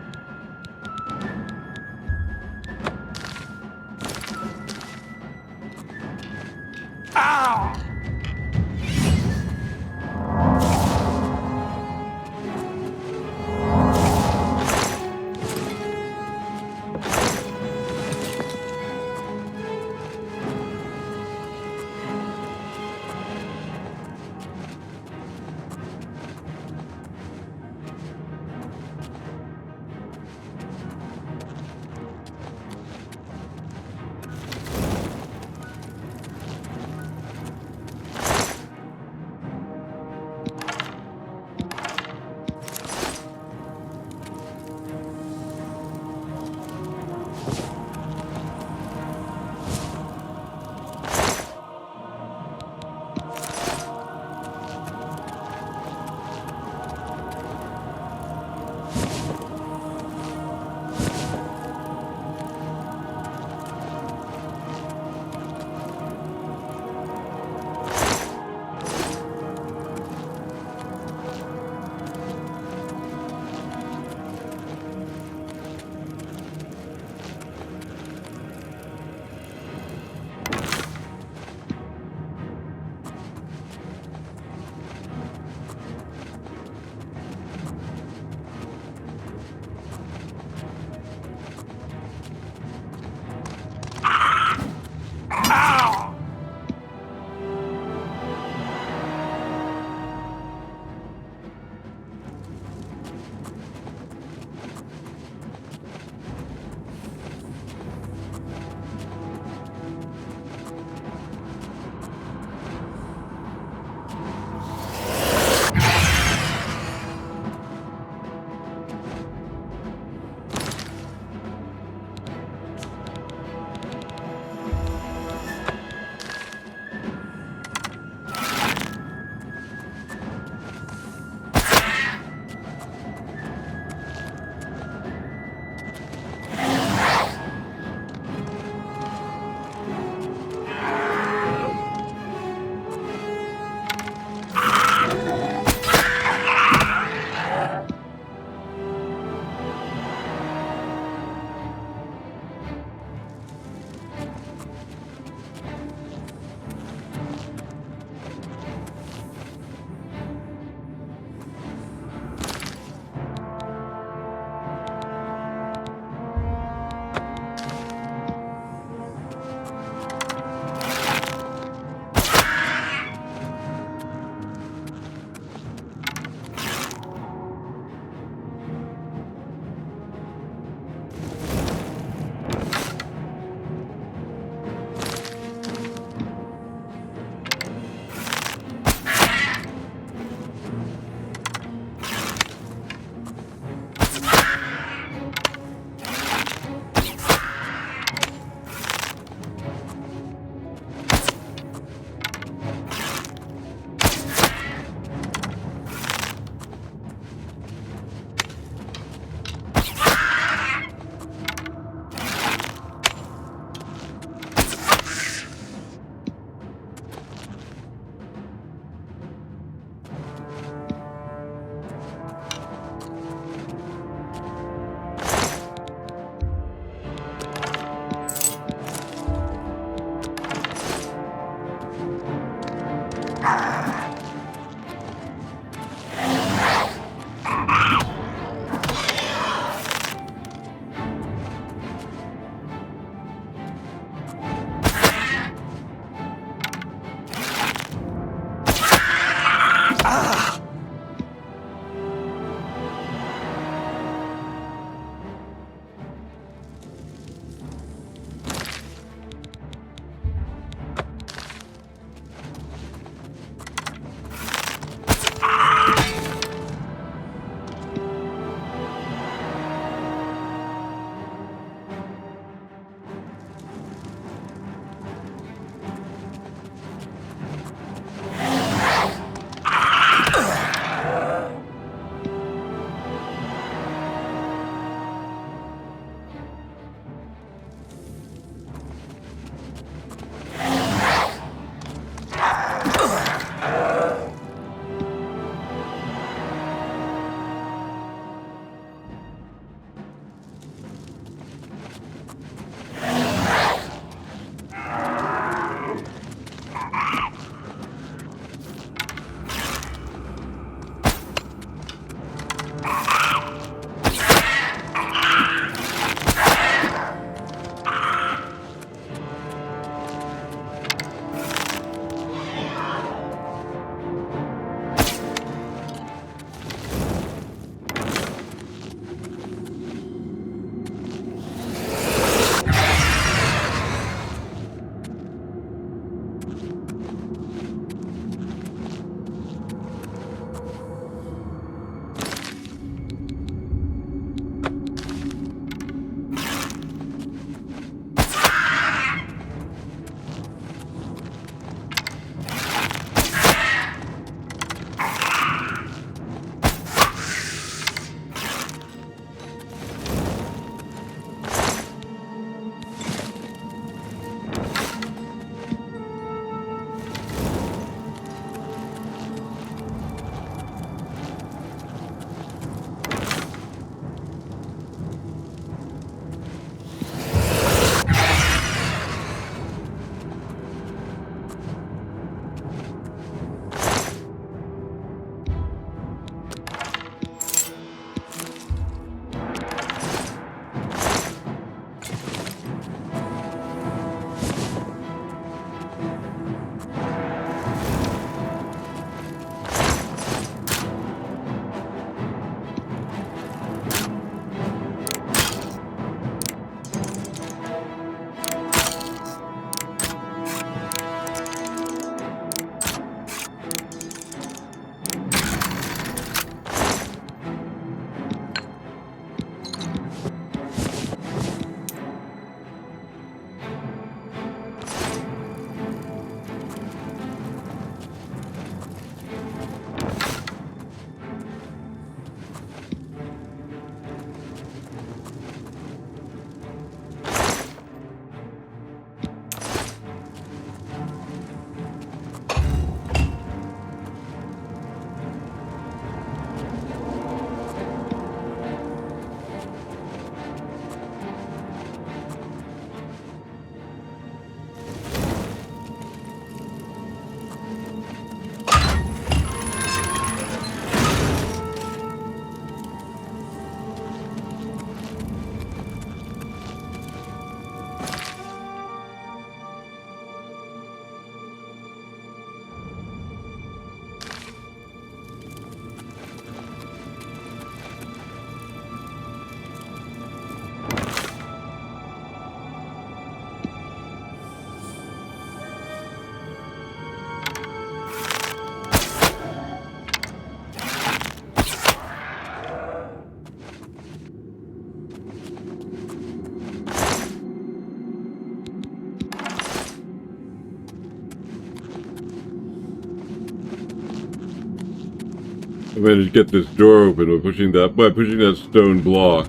Speaker 3: I managed to get this door open by pushing that stone block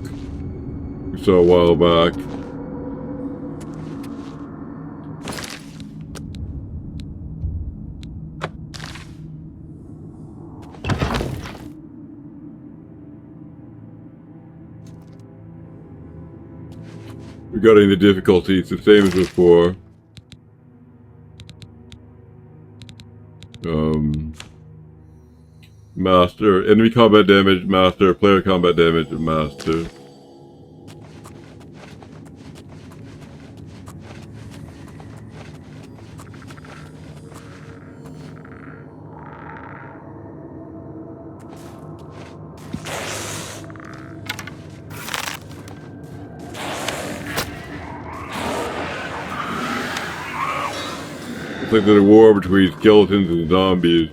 Speaker 3: we saw a while back. Regarding the difficulty, it's the same as before. Master, enemy combat damage, master, player combat damage, master. It's like there's a war between skeletons and zombies.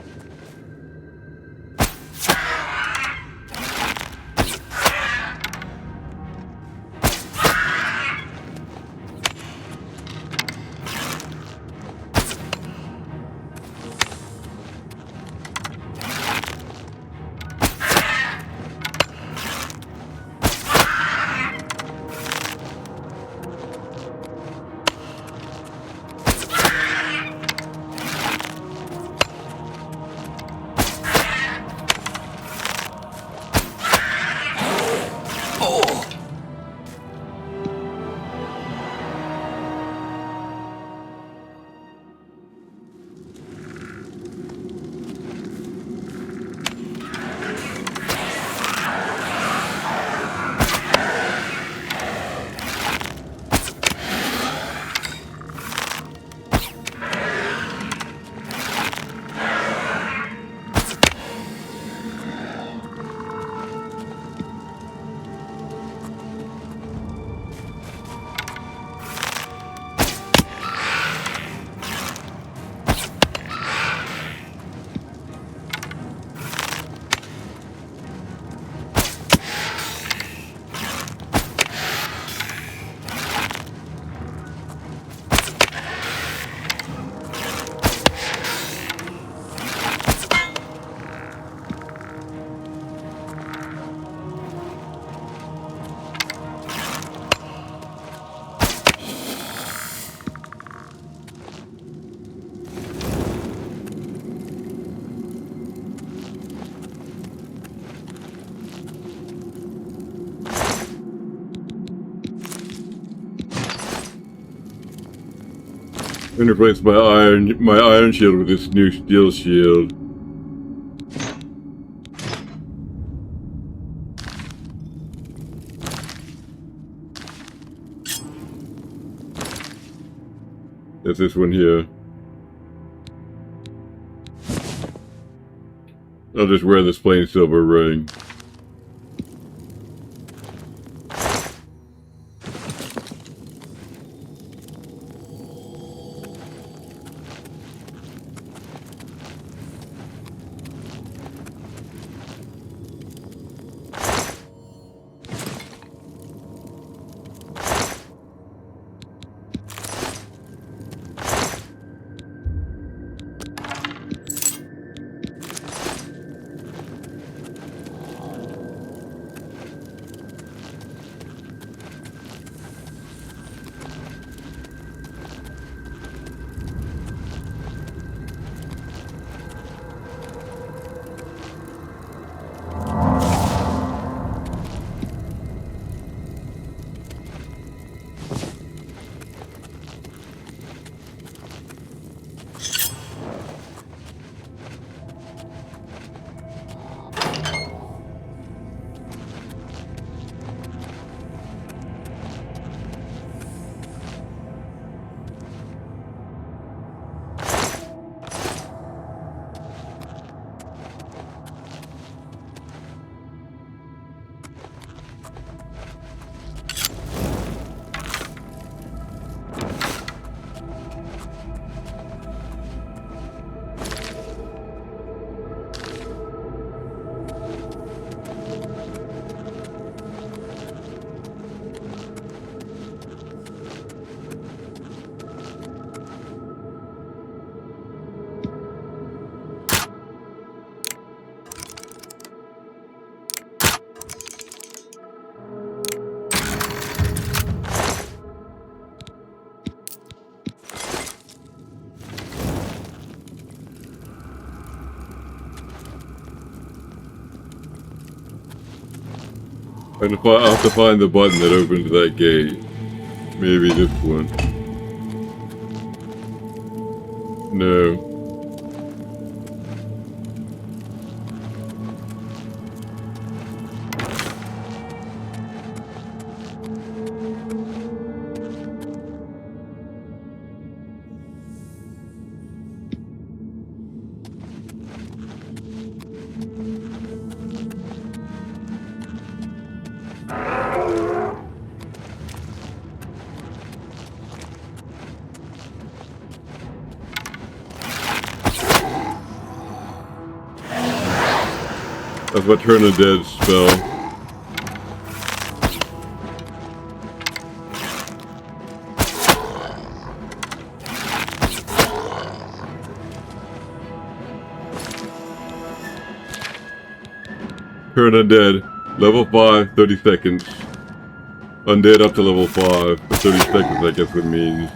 Speaker 3: And replace my iron shield with this new steel shield. That's this one here. I'll just wear this plain silver ring. I'll have to find the button that opens that gate. Maybe this one. No. That's my Turn of Dead spell. Turn Undead, level 5, 30 seconds. Undead up to level 5 for 30 seconds, I guess it means.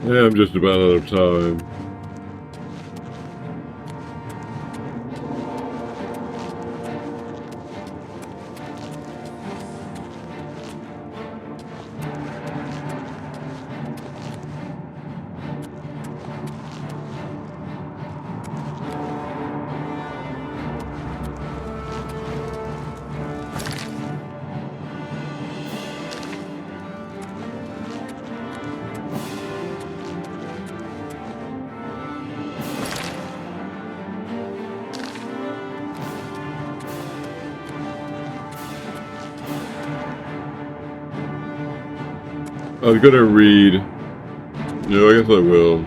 Speaker 3: Yeah, I'm just about out of time. I was gonna read. No, I guess I will.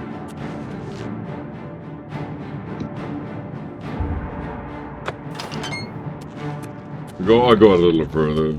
Speaker 3: I'll go a little further.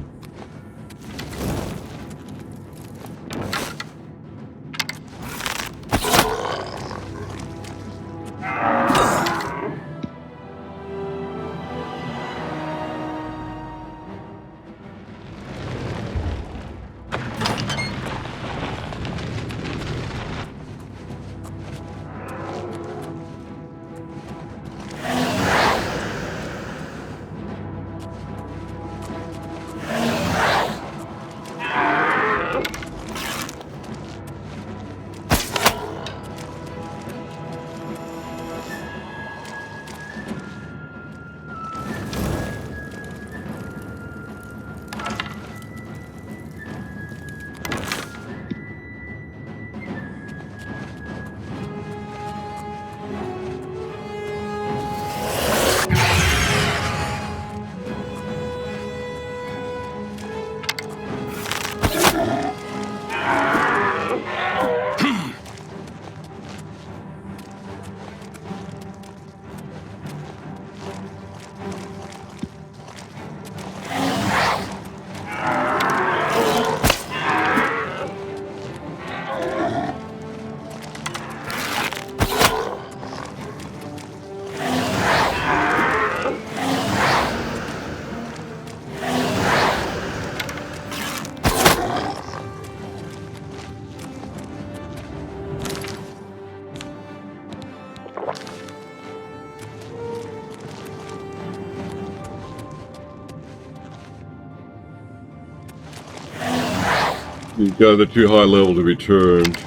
Speaker 3: These guys are too high level to be turned.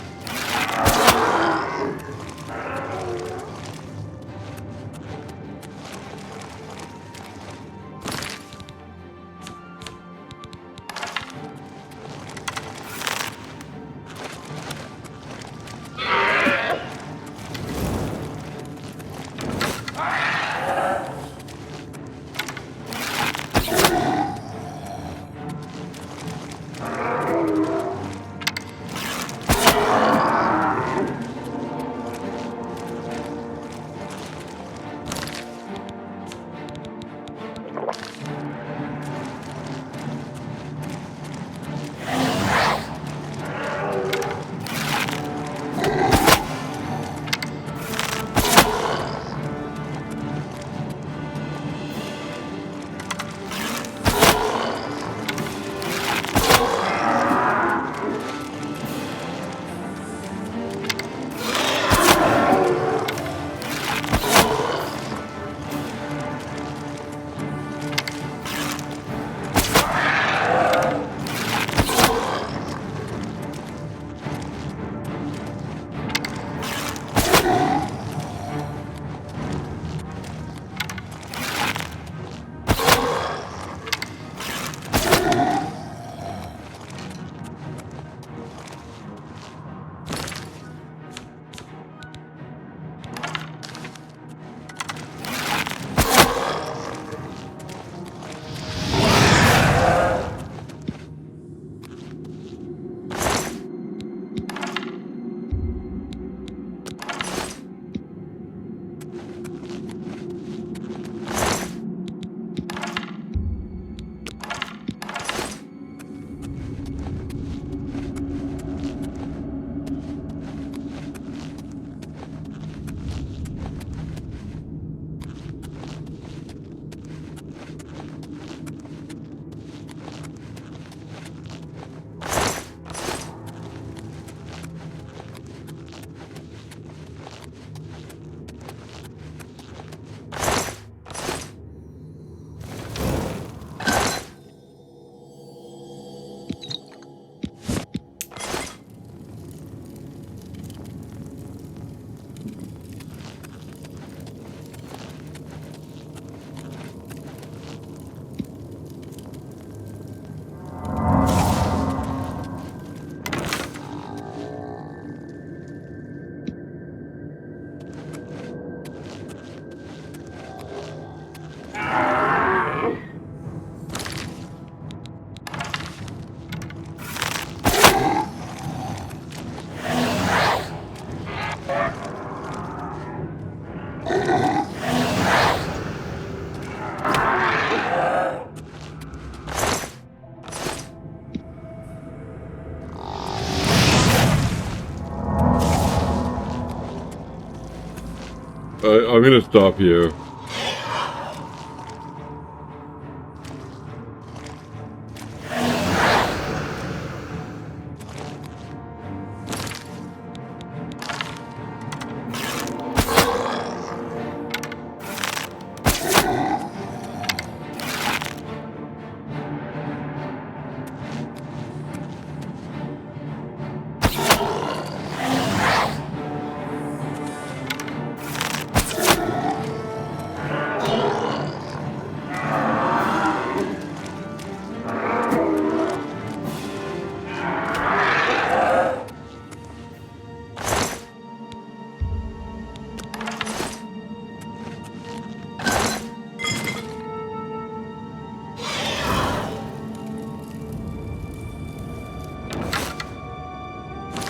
Speaker 3: I'm gonna stop here.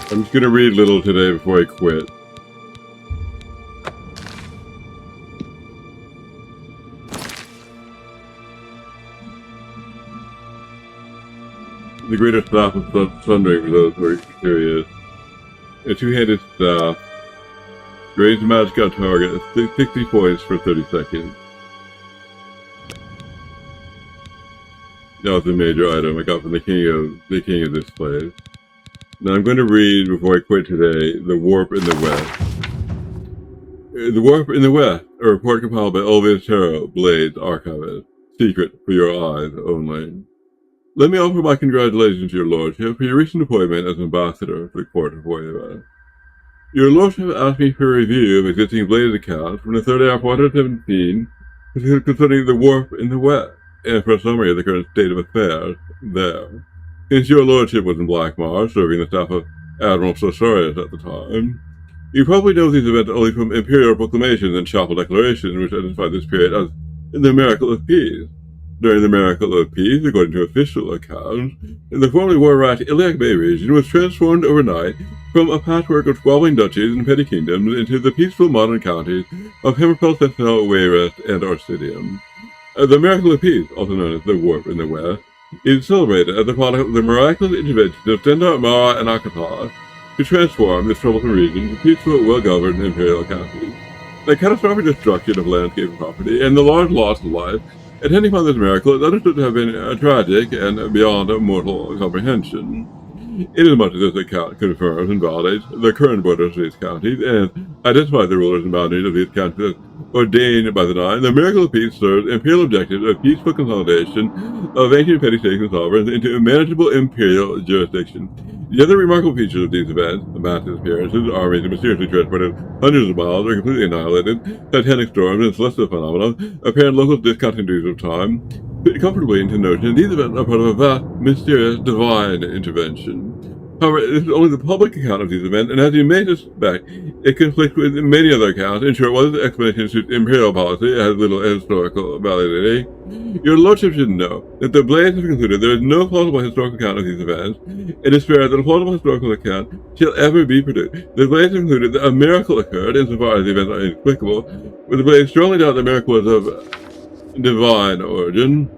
Speaker 3: I'm just gonna read little today before I quit. The greater staff of sundering for those who are curious. A two-handed staff. Raise the magic on target at 60 points for 30 seconds. That was a major item I got from the king of this place. Now I'm going to read before I quit today, The Warp in the West. The Warp in the West, a report compiled by Oblivion Blades Archivist. Secret for your eyes only. Let me offer my congratulations to your lordship for your recent appointment as ambassador for the court of Oblivion. Your lordship asked me for a review of existing Blades accounts from the 3rd hour of 117 concerning the Warp in the West, and for a summary of the current state of affairs there. Since your lordship was in Black Mars, serving the staff of Admiral Sosarius at the time, you probably know these events only from imperial proclamations and chapel declarations, which identify this period as the Miracle of Peace. During the Miracle of Peace, according to official accounts, the formerly war-racked Iliac Bay region was transformed overnight from a patchwork of squabbling duchies and petty kingdoms into the peaceful modern counties of Hammerfell, Sentinel, Wayrest, and Arcidium. The Miracle of Peace, also known as the Warp in the West, is celebrated as the product of the miraculous intervention of Stendarr, Mara, and Akatar to transform this troublesome region to peaceful, well-governed imperial counties. The catastrophic destruction of landscape and property, and the large loss of life attending upon this miracle is understood to have been tragic and beyond mortal comprehension. Inasmuch as this account confirms and validates the current borders of these counties and identifies the rulers and boundaries of these counties as ordained by the Nine, the Miracle of Peace serves imperial objectives of peaceful consolidation of ancient petty states and sovereigns into manageable imperial jurisdiction. The other remarkable features of these events, the massive appearances, armies mysteriously transported hundreds of miles or completely annihilated, titanic storms and celestial phenomena, apparent local discontinuities of time, fit comfortably into the notion that these events are part of a vast, mysterious, divine intervention. However, this is only the public account of these events, and as you may suspect, it conflicts with many other accounts. In short, while this explanation suits imperial policy, it has little historical validity. Your lordship should know that the Blades have concluded there is no plausible historical account of these events. It is fair that a plausible historical account shall ever be produced. The Blades have concluded that a miracle occurred, insofar as the events are inexplicable, but the Blades strongly doubt the miracle was of divine origin.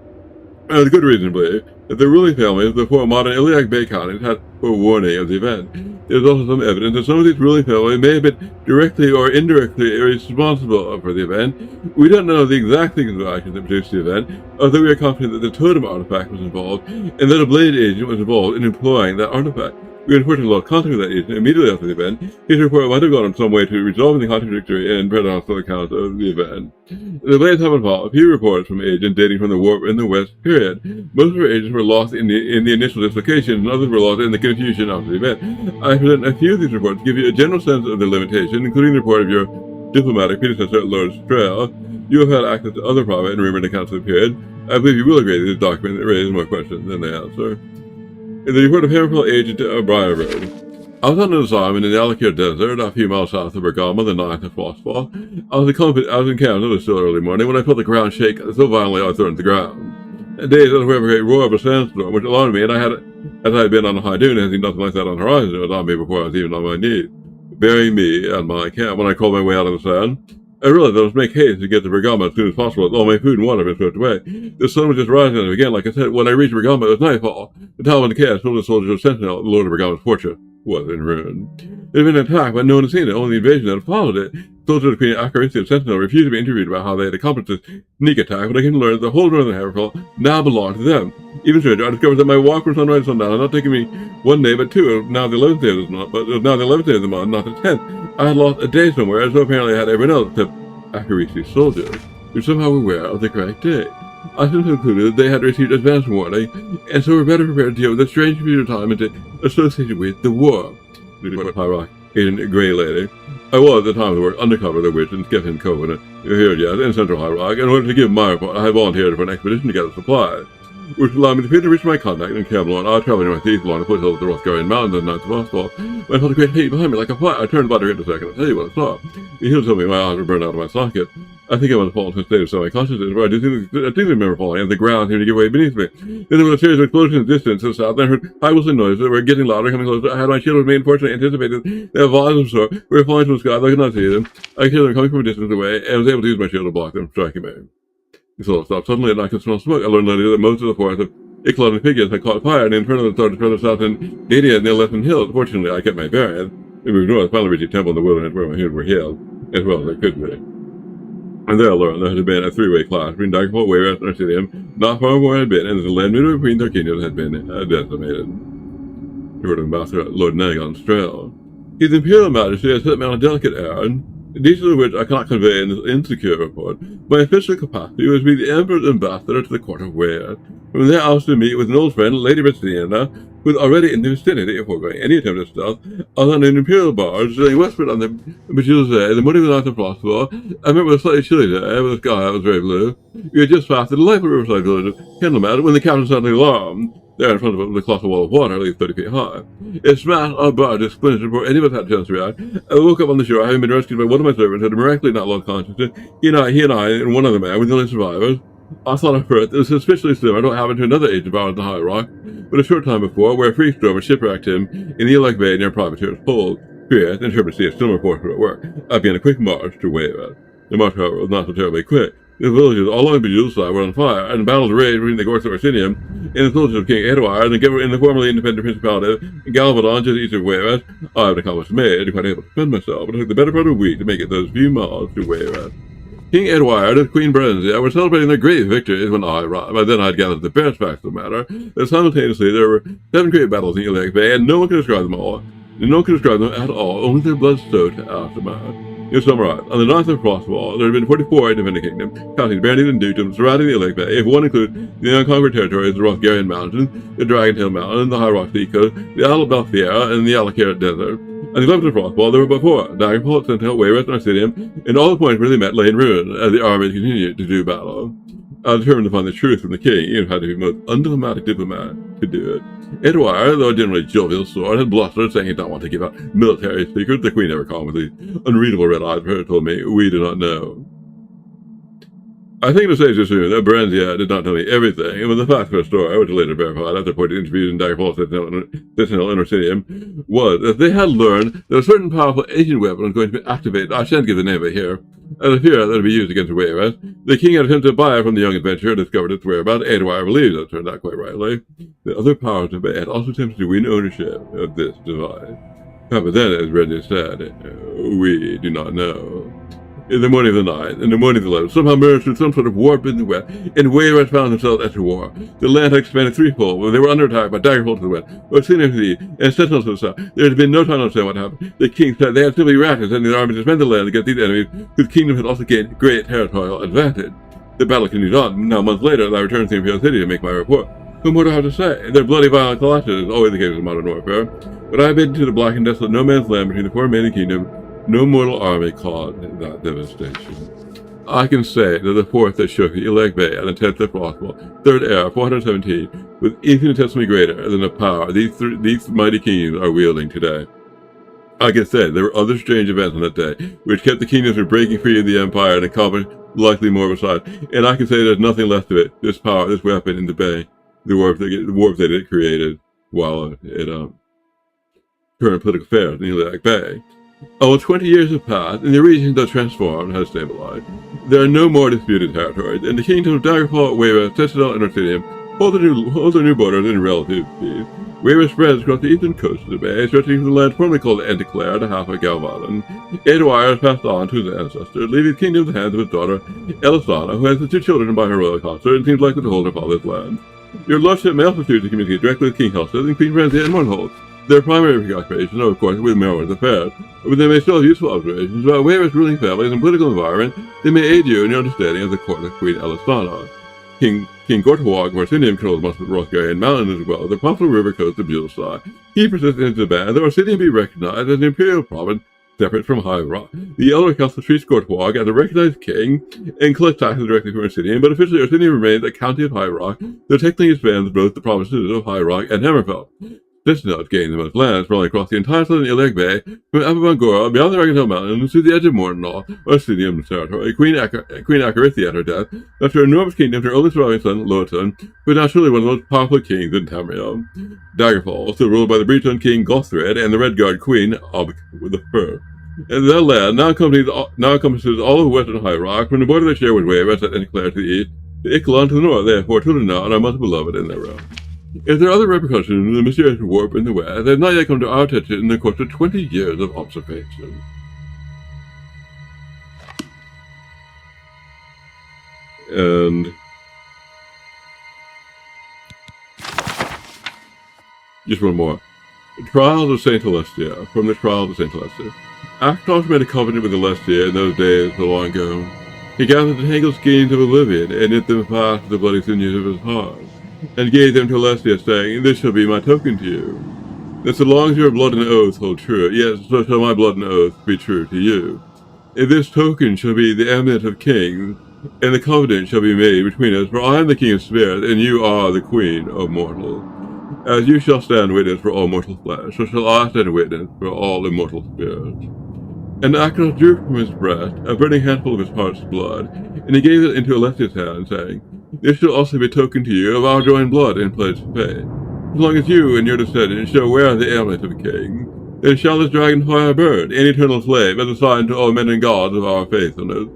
Speaker 3: And there's good reason to believe that the ruling families of the four modern Iliac Bay counties had forewarning of the event. There's also some evidence that some of these ruling families may have been directly or indirectly responsible for the event. We don't know the exact sequence of actions that produced the event, although we are confident that the totem artifact was involved, and that a blade agent was involved in employing that artifact. We unfortunately lost contact with that agent immediately after the event. His report might have gone in some way to resolving the contradictory and paradoxical accounts of the event. The Blades have involved a few reports from agents dating from the Warp in the West period. Most of our agents were lost in the initial dislocation, and others were lost in the confusion after the event. I present a few of these reports to give you a general sense of their limitation, including the report of your diplomatic predecessor, Lord Strail. You have had access to other private and rumored accounts of the period. I believe you will agree that this document raises more questions than they answer. In the report of Hammerfell agent Briar Road, I was on an assignment in the Alakir Desert, a few miles south of Bergama, the 9th of Frostfall. I was encamped, it was still early morning, when I felt the ground shake so violently I was thrown to the ground. Days after a great roar of a sandstorm, which alarmed me, and as I had been on a high dune, and seen nothing like that on the horizon, it was on me before I was even on my knees, burying me and my camp. When I crawled my way out of the sand, I realized I must make haste to get to Bergama as soon as possible, as all my food and water had been swept away. The sun was just rising again, like I said. When I reached Bergama, it was nightfall. The town of the chaos filled with soldiers of Sentinel, the lord of Bergama's fortress. was in ruin. It had been attacked, but no one had seen it, only the invasion that had followed it. Soldiers between Accuracy and Sentinel refused to be interviewed about how they had accomplished this sneak attack, but I came to learn that the whole northern Haverfall now belonged to them. Even stranger, I discovered that my walk from sunrise to sundown had not taken me 1 day but 2. Now the 11th day of this month, but it was now the 11th day of the month, not the 10th. I had lost a day somewhere, and so apparently I had everyone else except Accuracy soldiers, who somehow were aware of the correct day. I soon concluded that they had received advance warning, and so were better prepared to deal with the strange period of time and to associate it with the war. Rock, Agent Grey Lady. I was, at the time of the work, undercover the witch in Skeffin Covenant, here yet, in Central High Rock. In order to give my report, I volunteered for an expedition to gather supplies, which allowed me to reach my contact in Camelot. I was traveling northeast along the foothills of the Rothgarian Mountains at the 9th of Oswald, when I felt a great heat behind me like a fire. I turned about to get a second. I'll tell you what I saw. The hill told me my eyes were burned out of my socket. I think I was falling to a state of semi-consciousness, where I do remember falling, and the ground seemed to give way beneath me. Then there was a series of explosions in the distance to the south, and I heard high whistling noises that were getting louder, coming closer. I had my shield with me, and fortunately anticipated their volumes of sort. We were flying from the sky, I could not see them. I could hear them coming from a distance away, and was able to use my shield to block them, striking me. The soul stopped suddenly, and I could smell smoke. I learned later that most of the forest of Icklon and Pigius had caught fire, and the inferno had started further south in Dadia near Lesson Hills. Fortunately, I kept my bearings. We moved north, finally reached a temple in the wilderness where my heroes were healed, as well as they could be. And there I learned there had been a three-way clash between Daggerfall, Wayrest, and Arcinium, not far from where I had been, and the land between their kingdoms had been decimated. The word of Ambassador Lord Nagon Strel. His Imperial Majesty has set me on a delicate errand, details of which I cannot convey in this insecure report. My official capacity was to be the Emperor's ambassador to the court of Wales. From there I was to meet with an old friend, Lady Britannia, who was already in the vicinity of foregoing any attempt at stealth. I was on an imperial barge sailing westward on the Bajilze, the morning of the 9th of Frostfall. I remember it was a slightly chilly day, with the sky was very blue. We had just passed the delightful riverside village of Candlemat when the captain suddenly alarmed. There in front of it was a colossal wall of water, at least 30 feet high. It smashed our barge to splinters before any of us had a chance to react. I woke up on the shore, having been rescued by one of my servants who had miraculously not lost consciousness. He and I, and one other man were the only survivors. I thought at first it was suspiciously similar to what happened to another agent of ours in the High Rock, but a short time before, where a free storm had shipwrecked him in the Elec Bay near Privateer's Hold. Here, the interpreter see a similar force at work. I began a quick march to Wayrest. The march, however, was not so terribly quick. The villages all along the Bejeweled side were on fire, and battles raged between the Gorse of Arcinium and the soldiers of King Edward and the formerly independent Principality of Galvadon, just east of Wayrest. I had accomplished made and quite able to defend myself, but it took the better part of a week to make it those few miles to Wayrest. King Edward and Queen Brenzia were celebrating their great victories when I arrived. By then I had gathered the best facts of the matter, that simultaneously there were 7 great battles in Elec Bay, and no one could describe them all. No one could describe them at all, only their blood-soaked aftermath. To summarize, on the 9th of Frostfall, there had been 44 independent kingdoms, counting Baronies and dukedoms surrounding the Elec Bay, if one includes the unconquered territories of the Rothgarian Mountains, the Dragontail Mountain, the High Rock Seacoast, the Isle of Balthiera, and the Alakira Desert. On the 11th of Frostfall, there were but 4, Daggerfall, Sentinel, Wayrest, and Arcinium, and all the points where they met lay in ruin, as the armies continued to do battle. I was determined to find the truth from the king, even if I had to be the most undiplomatic diplomat to do it. Edward, though a generally jovial sort, had blustered, saying he did not want to give out military secrets. The queen never called with these unreadable red eyes for her told me, "We do not know." I think it is safe to assume that Brenzia did not tell me everything, and when the facts of her story, which was later verified after pointed interviews in Daggerfall, Sentinel, and Arcinium, was that they had learned that a certain powerful ancient weapon was going to be activated. I shan't give the name of it here. As a fear that would be used against Wayrest, the king had attempted to buy it from the young adventurer and discovered its whereabouts. Edward believes it turned out quite rightly. The other powers of had also attempted to win ownership of this device. However, then, as Brenzia said, we do not know. In the morning of the 9th, and the morning of the 11th, somehow merged through some sort of warp in the west, and Wayrest found themselves at war. The land had expanded threefold, when they were under attack by Daggerfall to the west, Arcinium to the east, and Sentinel to the south. There had been no time to understand what happened. The king said they had simply reacted, sending their army to defend the land against these enemies, whose kingdom had also gained great territorial advantage. The battle continued on. Now, months later, I returned to the Imperial City to make my report. Whom what do I have to say? Their bloody violent clashes is always the case of modern warfare. But I have been to the black and desolate no man's land between the 4 remaining kingdoms. No mortal army caused that devastation. I can say that the 4th that shook the Elec Bay and the 10th of Frostfall, 3rd era, 417, was infinitesimally greater than the power these mighty kingdoms are wielding today. I can say there were other strange events on that day, which kept the kingdoms from breaking free of the empire and accomplished likely more besides. And I can say there's nothing left of it, this power, this weapon in the bay, the warp that it created while it turned political affairs in the Elec Bay. Almost 20 years have passed, and the region that transformed has stabilized. There are no more disputed territories, and the kingdoms of Daggerfall, Wayrest, Sentinel, and Arcinium hold their new borders in relative peace. Waver spreads across the eastern coast of the bay, stretching from the land formerly called Anticlare to half of Galvalan. 8 wires passed on to his ancestor, leaving the kingdom in the hands of his daughter, Elisana, who has the 2 children by her royal consort and seems likely to hold her father's land. Your lordship may also choose to communicate directly with King Helsa and Queen Franzia and Mournhold. Their primary preoccupations are, of course, with Merwin's affairs, but they may still have useful observations about Waver's ruling families and political environment. They may aid you in your understanding of the court of Queen Elisana. King Gortawag, where Orsinium controls most of the Rothgarian Mountain as well as the possible river coast of Julesai. He persists in his demand that Orsinium be recognized as an imperial province separate from High Rock. The Elder Council treats Gortawag as a recognized king and collects taxes directly from Orsinium, but officially Orsinium remains a county of High Rock, though technically it spans both the provinces of High Rock and Hammerfell. This note gained the most land, sprawling across the entire southern Ileg Bay, from Abamangora, beyond the Dragontail Mountains, to the edge of Mordenlaw, Orsinium's territory. Queen Acarithia, at her death, left her enormous kingdom to her only surviving son, Lotan, who is now truly one of the most powerful kings in Tamriel. Daggerfall, still ruled by the Breton king Gothred and the Redguard queen, Ob with the Fur. And their land now encompasses all of western High Rock, from the border they share with Waver, set Anticlare to the east, to Icklon to the north. Therefore, Tulina and are most beloved in their realm. If there are other repercussions of the mysterious warp in the west, they have not yet come to our attention in the course of 20 years of observation. And just one more. Trials of Saint Celestia, from the Trials of Saint Celestia. Actos made a covenant with Celestia in those days so long ago. He gathered the tangled skeins of Oblivion and knit them fast to the bloody sinews of his heart, and gave them to Celestia, saying, "This shall be my token to you, that so long as your blood and oath hold true, yes, so shall my blood and oath be true to you. And this token shall be the amulet of kings, and the covenant shall be made between us, for I am the king of spirits, and you are the queen of mortals. As you shall stand witness for all mortal flesh, so shall I stand witness for all immortal spirits." And Acros drew from his breast a burning handful of his heart's blood, and he gave it into Alessia's hand, saying, "This shall also be a token to you of our joined blood and pledged faith. As long as you and your descendants shall wear the amulet of a king, then shall this dragon fire burn, in eternal flame, as a sign to all men and gods of our faithfulness.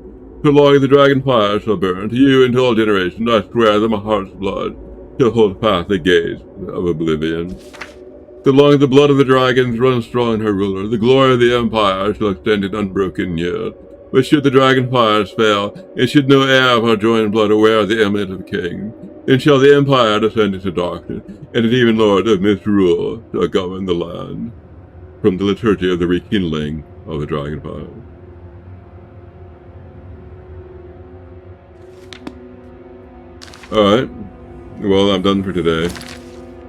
Speaker 3: So long as the dragon fire shall burn, to you and to all generations I swear that my heart's blood shall hold fast the gates of oblivion. So long as the blood of the dragons runs strong in her ruler, the glory of the empire shall extend in unbroken years. But should the dragon fires fail, and should no heir of our joined blood wear the amulet of king, then shall the empire descend into darkness, and an even lord of misrule shall govern the land." From the liturgy of the rekindling of the dragon fire. Alright, well, I'm done for today.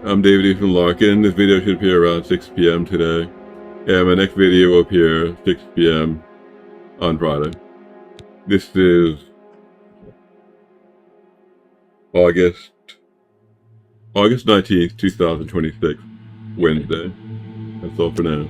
Speaker 3: I'm David E. from Larkin. This video should appear around 6 p.m. today. And my next video will appear 6 p.m. on Friday. This is August 19th, 2026, Wednesday. That's all for now.